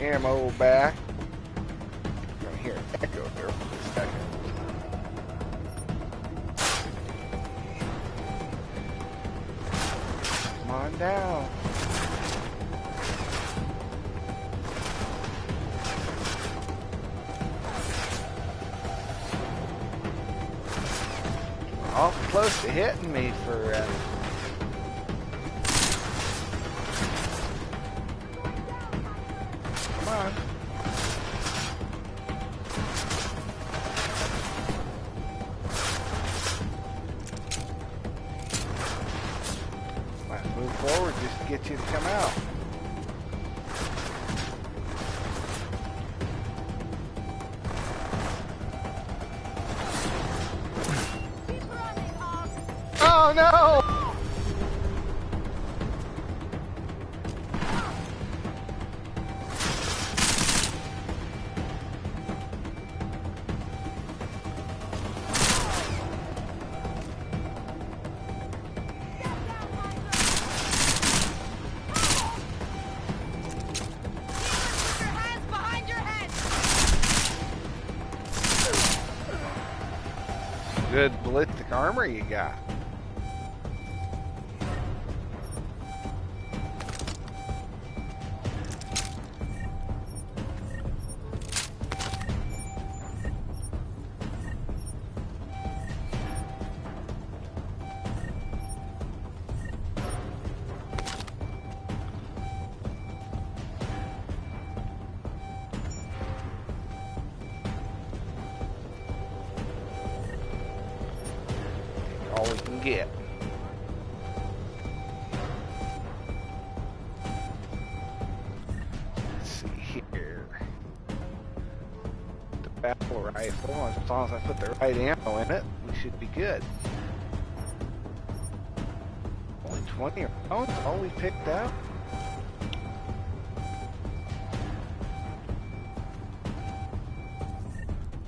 Ammo back. I'm gonna hear an echo there for a second. Come on down. Awful close to hitting me for come on. Might move forward just to get you to come out. Oh no! Good ballistic armor you got. All we can get. Let's see here. The battle rifle, as long as I put the right ammo in it, we should be good. Only 20 rounds, all we picked out.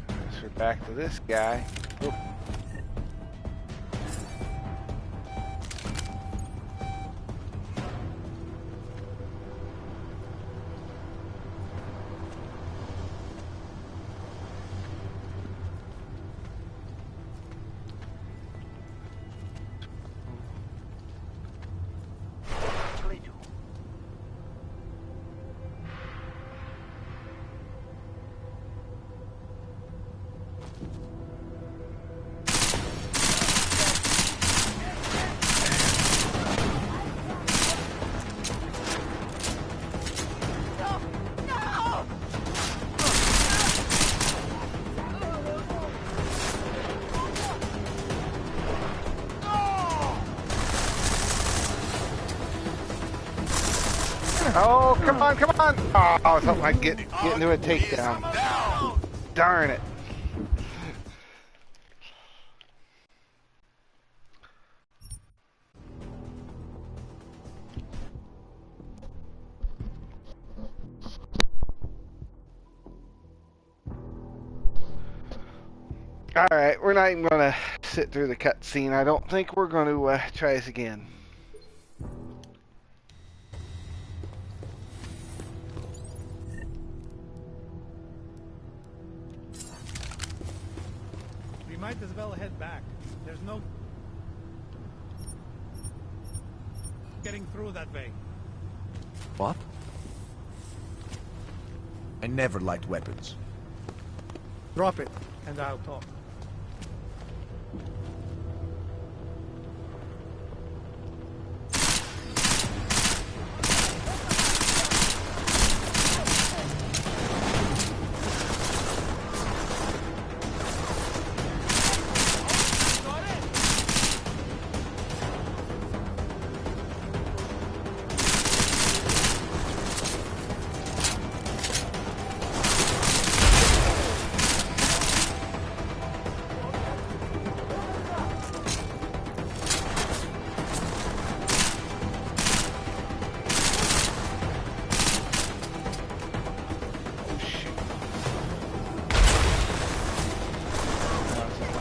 So we're back to this guy. Oop. Oh, come on, come on! Oh, I was hoping I'd get into a takedown. Darn it. Alright, we're not even going to sit through the cutscene. I don't think we're going to try this again. might as well head back. There's no getting through that way. What? I never liked weapons. Drop it, and I'll talk.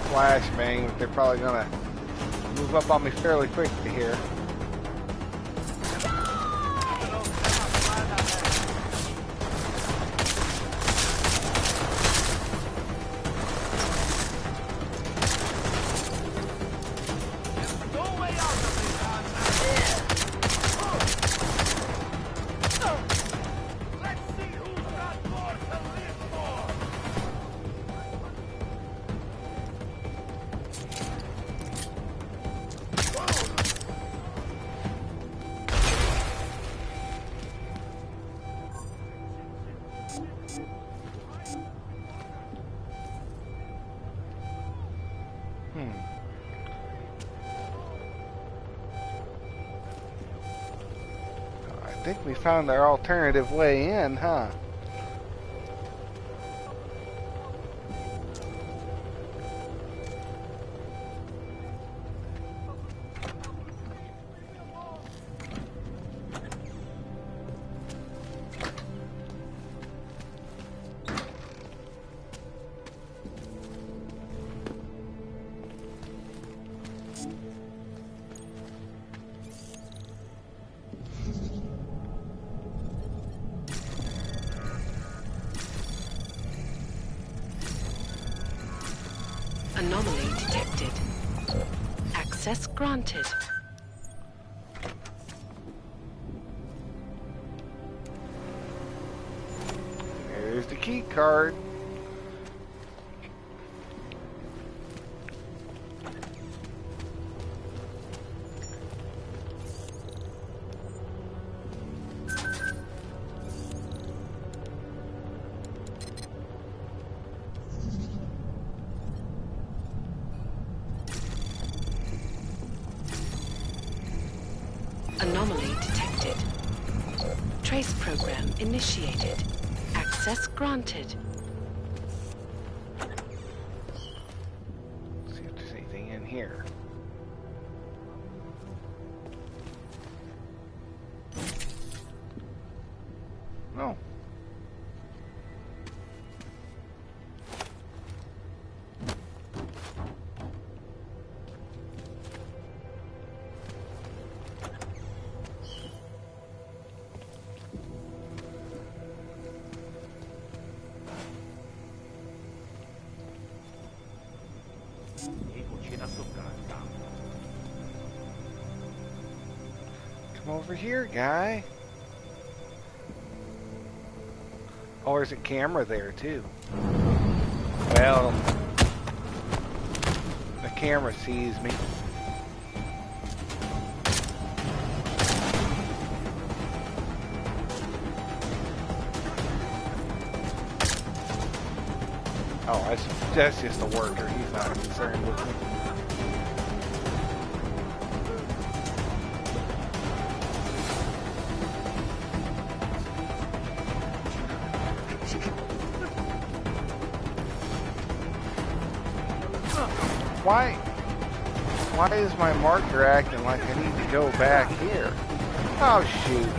Flashbang, but they're probably gonna move up on me fairly quickly here. I think we found our alternative way in, huh? Anomaly detected. Access granted. There's the key card. Anomaly detected. Trace program initiated. Access granted. Let's see if there's anything in here. No. Come over here, guy. Oh, there's a camera there, too. Well, the camera sees me. Oh, that's just a worker. He's not concerned with me. Why is my marker acting like I need to go back here? Oh, shoot.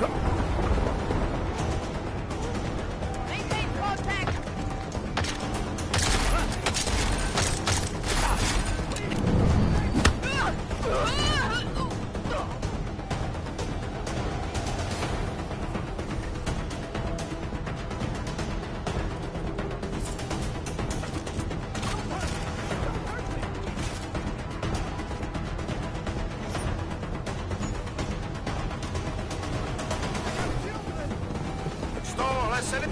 wanna send it?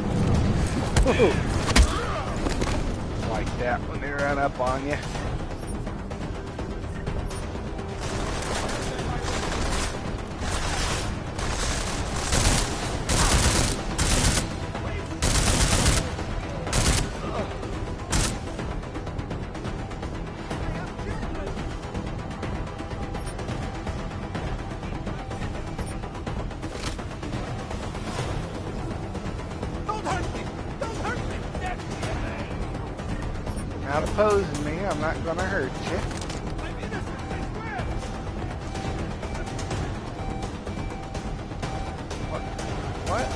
Like that when they run up on you. Not opposing me, I'm not gonna hurt you. What?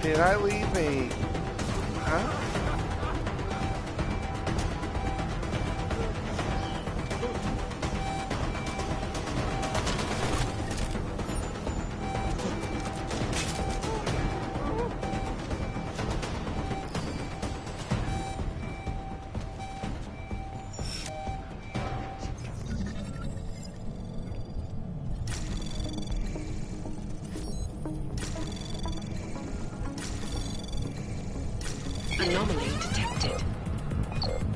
Did I leave a... Huh? Anomaly detected.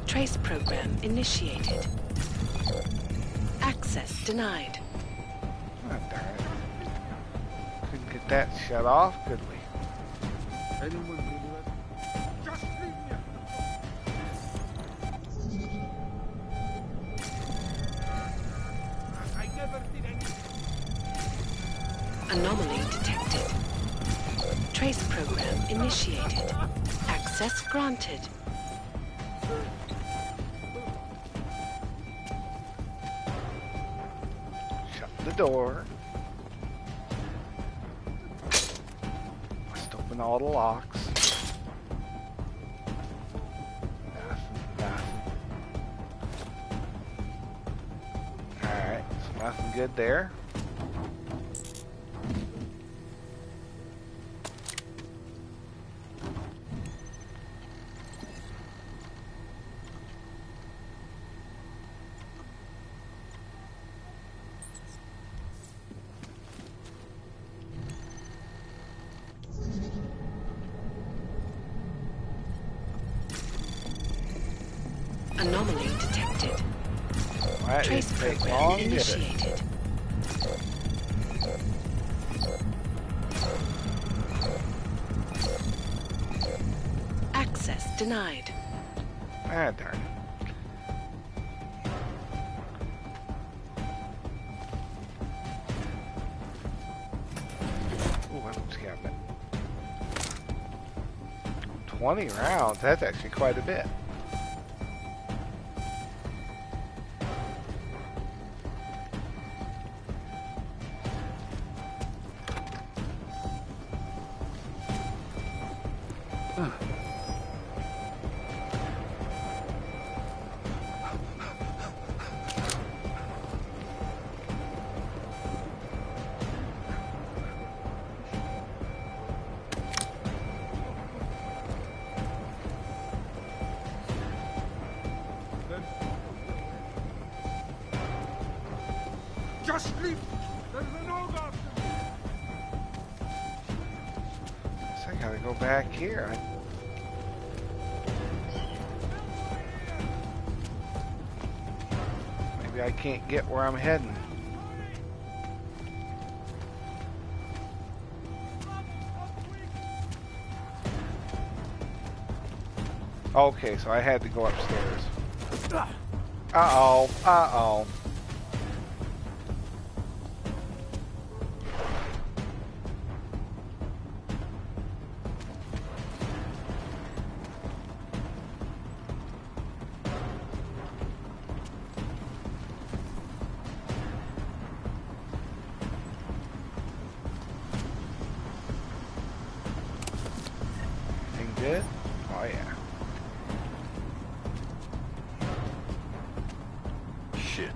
Trace program initiated. Access denied. Oh, darn it. Couldn't get that shut off, could we? Anomaly detected. Trace program initiated. Access granted. Shut the door. Must open all the locks. Nothing. Alright, so nothing good there. Anomaly detected. That Trace didn't take program long, did it? initiated. Access denied. Ah, darn it. Ooh, weapons cabinet. 20 rounds, that's actually quite a bit. Just leave! There's an ogre! So I gotta go back here. Maybe I can't get where I'm heading. Okay, so I had to go upstairs. Uh-oh, uh-oh. Anything good? Oh yeah. Shit.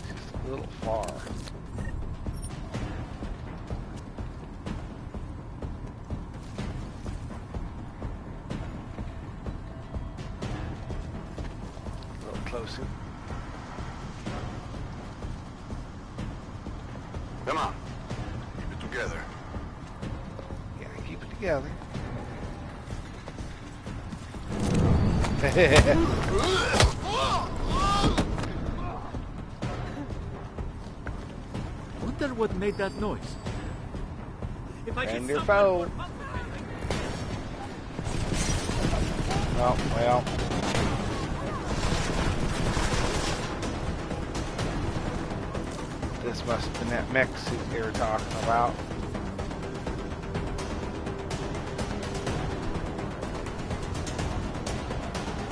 Just a little far. Come on. Keep it together. Yeah, keep it together. Wonder what made that noise. And your phone. Oh, well. This must have been that mech suit they were talking about.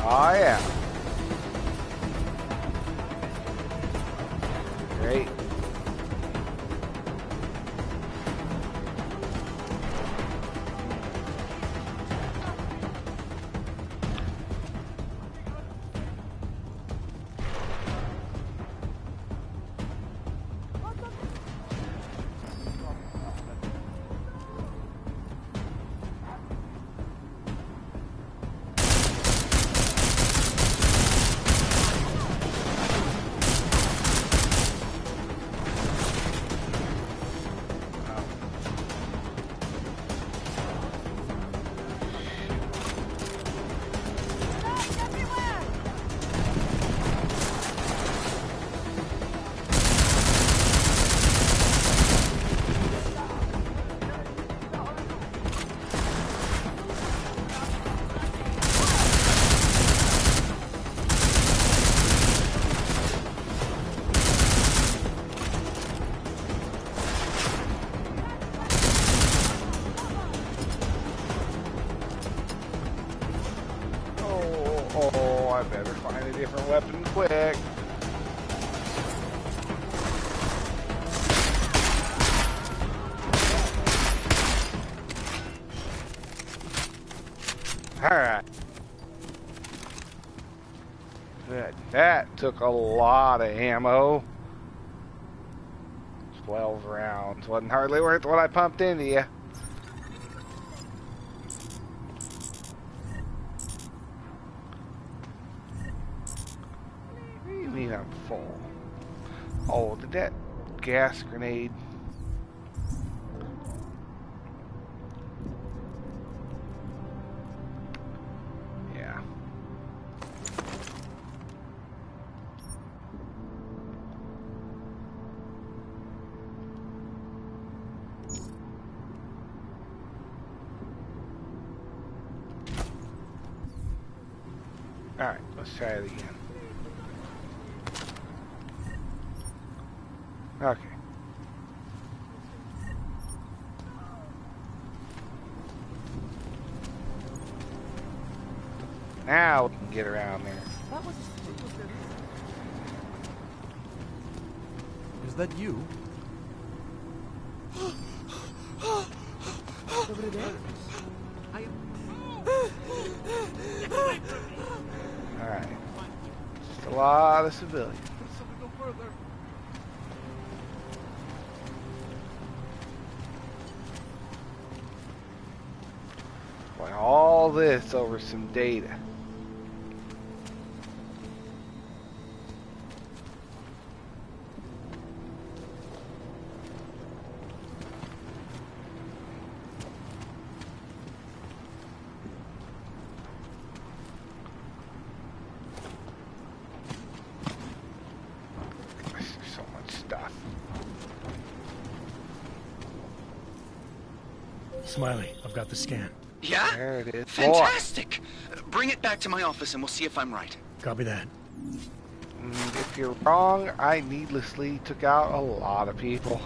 Oh, yeah. Great. Oh, I better find a different weapon quick. Alright. That took a lot of ammo. 12 rounds. Wasn't hardly worth what I pumped into you. What do you mean I'm full? Oh, did that gas grenade? Yeah. Alright, let's try it again. Okay. Now we can get around there. Is that you? Over there? Alright. Just a lot of civilians. Boy, all this over some data. So much stuff. Smiley, I've got the scan. Yeah? There it is. Fantastic! Bring it back to my office and we'll see if I'm right. Copy that. And if you're wrong, I needlessly took out a lot of people.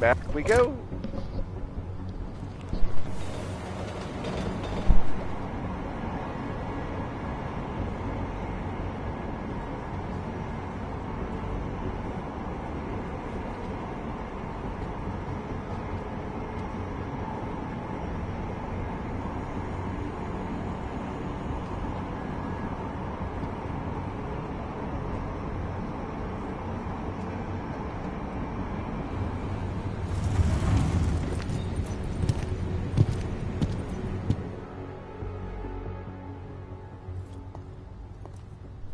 Back we go.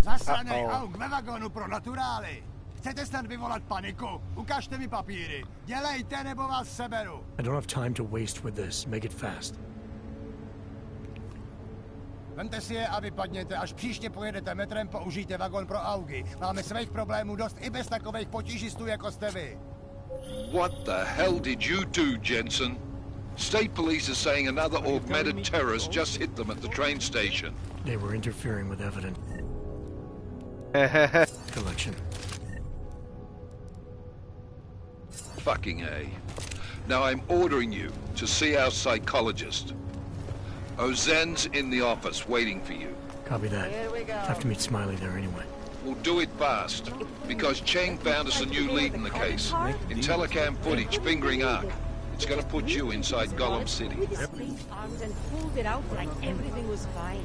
Zasranej auk ve vagonu pro naturály. Chcete snad vyvolat paniku? Ukažte mi papíry. Dělejte, nebo vás seberu. I don't have time to waste with this. Make it fast. Vemte si je a vypadněte. Až příště pojedete metrem, použijte vagon pro augy. Máme svých problémů dost i bez takových potížistů, jako jste vy. What the hell did you do, Jensen? State police are saying another augmented terrorist just hit them at the train station. They were interfering with evidence collection. Fucking A. Now I'm ordering you to see our psychologist. Ozen's in the office waiting for you. Copy that. Have to meet Smiley there anyway. We'll do it fast, because Cheng found us a new lead in the case. In telecam footage fingering Ark. It's gonna put you inside Gollum City. Arms and pulled it out like everything was fine.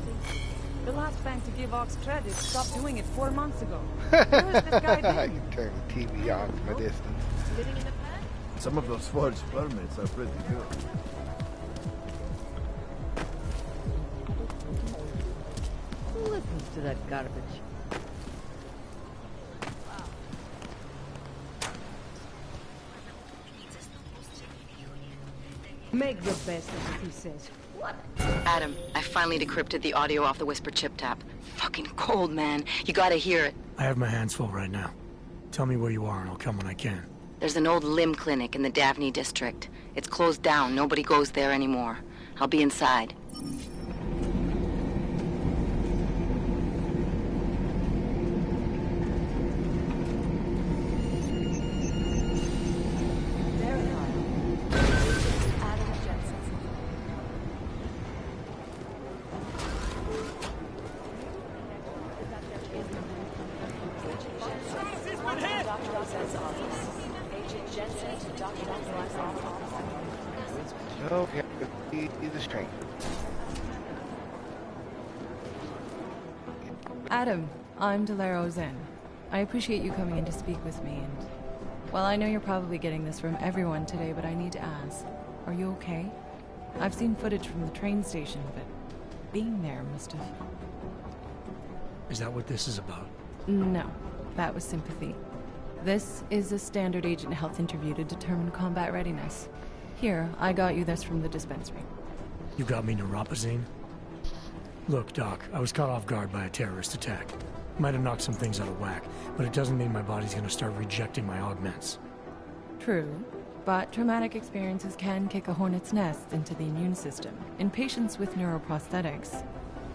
The last bank to give Ox credit stopped doing it 4 months ago. Where has this guy I been? can turn the TV off from a distance. Living in a pad? Some of those forged permits are pretty good. Who listens to that garbage? Make the best of it, he says. What? Adam, I finally decrypted the audio off the Whisper chip tap. Fucking cold, man. You gotta hear it. I have my hands full right now. Tell me where you are and I'll come when I can. There's an old limb clinic in the Daphne district. It's closed down. Nobody goes there anymore. I'll be inside. Okay, the strength. Adam, I'm Delaro Zen. I appreciate you coming in to speak with me, and... well, I know you're probably getting this from everyone today, but I need to ask. Are you okay? I've seen footage from the train station, but being there must have... Is that what this is about? No, that was sympathy. This is a standard agent health interview to determine combat readiness. Here, I got you this from the dispensary. You got me neuropazine? Look, Doc, I was caught off guard by a terrorist attack. Might have knocked some things out of whack, but it doesn't mean my body's gonna start rejecting my augments. True, but traumatic experiences can kick a hornet's nest into the immune system in patients with neuroprosthetics.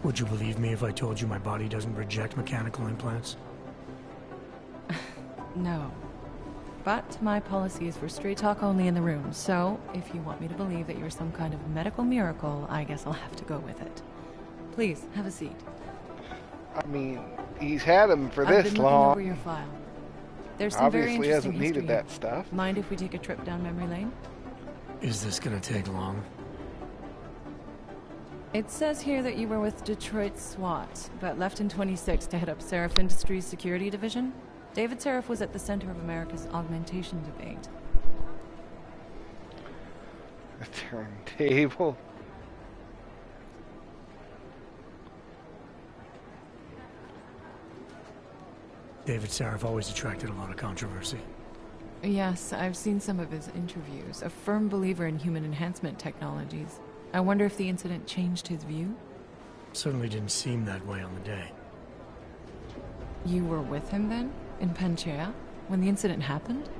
Would you believe me if I told you my body doesn't reject mechanical implants? No. But my policy is for straight talk only in the room, so if you want me to believe that you're some kind of medical miracle, I guess I'll have to go with it. Please, have a seat. I mean, he's had him for I've this been long. looking over your file. There's some very Obviously interesting hasn't needed history that stuff. Mind if we take a trip down memory lane? Is this gonna take long? It says here that you were with Detroit SWAT, but left in 26 to head up Seraph Industries' security division. David Seraph was at the center of America's augmentation debate. A turntable. David Seraph always attracted a lot of controversy. Yes, I've seen some of his interviews. A firm believer in human enhancement technologies. I wonder if the incident changed his view? Certainly didn't seem that way on the day. You were with him then? In Panchea? When the incident happened?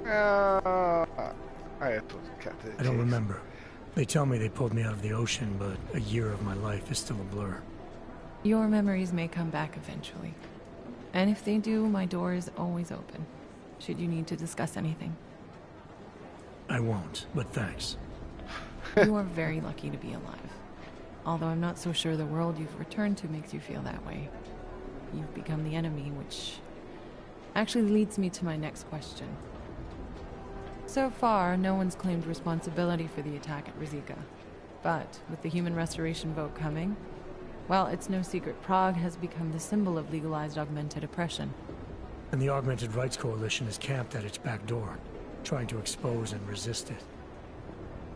I have to cut the I don't chase. remember. They tell me they pulled me out of the ocean, but a year of my life is still a blur. Your memories may come back eventually. And if they do, my door is always open, should you need to discuss anything. I won't, but thanks. You are very lucky to be alive. Although I'm not so sure the world you've returned to makes you feel that way. You've become the enemy, which actually leads me to my next question. So far, no one's claimed responsibility for the attack at Rizika. But with the human restoration vote coming, well, it's no secret Prague has become the symbol of legalized augmented oppression. And the Augmented Rights Coalition is camped at its back door, trying to expose and resist it.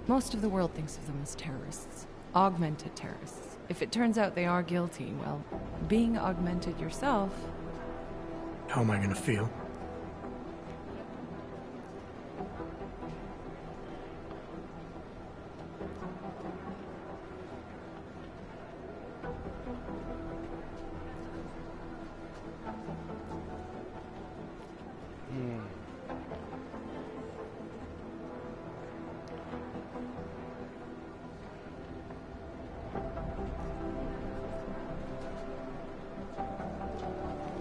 Most of the world thinks of them as terrorists. Augmented terrorists. If it turns out they are guilty, well, being augmented yourself... How am I gonna feel?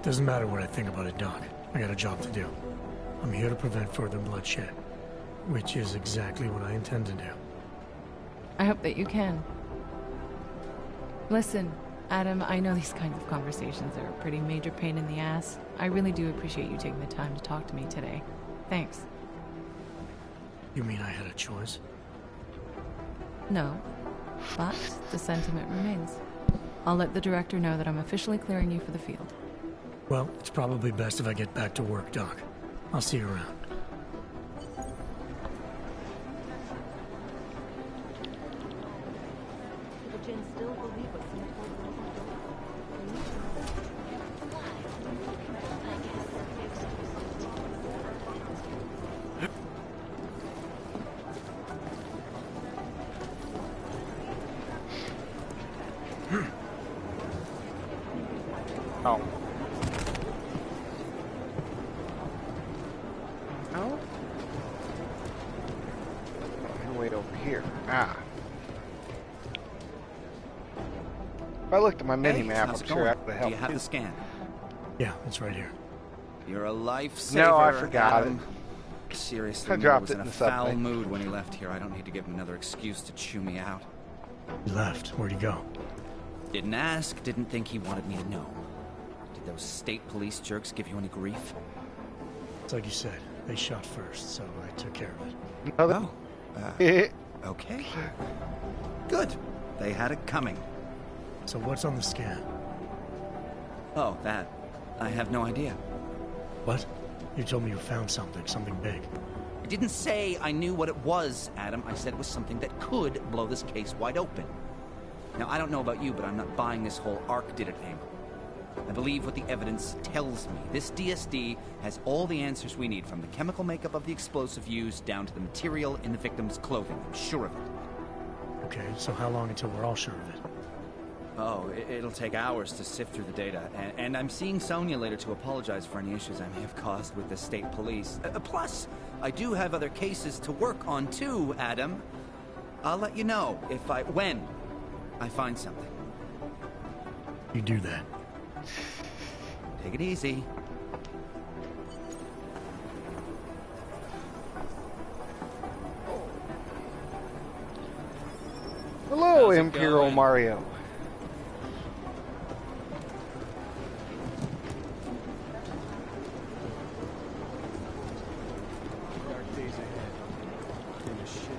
Doesn't matter what I think about it, Doc. I got a job to do. I'm here to prevent further bloodshed, which is exactly what I intend to do. I hope that you can. Listen, Adam, I know these kinds of conversations are a pretty major pain in the ass. I really do appreciate you taking the time to talk to me today. Thanks. You mean I had a choice? No, but the sentiment remains. I'll let the director know that I'm officially clearing you for the field. Well, it's probably best if I get back to work, Doc. I'll see you around. Oh. No? Wait over here. Ah. If I looked at my mini-map, I'm sure I could help. Do you have the scan? Yeah, it's right here. You're a lifesaver. No, I forgot Adam. it. Seriously, I Miller dropped was it in in a the foul subway. mood when he left here. I don't need to give him another excuse to chew me out. He left. Where'd he go? Didn't ask, didn't think he wanted me to know. Did those state police jerks give you any grief? It's like you said. They shot first, so I took care of it. Oh. Okay. Good. They had it coming. So what's on the scan? Oh, that. I have no idea. What? You told me you found something big. I didn't say I knew what it was, Adam. I said it was something that could blow this case wide open. Now, I don't know about you, but I'm not buying this whole Ark did it angle. I believe what the evidence tells me. This DSD has all the answers we need, from the chemical makeup of the explosive used down to the material in the victim's clothing. I'm sure of it. Okay, so how long until we're all sure of it? Oh, it'll take hours to sift through the data, and I'm seeing Sonia later to apologize for any issues I may have caused with the state police. Plus, I do have other cases to work on too, Adam. I'll let you know when I find something. You do that. Take it easy. Hello, Imperial Mario. Dark days ahead. Been a shit.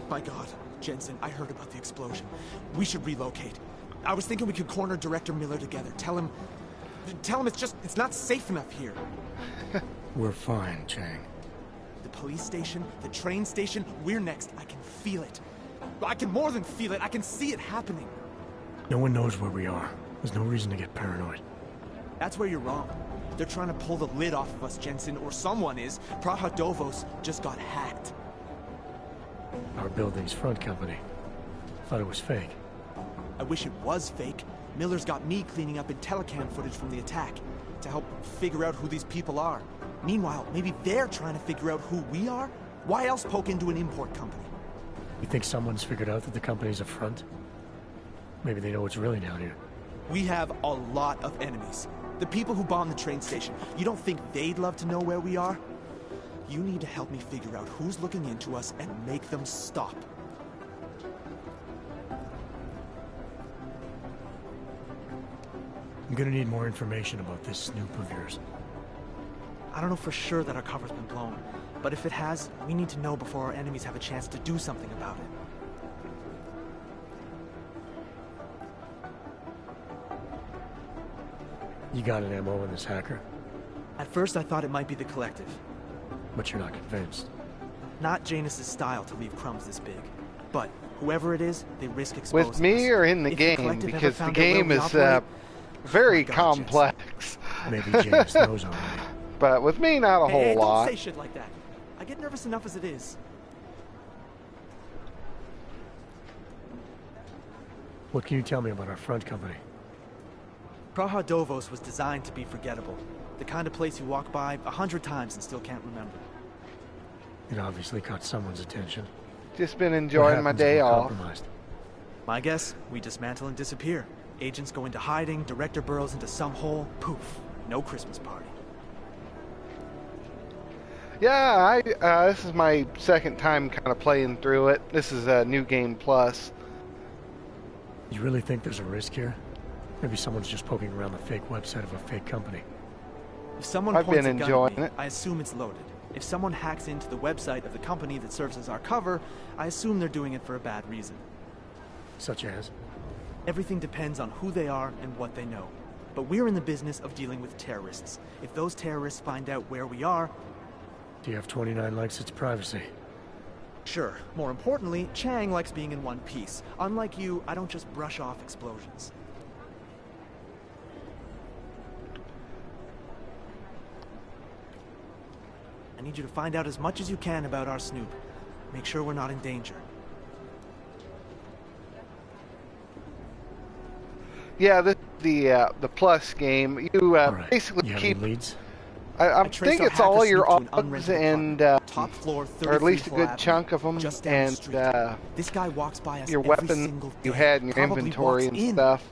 My God, Jensen, I heard about the explosion. We should relocate. I was thinking we could corner Director Miller together. Tell him it's not safe enough here. We're fine, Chang. The police station, the train station, we're next. I can feel it. I can more than feel it. I can see it happening. No one knows where we are. There's no reason to get paranoid. That's where you're wrong. They're trying to pull the lid off of us, Jensen, or someone is. Praha Dovos just got hacked. Our building's front company. Thought it was fake. I wish it was fake. Miller's got me cleaning up IntelliCam footage from the attack to help figure out who these people are. Meanwhile, maybe they're trying to figure out who we are? Why else poke into an import company? You think someone's figured out that the company's a front? Maybe they know what's really down here. We have a lot of enemies. The people who bombed the train station. You don't think they'd love to know where we are? You need to help me figure out who's looking into us and make them stop. I'm gonna need more information about this snoop of yours. I don't know for sure that our cover's been blown, but if it has, we need to know before our enemies have a chance to do something about it. You got an MO in this hacker? At first I thought it might be the Collective. But you're not convinced? Not Janus's style to leave crumbs this big. But whoever it is, they risk exposing With me or in the game? Because the game is very complex. Maybe Janus knows already. But with me, not a whole lot. Don't say shit like that. I get nervous enough as it is. What can you tell me about our front company? Praha Dovos was designed to be forgettable. The kind of place you walk by 100 times and still can't remember. It obviously caught someone's attention. Just been enjoying my day off. My guess, we dismantle and disappear. Agents go into hiding, director burrows into some hole, poof, no Christmas party. Yeah, this is my second time kind of playing through it. This is a New Game Plus. You really think there's a risk here? Maybe someone's just poking around the fake website of a fake company. If someone points a gun at me, I assume it's loaded. If someone hacks into the website of the company that serves as our cover, I assume they're doing it for a bad reason. Such as? Everything depends on who they are and what they know. But we're in the business of dealing with terrorists. If those terrorists find out where we are... Do you have 29 likes its privacy? Sure. More importantly, Chang likes being in one piece. Unlike you, I don't just brush off explosions. I need you to find out as much as you can about our Snoop. Make sure we're not in danger. Yeah, this is the Plus game. You right. basically you have keep any leads. I think it's all your odds and top floor, or at least a good chunk of them, and this guy walks by us your every weapon single day. you had in your inventory and stuff.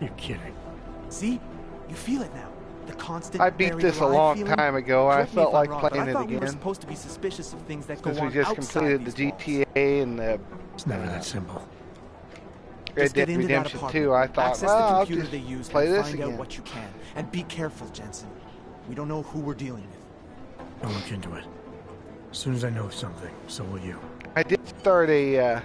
You're kidding. See, you feel it now. The constant. I beat this a long time ago. I felt like playing it We again. were supposed to be suspicious of things that go Since on we just outside completed the these walls. GTA and the It's never that simple. Red Dead Redemption 2, I thought, Access well, the I'll computer just they use play and this find again. out what you can. And be careful, Jensen. We don't know who we're dealing with. I'll look into it. As soon as I know something, so will you. I did start a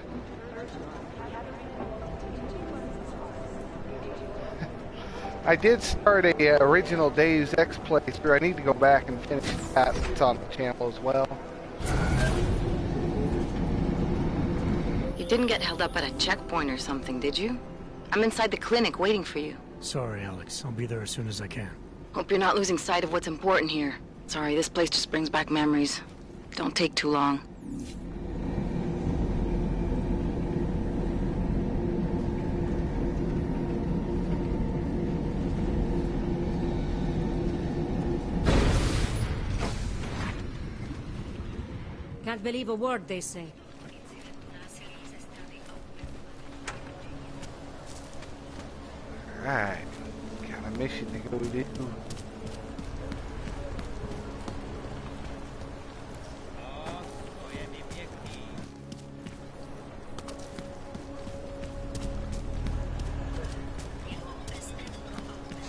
original Deus Ex playthrough. I need to go back and finish that. It's on the channel as well. You didn't get held up at a checkpoint or something, did you? I'm inside the clinic waiting for you. Sorry, Alex. I'll be there as soon as I can. Hope you're not losing sight of what's important here. Sorry, this place just brings back memories. Don't take too long. Can't believe a word they say. Alright. Got a mission to go do.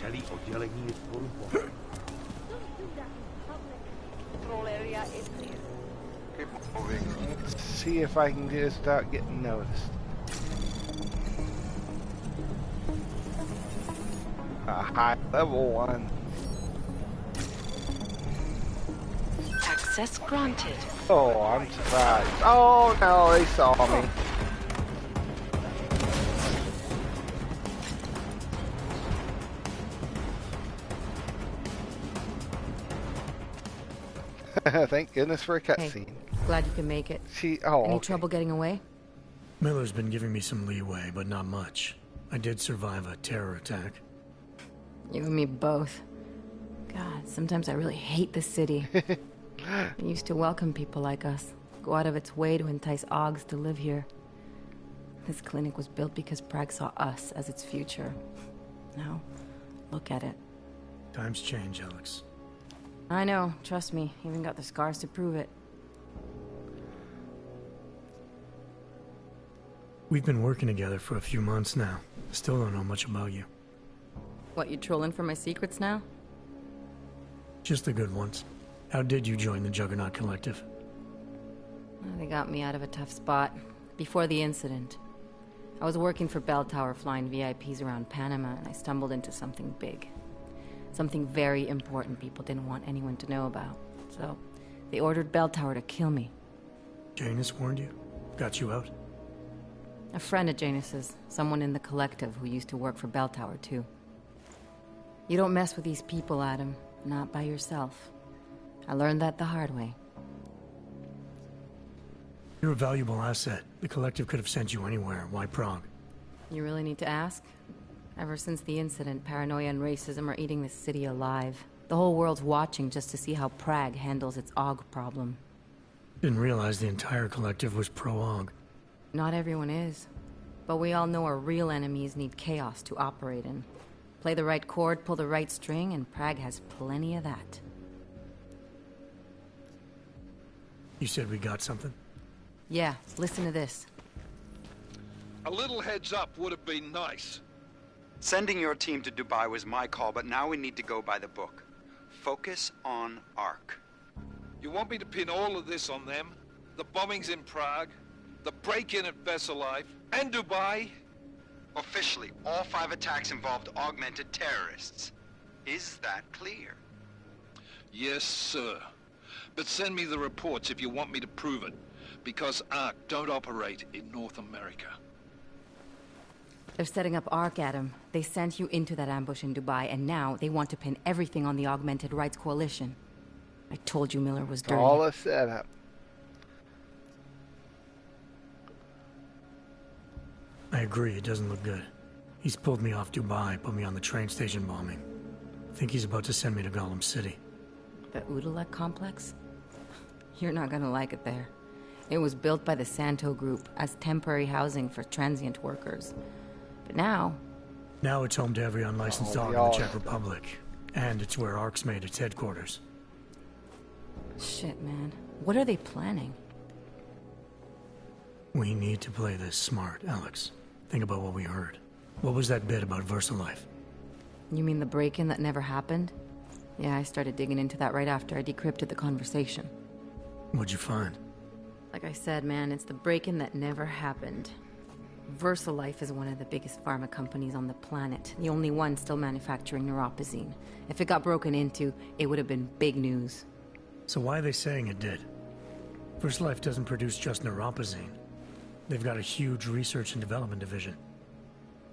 Celý oddělení je spolu po. Keep moving. Let's see if I can just start getting noticed. A high level one. Access granted. Oh, I'm surprised. Oh no, they saw me. Thank goodness for a cutscene. Hey, glad you can make it. Any trouble getting away? Miller's been giving me some leeway, but not much. I did survive a terror attack. You and me both. God, sometimes I really hate the city. It used to welcome people like us, go out of its way to entice Augs to live here. This clinic was built because Prague saw us as its future. Now, look at it. Times change, Alex. I know, trust me. Even got the scars to prove it. We've been working together for a few months now. Still don't know much about you. What, you trolling for my secrets now? Just the good ones. How did you join the Juggernaut Collective? Well, they got me out of a tough spot. Before the incident. I was working for Bell Tower flying VIPs around Panama, and I stumbled into something big. Something very important people didn't want anyone to know about. So, they ordered Bell Tower to kill me. Janus warned you? Got you out? A friend of Janus's, someone in the collective who used to work for Bell Tower too. You don't mess with these people, Adam. Not by yourself. I learned that the hard way. You're a valuable asset. The collective could have sent you anywhere. Why Prague? You really need to ask? Ever since the incident, paranoia and racism are eating this city alive. The whole world's watching just to see how Prague handles its Aug problem. Didn't realize the entire collective was pro-Aug. Not everyone is. But we all know our real enemies need chaos to operate in. Play the right chord, pull the right string, and Prague has plenty of that. You said we got something? Yeah, listen to this. A little heads up would have been nice. Sending your team to Dubai was my call, but now we need to go by the book. Focus on Ark. You want me to pin all of this on them? The bombings in Prague, the break-in at Vesellife, and Dubai? Officially, all 5 attacks involved augmented terrorists. Is that clear? Yes, sir. But send me the reports if you want me to prove it, because Ark don't operate in North America. They're setting up Ark, Adam. They sent you into that ambush in Dubai, and now they want to pin everything on the Augmented Rights Coalition. I told you Miller was dirty. All a setup. I agree, it doesn't look good. He's pulled me off Dubai, put me on the train station bombing. I think he's about to send me to Gollum City. The Udalek complex? You're not gonna like it there. It was built by the Santo Group as temporary housing for transient workers. But now... Now it's home to every unlicensed dog in the Czech Republic. And it's where Ark's made its headquarters. Shit, man. What are they planning? We need to play this smart, Alex. Think about what we heard. What was that bit about VersaLife? You mean the break-in that never happened? Yeah, I started digging into that right after I decrypted the conversation. What'd you find? Like I said, man, it's the break-in that never happened. VersaLife is one of the biggest pharma companies on the planet. The only one still manufacturing neuropozyne. If it got broken into, it would have been big news. So why are they saying it did? VersaLife doesn't produce just neuropozyne. They've got a huge research and development division.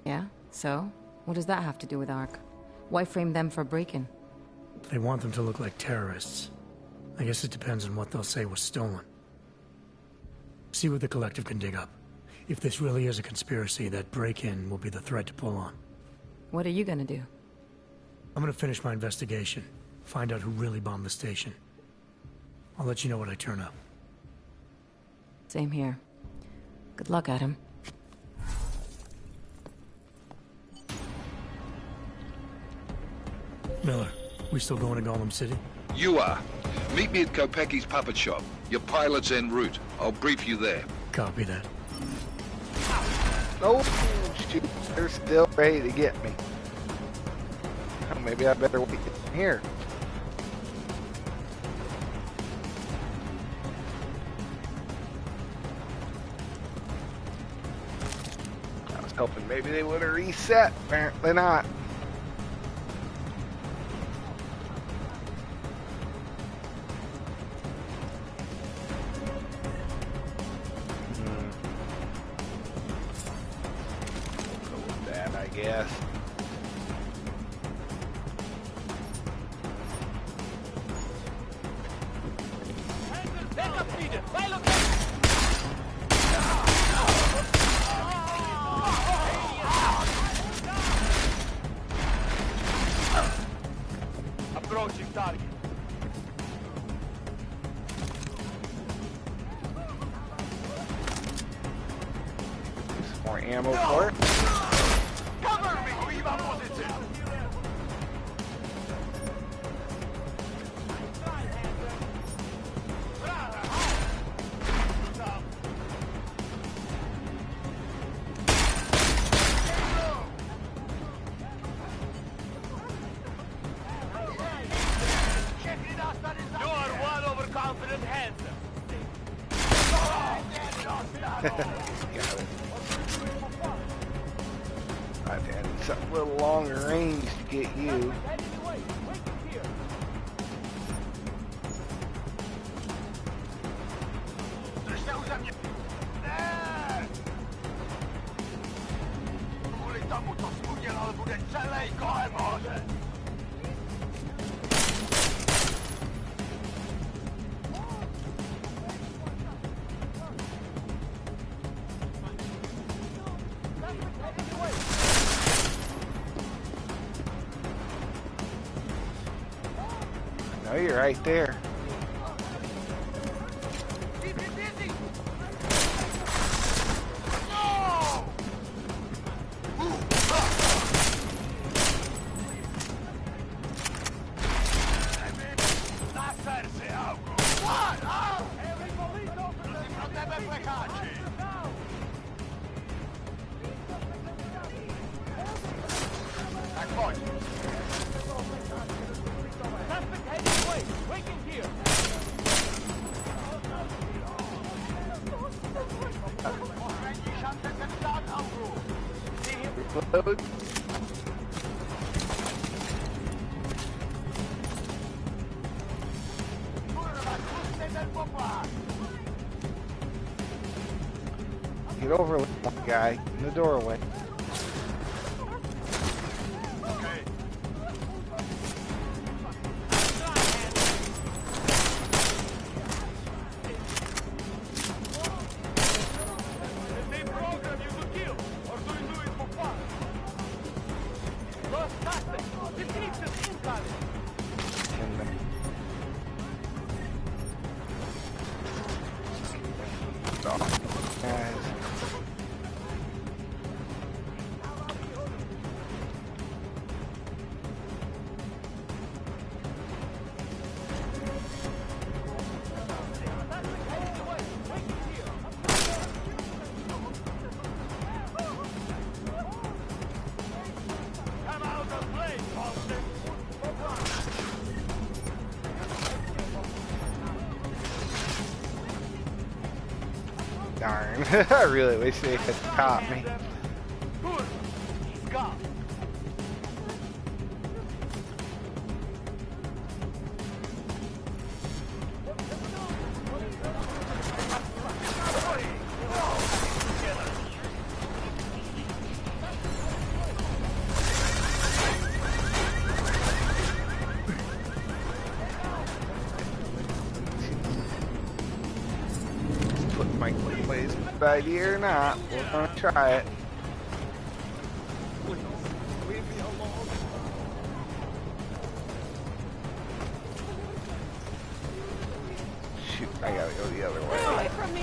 Yeah? So? What does that have to do with Ark? Why frame them for break-in? They want them to look like terrorists. I guess it depends on what they'll say was stolen. See what the collective can dig up. If this really is a conspiracy, that break-in will be the thread to pull on. What are you gonna do? I'm gonna finish my investigation. Find out who really bombed the station. I'll let you know when I turn up. Same here. Good luck, Adam. Miller, we still going to Gollum City? You are. Meet me at Kopecki's puppet shop. Your pilot's en route. I'll brief you there. Copy that. Oh, shoot. They're still ready to get me. Oh, maybe I better wait here. I was hoping maybe they would have reset. Apparently not. Yes. more ammo for it. Cover me! Ujímám pozici! You are one overconfident handsome. Got it. I've had something a little longer range to get you. Držte u země! Ne! Kvůli tomu, co jsi udělal, bude celý kolem hoře! No, you're right there. Reload. Get over with that guy in the doorway. Darn. I really wish they had caught me. Good idea or not, we're gonna try it. Shoot, I gotta go the other way. Get away from me!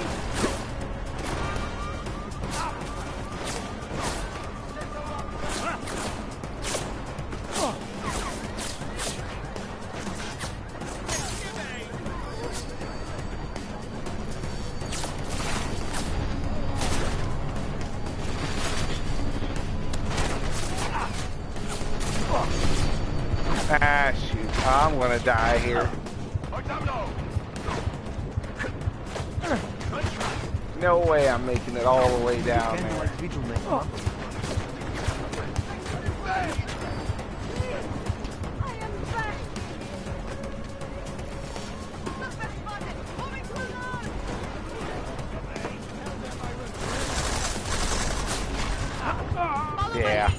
Ah, shoot. I'm gonna die here. No way I'm making it all the way down there. Yeah.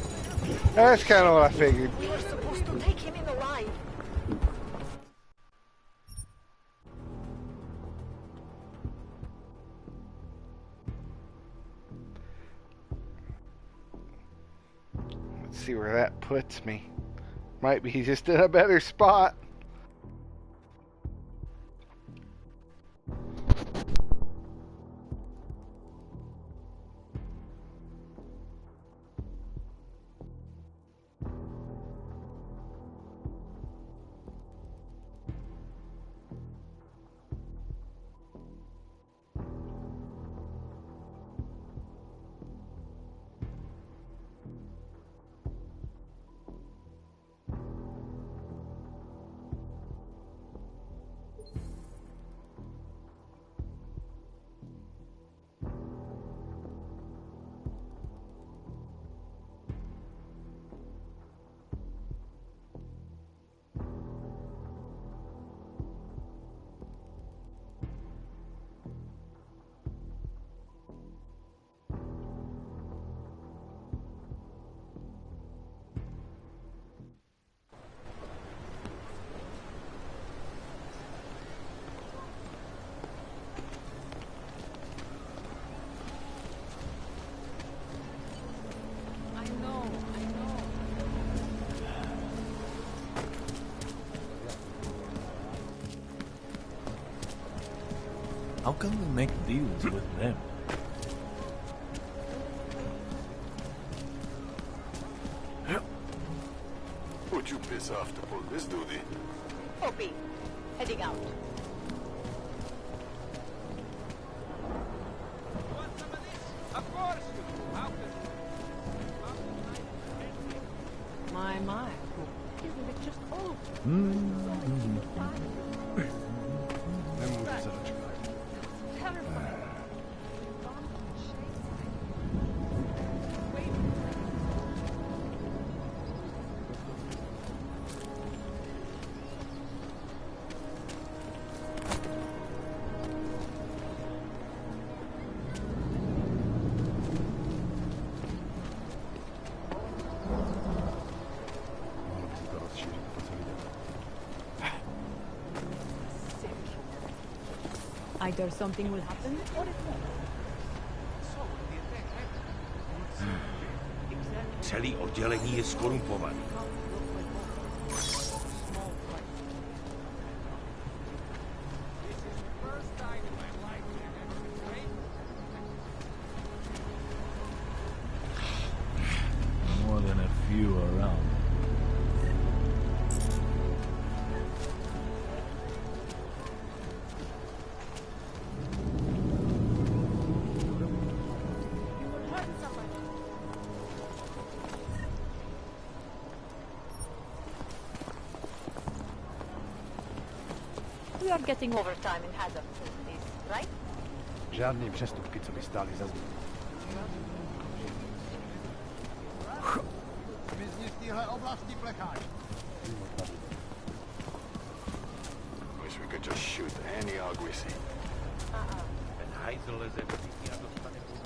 That's kind of what I figured. We were supposed to take him in alive. Let's see where that puts me. Might be just in a better spot. How can we make deals with them? Would you piss off to pull this duty? Copy. Heading out. My. Isn't it just all? Either something will happen, or it won't. Celý oddělení je skorumpovaný. More than a few around. We are getting overtime in hazard facilities, right? Žádný přestupky, co by stály za zmínu. Zmizni z téhle oblasti, plecháč. Wish we could just shoot any hog we see. Ten hajzl leze všichni a dostane půl.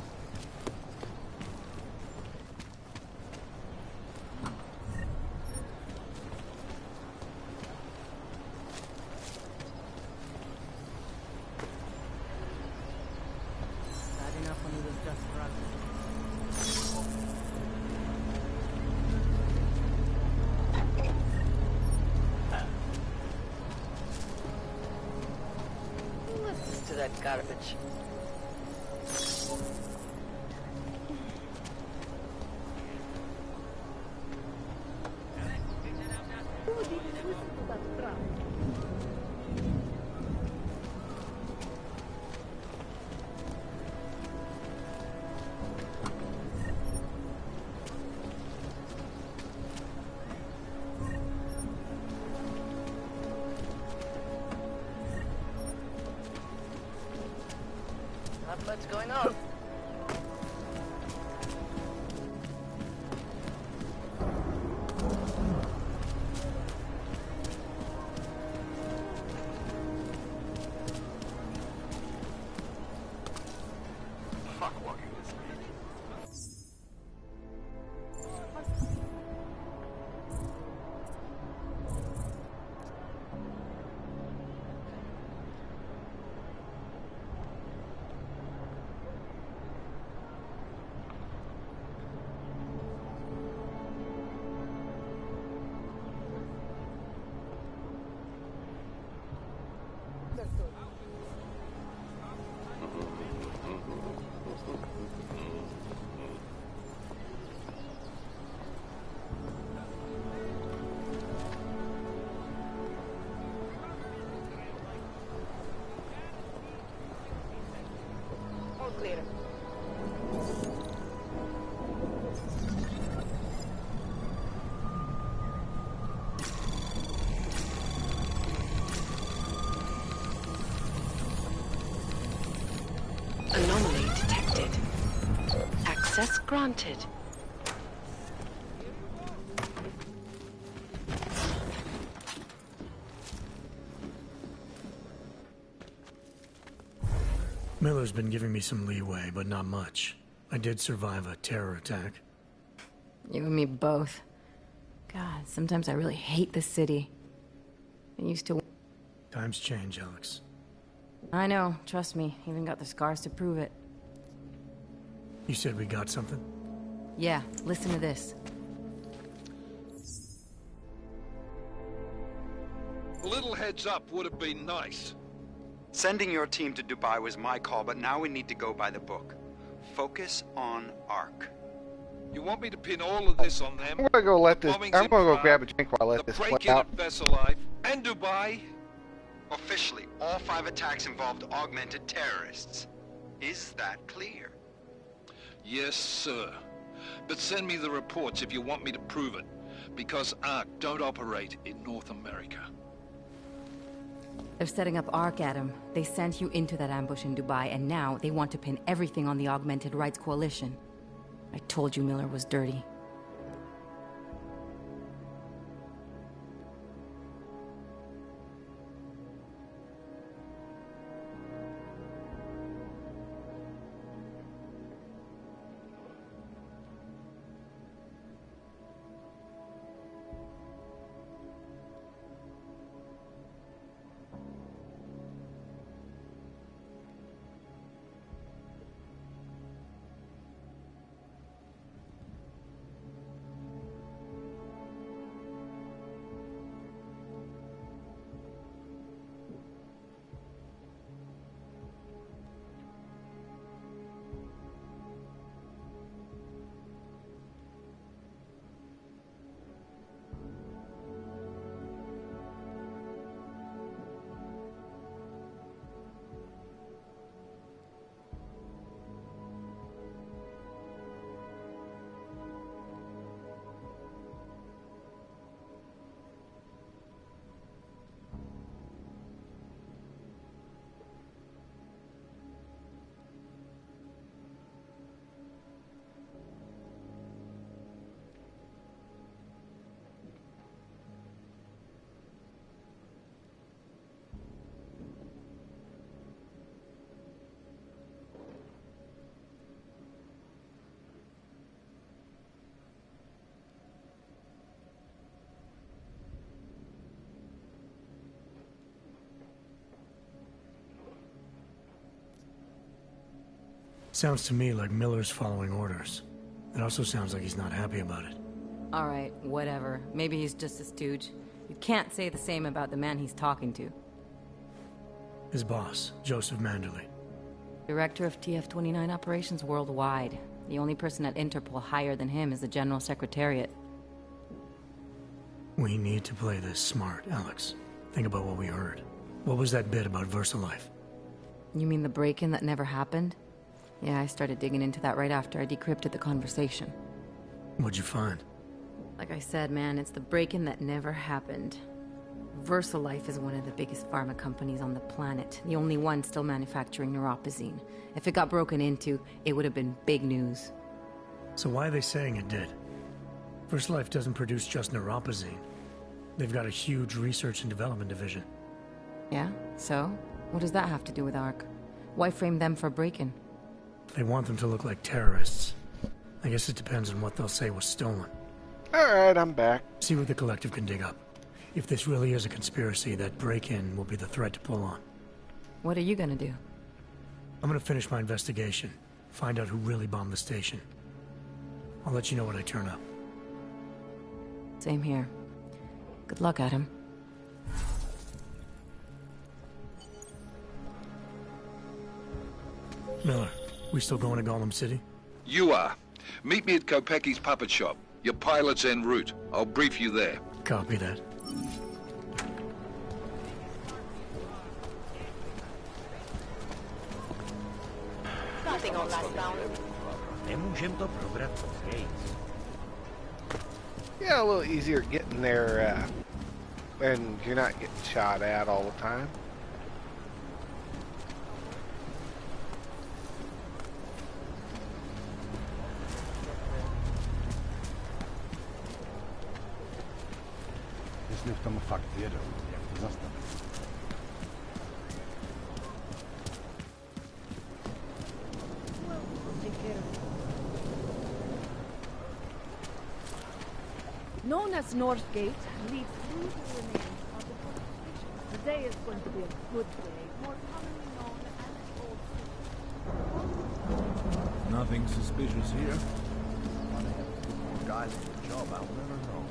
Listen to that garbage. Not much going on. Fuck walking this way. All clear. Anomaly detected. Access granted. Miller's been giving me some leeway, but not much. I did survive a terror attack. You and me both. God, sometimes I really hate this city. I used to... Times change, Alex. I know, trust me. Even got the scars to prove it. You said we got something? Yeah, listen to this. A little heads up would have been nice. Sending your team to Dubai was my call, but now we need to go by the book. Focus on Ark. You want me to pin all of this on them? I'm gonna go let this. I'm gonna go grab a drink while I let this play out. Vessel Life and Dubai. Officially, all 5 attacks involved augmented terrorists. Is that clear? Yes, sir. But send me the reports if you want me to prove it, because Ark don't operate in North America. They're setting up Ark, Adam. They sent you into that ambush in Dubai, and now they want to pin everything on the Augmented Rights Coalition. I told you Miller was dirty. Sounds to me like Miller's following orders. It also sounds like he's not happy about it. Alright, whatever. Maybe he's just a stooge. You can't say the same about the man he's talking to. His boss, Joseph Manderley. Director of TF-29 operations worldwide. The only person at Interpol higher than him is the General Secretariat. We need to play this smart, Alex. Think about what we heard. What was that bit about VersaLife? You mean the break-in that never happened? Yeah, I started digging into that right after I decrypted the conversation. What'd you find? Like I said, man, it's the break-in that never happened. VersaLife is one of the biggest pharma companies on the planet. The only one still manufacturing neuropozyne. If it got broken into, it would have been big news. So why are they saying it did? VersaLife doesn't produce just neuropozyne. They've got a huge research and development division. Yeah? So? What does that have to do with Ark? Why frame them for break-in? They want them to look like terrorists. I guess it depends on what they'll say was stolen. Alright, I'm back. See what the collective can dig up. If this really is a conspiracy, that break-in will be the thread to pull on. What are you gonna do? I'm gonna finish my investigation. Find out who really bombed the station. I'll let you know when I turn up. Same here. Good luck, Adam. Miller, we still going to Gollum City? You are. Meet me at Kopecki's puppet shop. Your pilot's en route. I'll brief you there. Copy that. Nothing on last round. Yeah, a little easier getting there when you're not getting shot at all the time. Jestli v tom fakt jedou, jak to zastavit? Known as North Gate, leads through the remains of the fortifications. Today is going to be a good day, more commonly known as Old Nothing suspicious here. Why they have to put more guys on the job, I'll never know.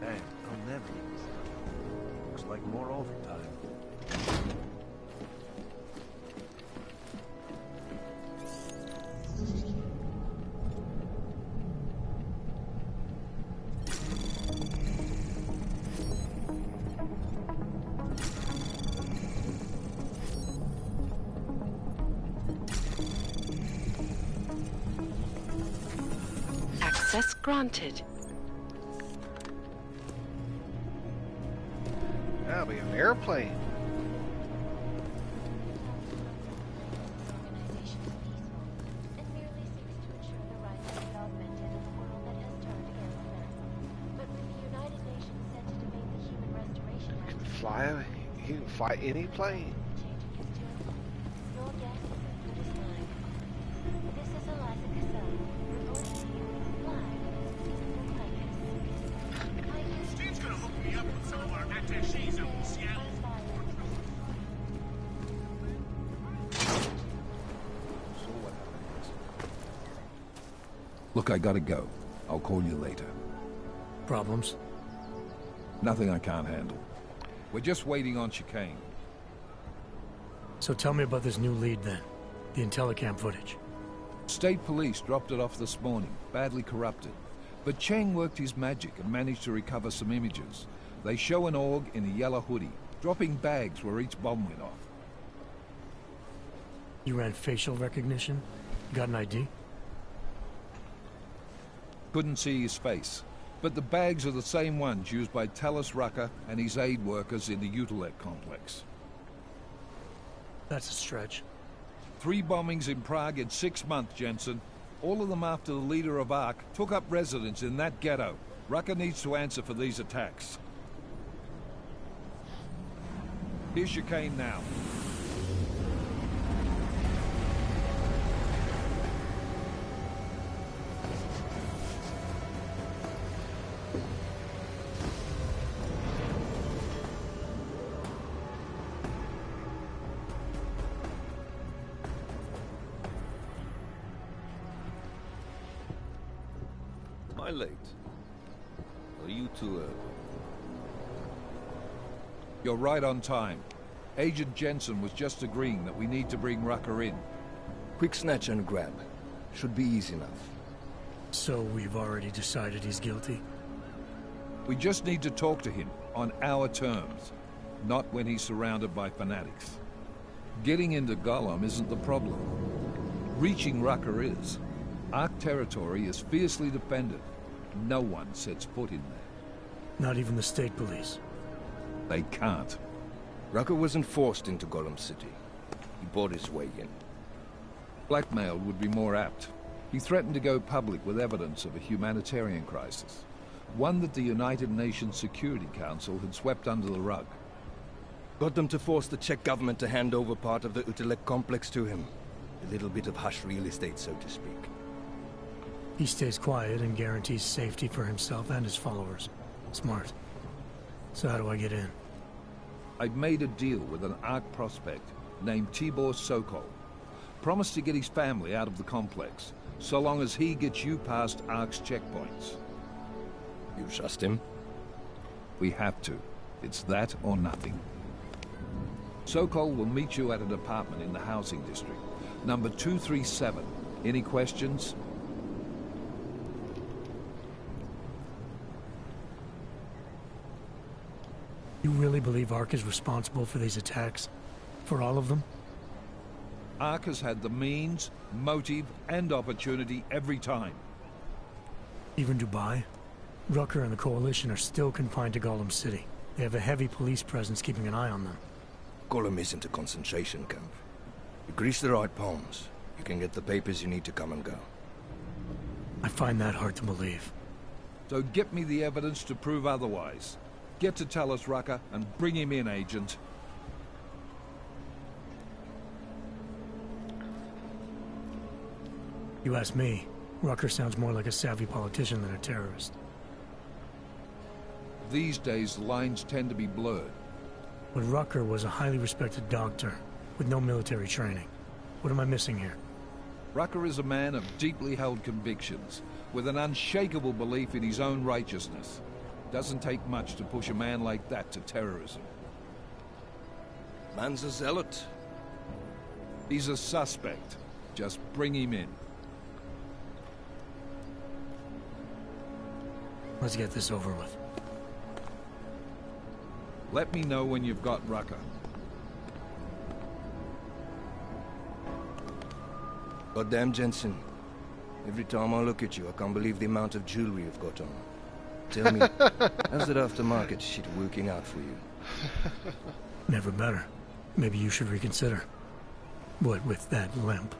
Dang, I'll never eat this. Looks like more overtime. Access granted. That'll be an airplane. You can fly. You can fly any plane. Steve's gonna hook me up with some of our attachés out in Seattle. Look, I gotta go. I'll call you later. Problems? Nothing I can't handle. We're just waiting on chicane. So tell me about this new lead then. The Intellicam footage. State police dropped it off this morning, badly corrupted. But Cheng worked his magic and managed to recover some images. They show an org in a yellow hoodie, dropping bags where each bomb went off. You ran facial recognition? Got an ID? Couldn't see his face. But the bags are the same ones used by Talos Rucker and his aid workers in the Utilec complex. That's a stretch. 3 bombings in Prague in 6 months, Jensen. All of them after the leader of ARC took up residence in that ghetto. Rucker needs to answer for these attacks. Here's chicane now. Am I late? Are you too early? You're right on time. Agent Jensen was just agreeing that we need to bring Rucker in. Quick snatch and grab. Should be easy enough. So we've already decided he's guilty? We just need to talk to him on our terms, not when he's surrounded by fanatics. Getting into Gollum isn't the problem. Reaching Rucker is. ARC territory is fiercely defended. No one sets foot in there. Not even the state police? They can't. Rucker wasn't forced into Gollum City. He bought his way in. Blackmail would be more apt. He threatened to go public with evidence of a humanitarian crisis. One that the United Nations Security Council had swept under the rug. Got them to force the Czech government to hand over part of the Utilec complex to him. A little bit of hush real estate, so to speak. He stays quiet and guarantees safety for himself and his followers. Smart. So how do I get in? I've made a deal with an ARC prospect named Tibor Sokol. Promised to get his family out of the complex, so long as he gets you past ARC's checkpoints. You trust him? We have to. It's that or nothing. Sokol will meet you at an apartment in the housing district. Number 237. Any questions? You really believe ARC is responsible for these attacks? For all of them? ARC has had the means, motive, and opportunity every time. Even Dubai? Rucker and the Coalition are still confined to Gollum City. They have a heavy police presence keeping an eye on them. Gollum isn't a concentration camp. You grease the right palms, you can get the papers you need to come and go. I find that hard to believe. So get me the evidence to prove otherwise. Get to Talos Rucker and bring him in, Agent. You ask me, Rucker sounds more like a savvy politician than a terrorist. These days, the lines tend to be blurred. But Rucker was a highly respected doctor, with no military training. What am I missing here? Rucker is a man of deeply held convictions, with an unshakable belief in his own righteousness. Doesn't take much to push a man like that to terrorism. Man's a zealot. He's a suspect. Just bring him in. Let's get this over with. Let me know when you've got Rucker. Goddamn, Jensen. Every time I look at you, I can't believe the amount of jewelry you've got on. Tell me, how's that aftermarket shit working out for you? Never better. Maybe you should reconsider. What with that limp?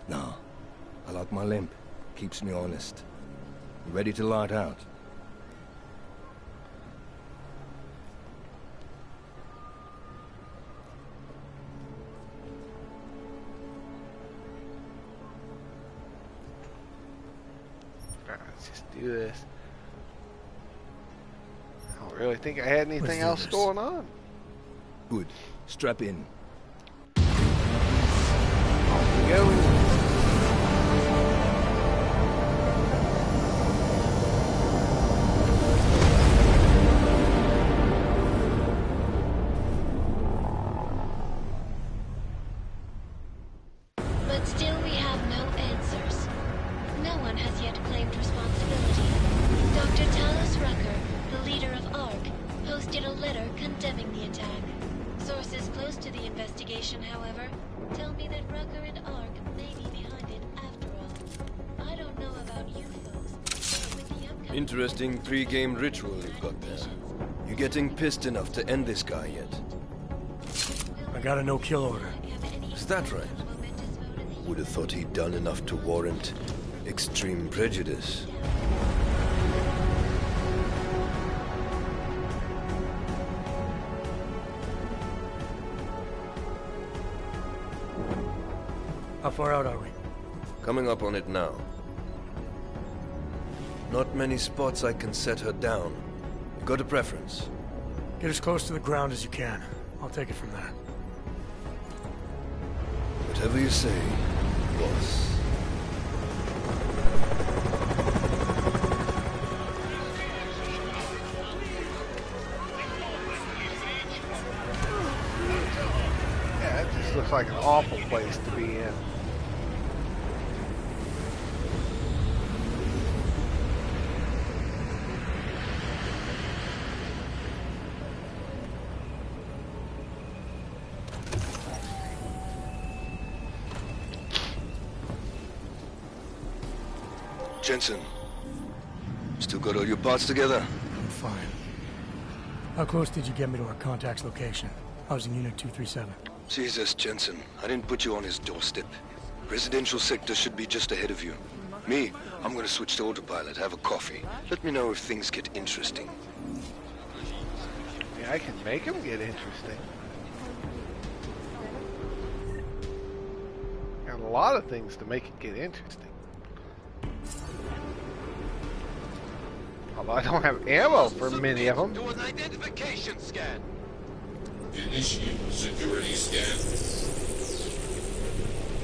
No. I like my limp. Keeps me honest. You ready to light out? Let's just do this. I don't really think I had anything else going on. Good. Strap in. Off we go. But still we have no answers. No one has yet claimed responsibility. Dr. Talos Rucker, the leader of ARC, posted a letter condemning the attack. Sources close to the investigation, however, tell me that Rucker and ARC may be behind it after all. I don't know about you folks, but with the upcoming... Interesting pre-game ritual you've got there. You getting pissed enough to end this guy yet? I got a no-kill order. Is that right? Would have thought he'd done enough to warrant extreme prejudice. How far out are we? Coming up on it now. Not many spots I can set her down. You got a preference? Get as close to the ground as you can. I'll take it from there. Whatever you say, boss. Yeah, it just looks like an awful place to be in. Jensen, still got all your parts together? I'm fine. How close did you get me to our contact's location? I was in Unit 237. Jesus, Jensen, I didn't put you on his doorstep. Residential sector should be just ahead of you. Me, I'm gonna switch to autopilot, have a coffee. Let me know if things get interesting. Yeah, I can make them get interesting. Got a lot of things to make it get interesting. Although I don't have ammo for many of them. Do an identification scan. Initiate security scan.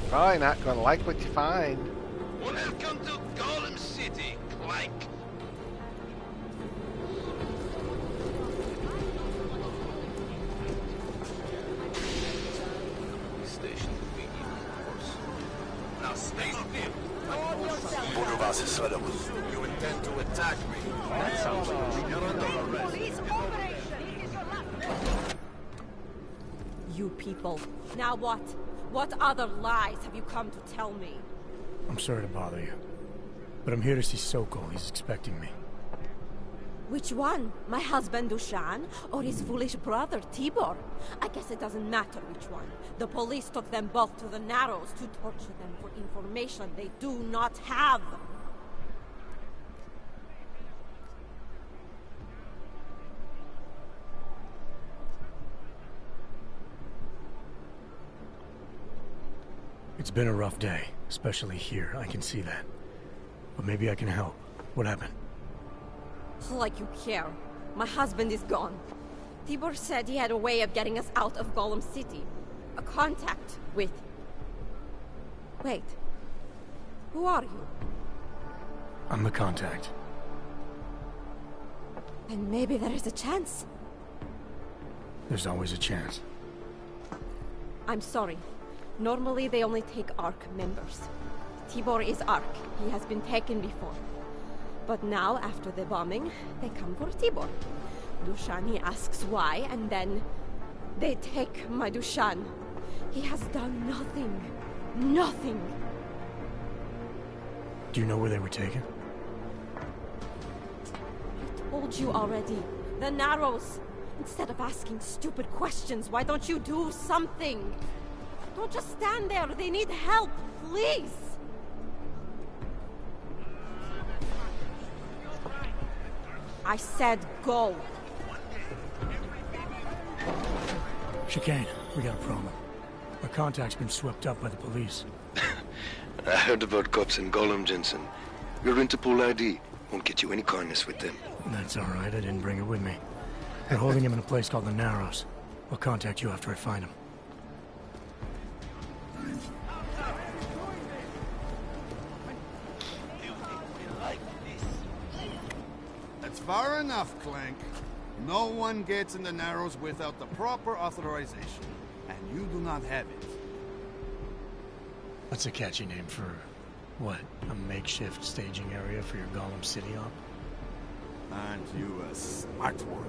Probably not going to like what you find. Welcome to Golem City, Clank. Station Now stay still. Both of us is Svedabus. You intend to attack me. That sounds like you're under arrest. You people. Now what? What other lies have you come to tell me? I'm sorry to bother you, but I'm here to see Sokol. He's expecting me. Which one? My husband Dushan or his foolish brother Tibor? I guess it doesn't matter which one. The police took them both to the Narrows to torture them for information they do not have. It's been a rough day, especially here. I can see that. But maybe I can help. What happened? Like you care. My husband is gone. Tibor said he had a way of getting us out of Golem City. A contact with Wait. Who are you? I'm the contact. And maybe there is a chance. There's always a chance. I'm sorry. Normally they only take ARC members. Tibor is ARC. He has been taken before. But now, after the bombing, they come for Tibor. Dushani asks why, and then they take my Dushan. He has done nothing. Nothing. Do you know where they were taken? I told you already. The Narrows. Instead of asking stupid questions, why don't you do something? Don't just stand there. They need help. Please. I said go. Chicane, we got a problem. Our contact's been swept up by the police. I heard about cops in Gollum, Jensen. Your Interpol ID won't get you any kindness with them. That's all right. I didn't bring it with me. They're holding him in a place called the Narrows. I'll contact you after I find him. That's far enough, Clank. No one gets in the Narrows without the proper authorization, and you do not have it. That's a catchy name for, what, a makeshift staging area for your Gollum City op? Aren't you a smart one?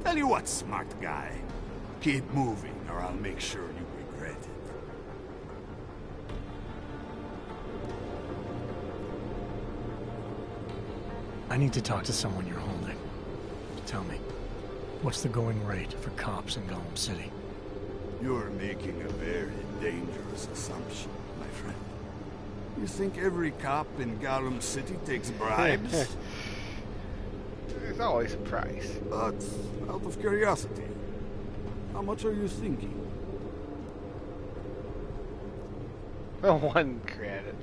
Tell you what, smart guy. Keep moving, or I'll make sure you regret it. I need to talk to someone you're holding. Tell me, what's the going rate for cops in Gollum City? You're making a very dangerous assumption, my friend. You think every cop in Gollum City takes bribes? There's always a price. But, out of curiosity, how much are you thinking? 1 credit.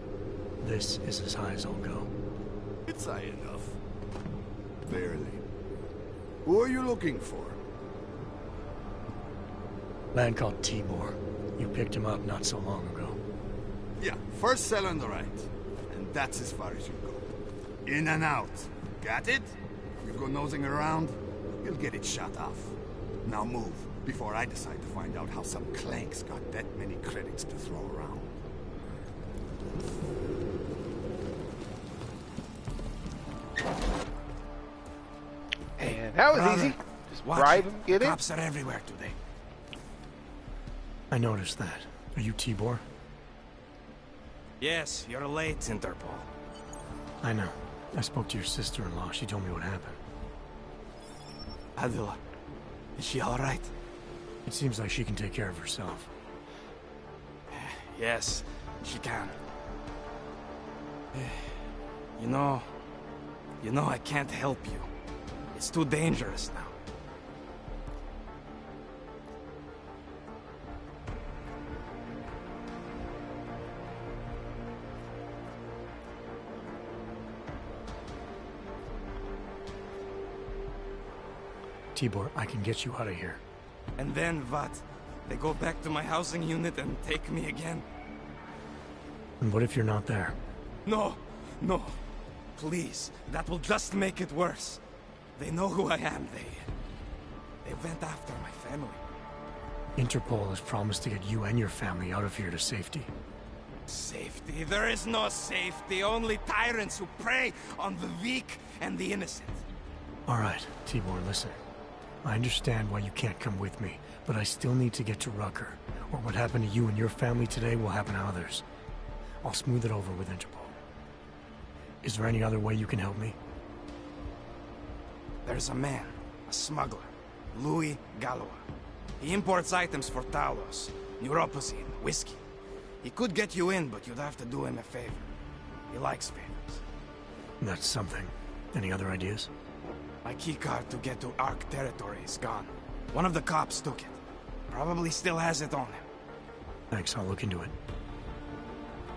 This is as high as I'll go. It's high enough. Barely. Who are you looking for? Man called Tibor. You picked him up not so long ago. Yeah, first cell on the right. And that's as far as you go. In and out. Got it? You go nosing around, you'll get it shut off. Now move, before I decide to find out how some clanks got that many credits to throw around. And that was easy. Just bribe him, get in. Cops are everywhere today. I noticed that. Are you Tibor? Yes, you're late, Interpol. I know. I spoke to your sister-in-law. She told me what happened. Adela, is she all right? It seems like she can take care of herself. Yes, she can. You know, I can't help you. It's too dangerous now. Tibor, I can get you out of here. And then what? They go back to my housing unit and take me again? And what if you're not there? No, no. Please, that will just make it worse. They know who I am. They went after my family. Interpol has promised to get you and your family out of here to safety. Safety? There is no safety. Only tyrants who prey on the weak and the innocent. All right, Tibor, listen. I understand why you can't come with me, but I still need to get to Rucker, or what happened to you and your family today will happen to others. I'll smooth it over with Interpol. Is there any other way you can help me? There's a man, a smuggler, Louis Galois. He imports items for Talos, neuropocene, whiskey. He could get you in, but you'd have to do him a favor. He likes favors. That's something. Any other ideas? My keycard to get to ARC territory is gone. One of the cops took it. Probably still has it on him. Thanks, I'll look into it.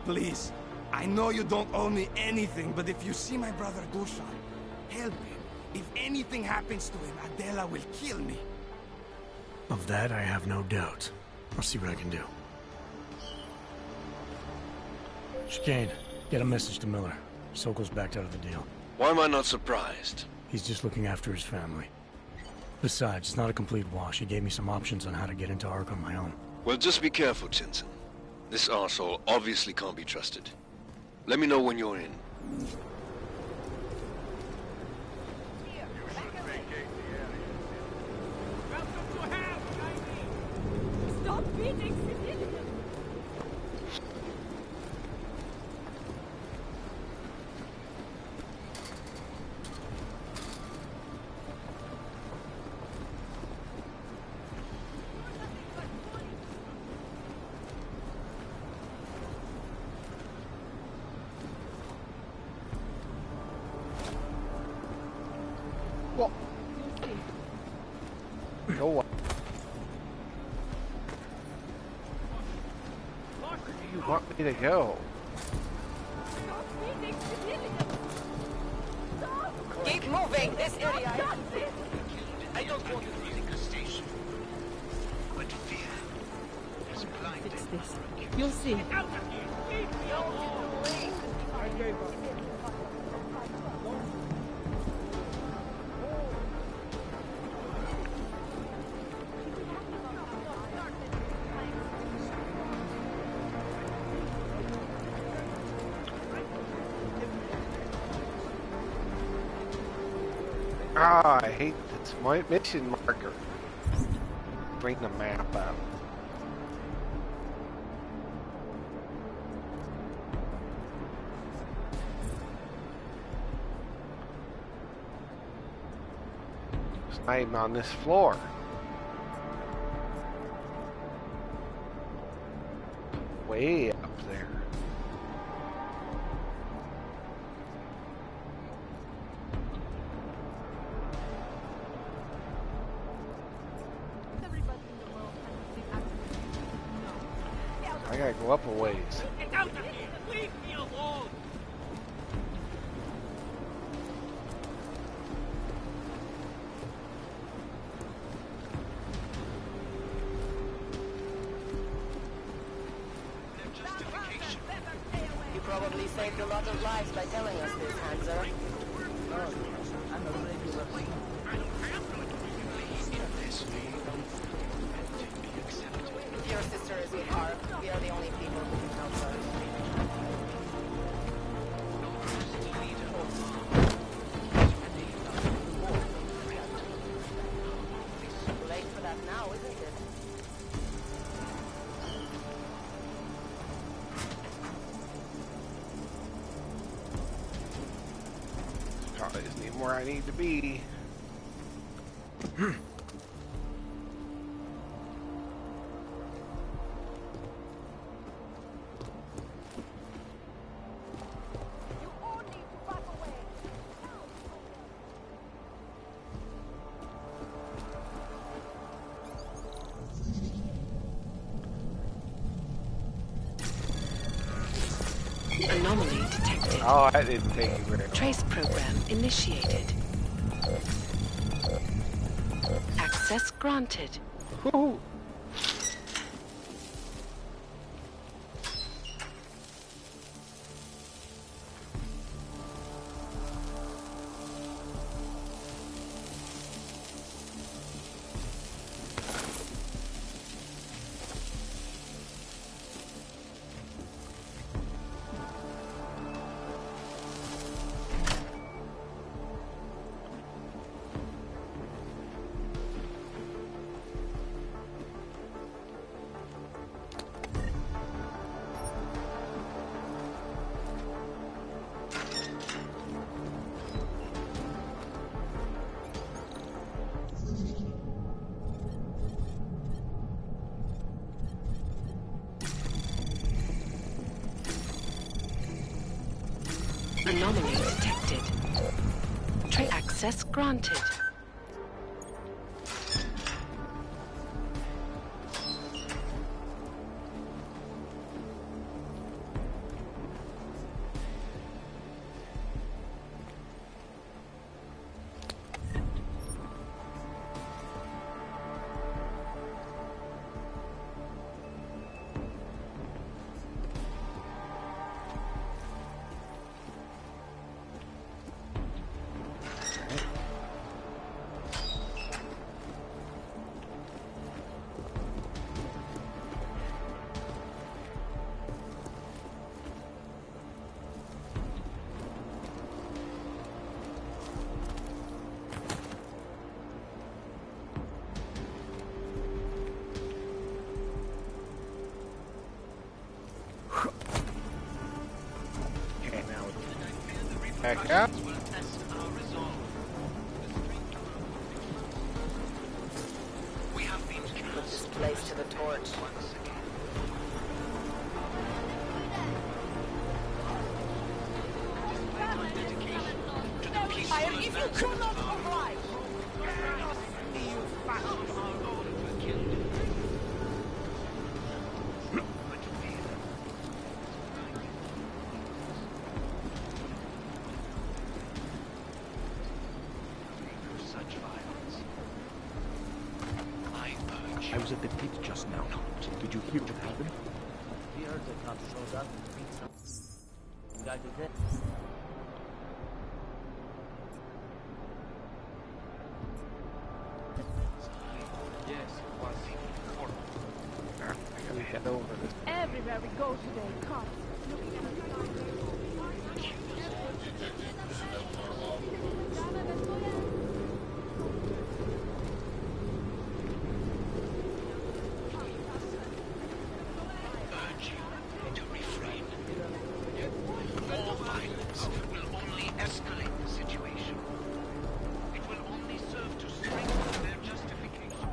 Please, I know you don't owe me anything, but if you see my brother Dushan, help him. If anything happens to him, Adela will kill me. Of that, I have no doubt. I'll see what I can do. Chicane, get a message to Miller. Sokol's backed out of the deal. Why am I not surprised? He's just looking after his family. Besides, it's not a complete wash. He gave me some options on how to get into Ark on my own. Well, just be careful, Jensen. This arsehole obviously can't be trusted. Let me know when you're in. Stop beating civilians! Well, go on. Where do you want me to go? Keep moving! This area! I don't want to think a station. But fear has blinded. Fix this. You'll see. Get out of here! Leave me alone! I gave up. Ah, I hate it's my mission marker. Bring the map out. It's not even on this floor. Way up there. I gotta go up a ways. Get out of here! Leave me alone! You probably saved a lot of lives by telling us this, Hanser. Your sister is in Ark. We are the only people who can help her. Late for that now, isn't it? Probably isn't even where I need to be. Anomaly detected. Oh, that didn't take you very long. Trace program initiated. Access granted. Woohoo! Anomaly detected. Access granted. Back up. Put this place to the torch. If you do not oblige, you fascist. I was at the pit just now. Did you hear what happened? We heard the cops showed up and beat some guy to death. Yes, it was horrible. I gotta head over this. Everywhere we go today, cops looking at us. More violence will only escalate the situation. It will only serve to strengthen their justification.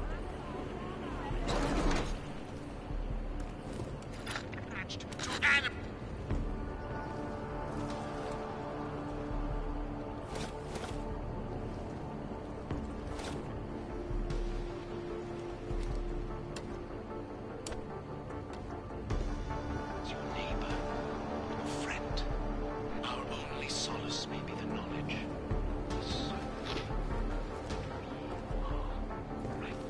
Attached to animals. Your neighbor, your friend. Our only solace may be the knowledge. So, right.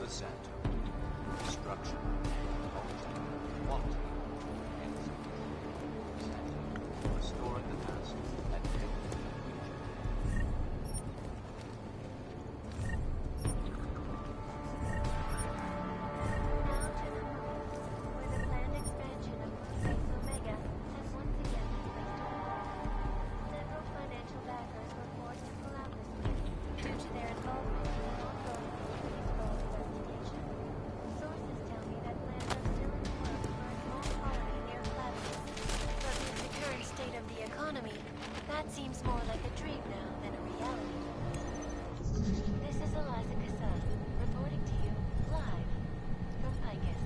The Santo. Destruction. Quality. Innocence. Santo. Restoring the past and taking the future. That seems more like a dream now than a reality. This is Eliza Cassan, reporting to you live from Picus.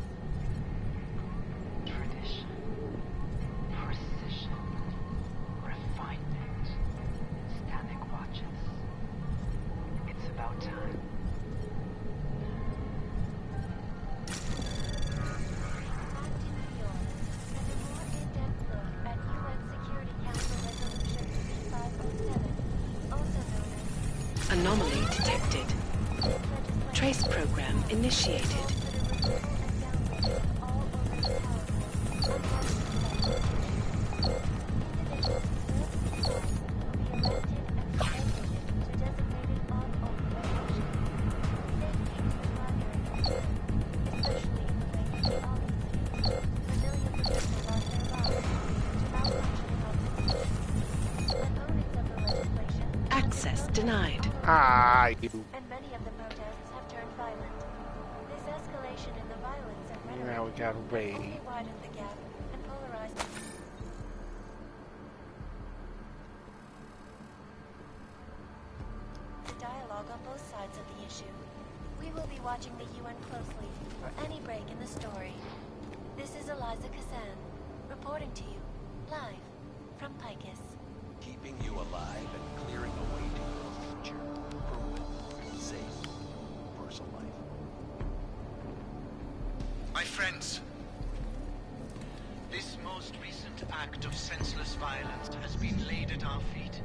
Tradition, precision, refinement, static watches. It's about time. Anomaly detected. Trace program initiated. Access denied. You. And many of the protests have turned violent. This escalation in the violence and rhetoric Now we got a raid. only widened the gap and polarized. The dialogue on both sides of the issue. We will be watching the UN closely for any break in the story. This is Eliza Cassan, reporting to you, live, from Picus. Keeping you alive and clearing a way to your future. Proven. Safe. Personal life. My friends, this most recent act of senseless violence has been laid at our feet.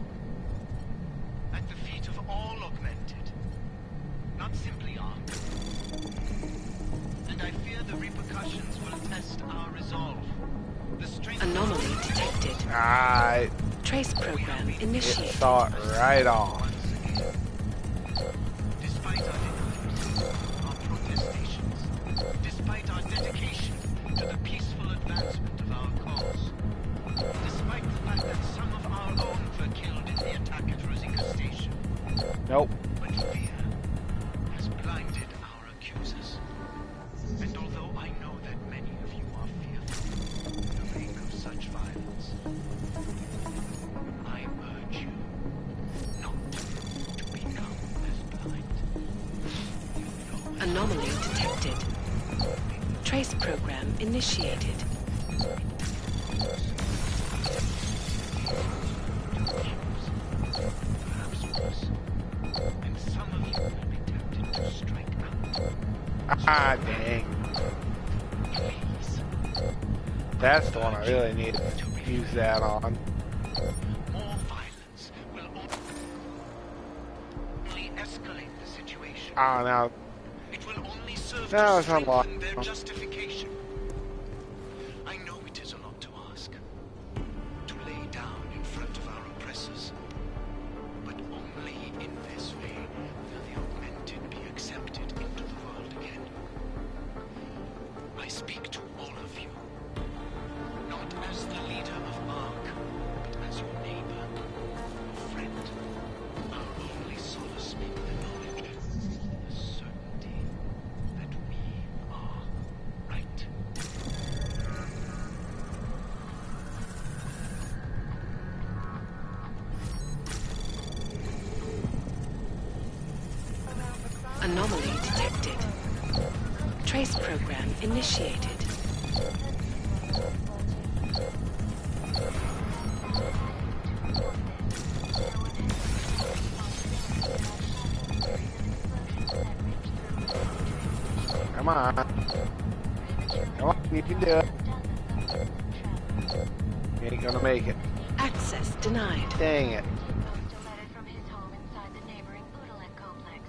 At the feet of all augmented, not simply armed. And I fear the repercussions will test our resolve. The strength Anomaly detected. Alright. Trace program initiated. It saw it right on. Despite our denials, our protestations, despite our dedication to the peaceful advancement of our cause, despite the fact that some of our own were killed in the attack at Rosicus Nope. But fear has blinded our accusers. And although I know that many of you are fearful in the wake of such violence, I urge you not to become as blind. Anomaly detected. Trace program initiated. And some of you will be tempted to strike out. Ah, dang. That's the one I really need to use that on. More violence will only escalate the situation. Ah, now. It will only serve Now to it's unlocked. strengthen their justification. I know it is a lot to ask, to lay down in front of our oppressors, but only in this way will the augmented be accepted into the world again. I speak to all of you, not as the leader of Ark, but as your neighbor, your friend, our only solace in the knowledge, the certainty that we are right. Anomaly detected. Trace program initiated. Come on. Come on, you can do it. You ain't gonna make it. Access denied. Dang it. Posted a letter from his home inside the neighboring Udalek complex,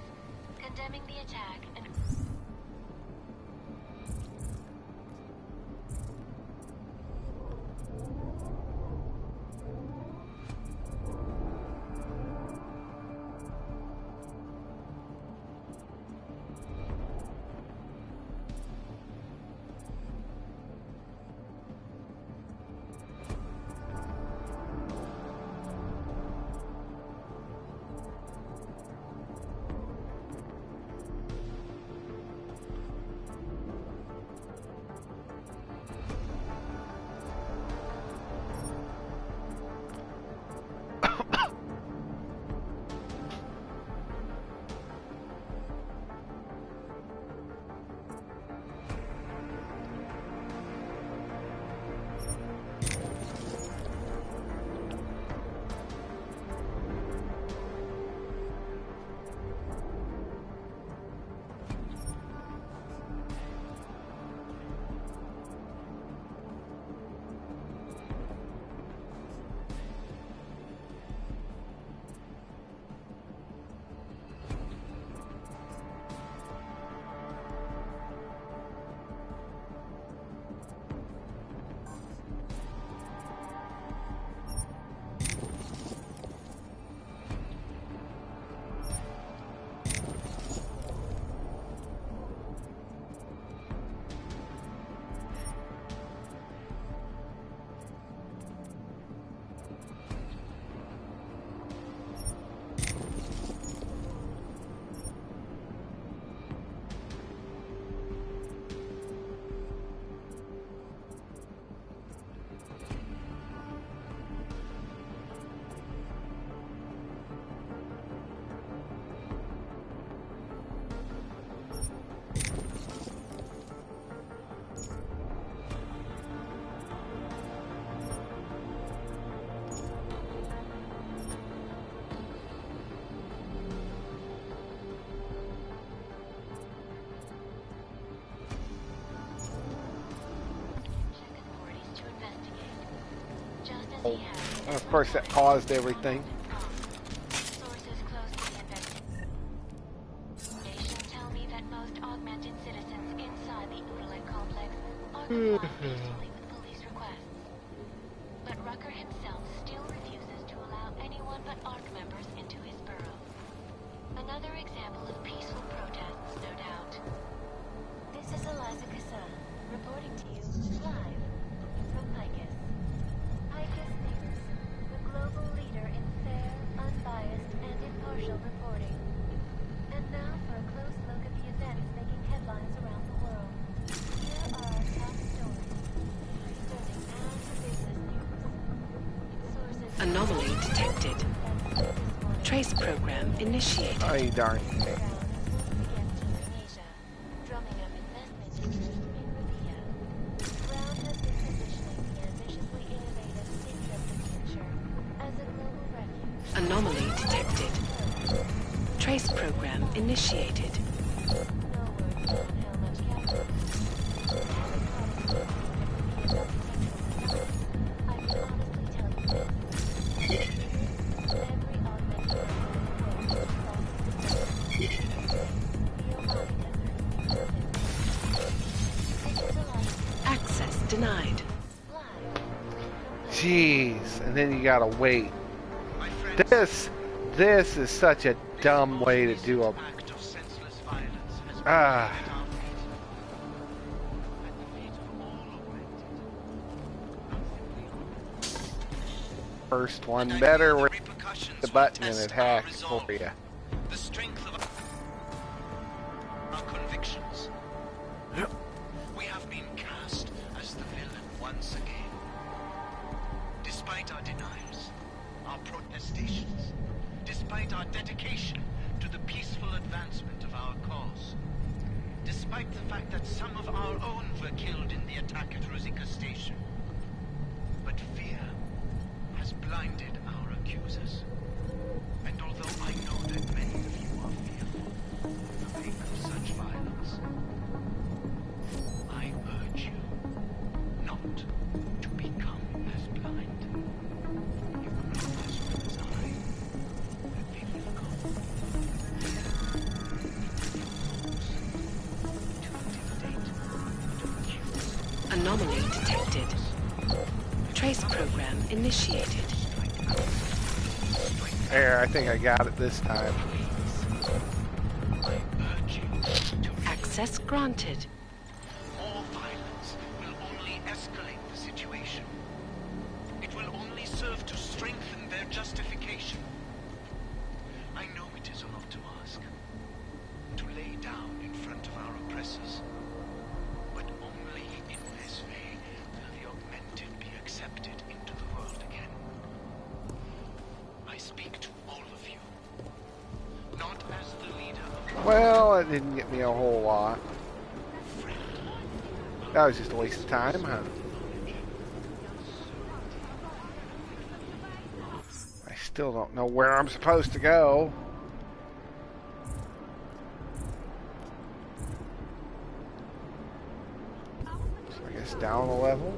condemning the attack and And of course, that paused everything. Sources close to the investigation tell me that most augmented citizens inside the Udalek complex are complying peacefully with police requests. But Rucker himself still refuses to allow anyone but ARC members into his borough. Another example of peaceful protests, no doubt. This is Eliza Kassan, reporting to you live from Picus. Picus News, the global leader in fair, unbiased, and impartial reporting. Anomaly detected. Trace program initiated. Oh, you darn. Anomaly detected. Trace program initiated. Access denied. Jeez, and then you gotta wait. This is such a dumb way to do a. First one better with the button and it hacks for you. The strength of our convictions. We have been cast as the villain once again. Despite our denials, our protestations, despite our dedication to the peaceful advancement of our cause, despite the fact that some of our own were killed in the attack at Rosika Station. But fear has blinded our accusers. And although I know that many of you are fearful in the wake of such violence, I urge you not to become as blind. You know as well as I that they will go. Anomaly detected. Trace program initiated. There, I think I got it this time. Access granted. More violence will only escalate the situation. It will only serve to strengthen their justification. I know it is a lot to ask. To lay down in front of our oppressors. But only in this way will the augmented be accepted into the world again. I speak to all of you. Not as the leader of... Well, it didn't get me a whole lot. That was just a waste of time, huh? I still don't know where I'm supposed to go. So I guess down a level.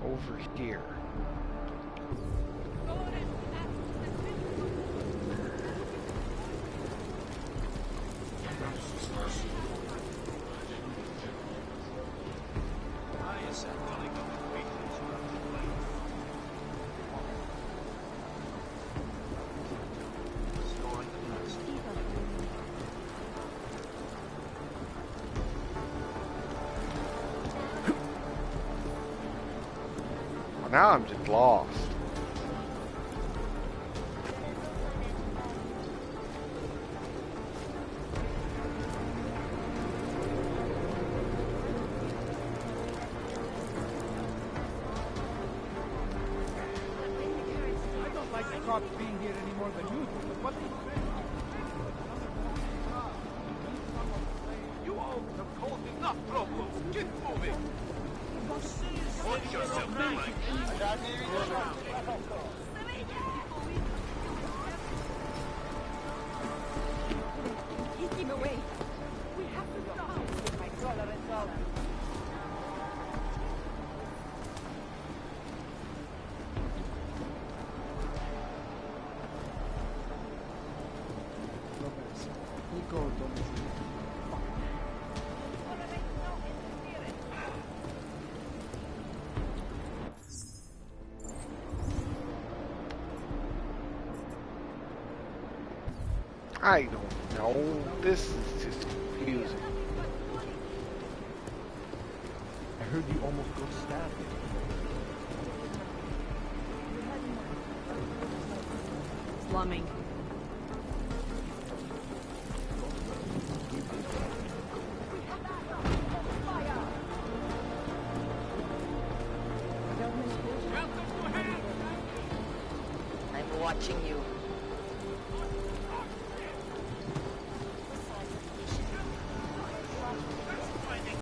Over here. Now I'm just lost. I don't like the cops being here any more than you do, but what do you think? You all have caused enough trouble. Get moving. Watch yourself, Mike. Keep him away. We have to stop. I don't know. This is just confusing. I heard you almost got stabbed. Slumming. watching you.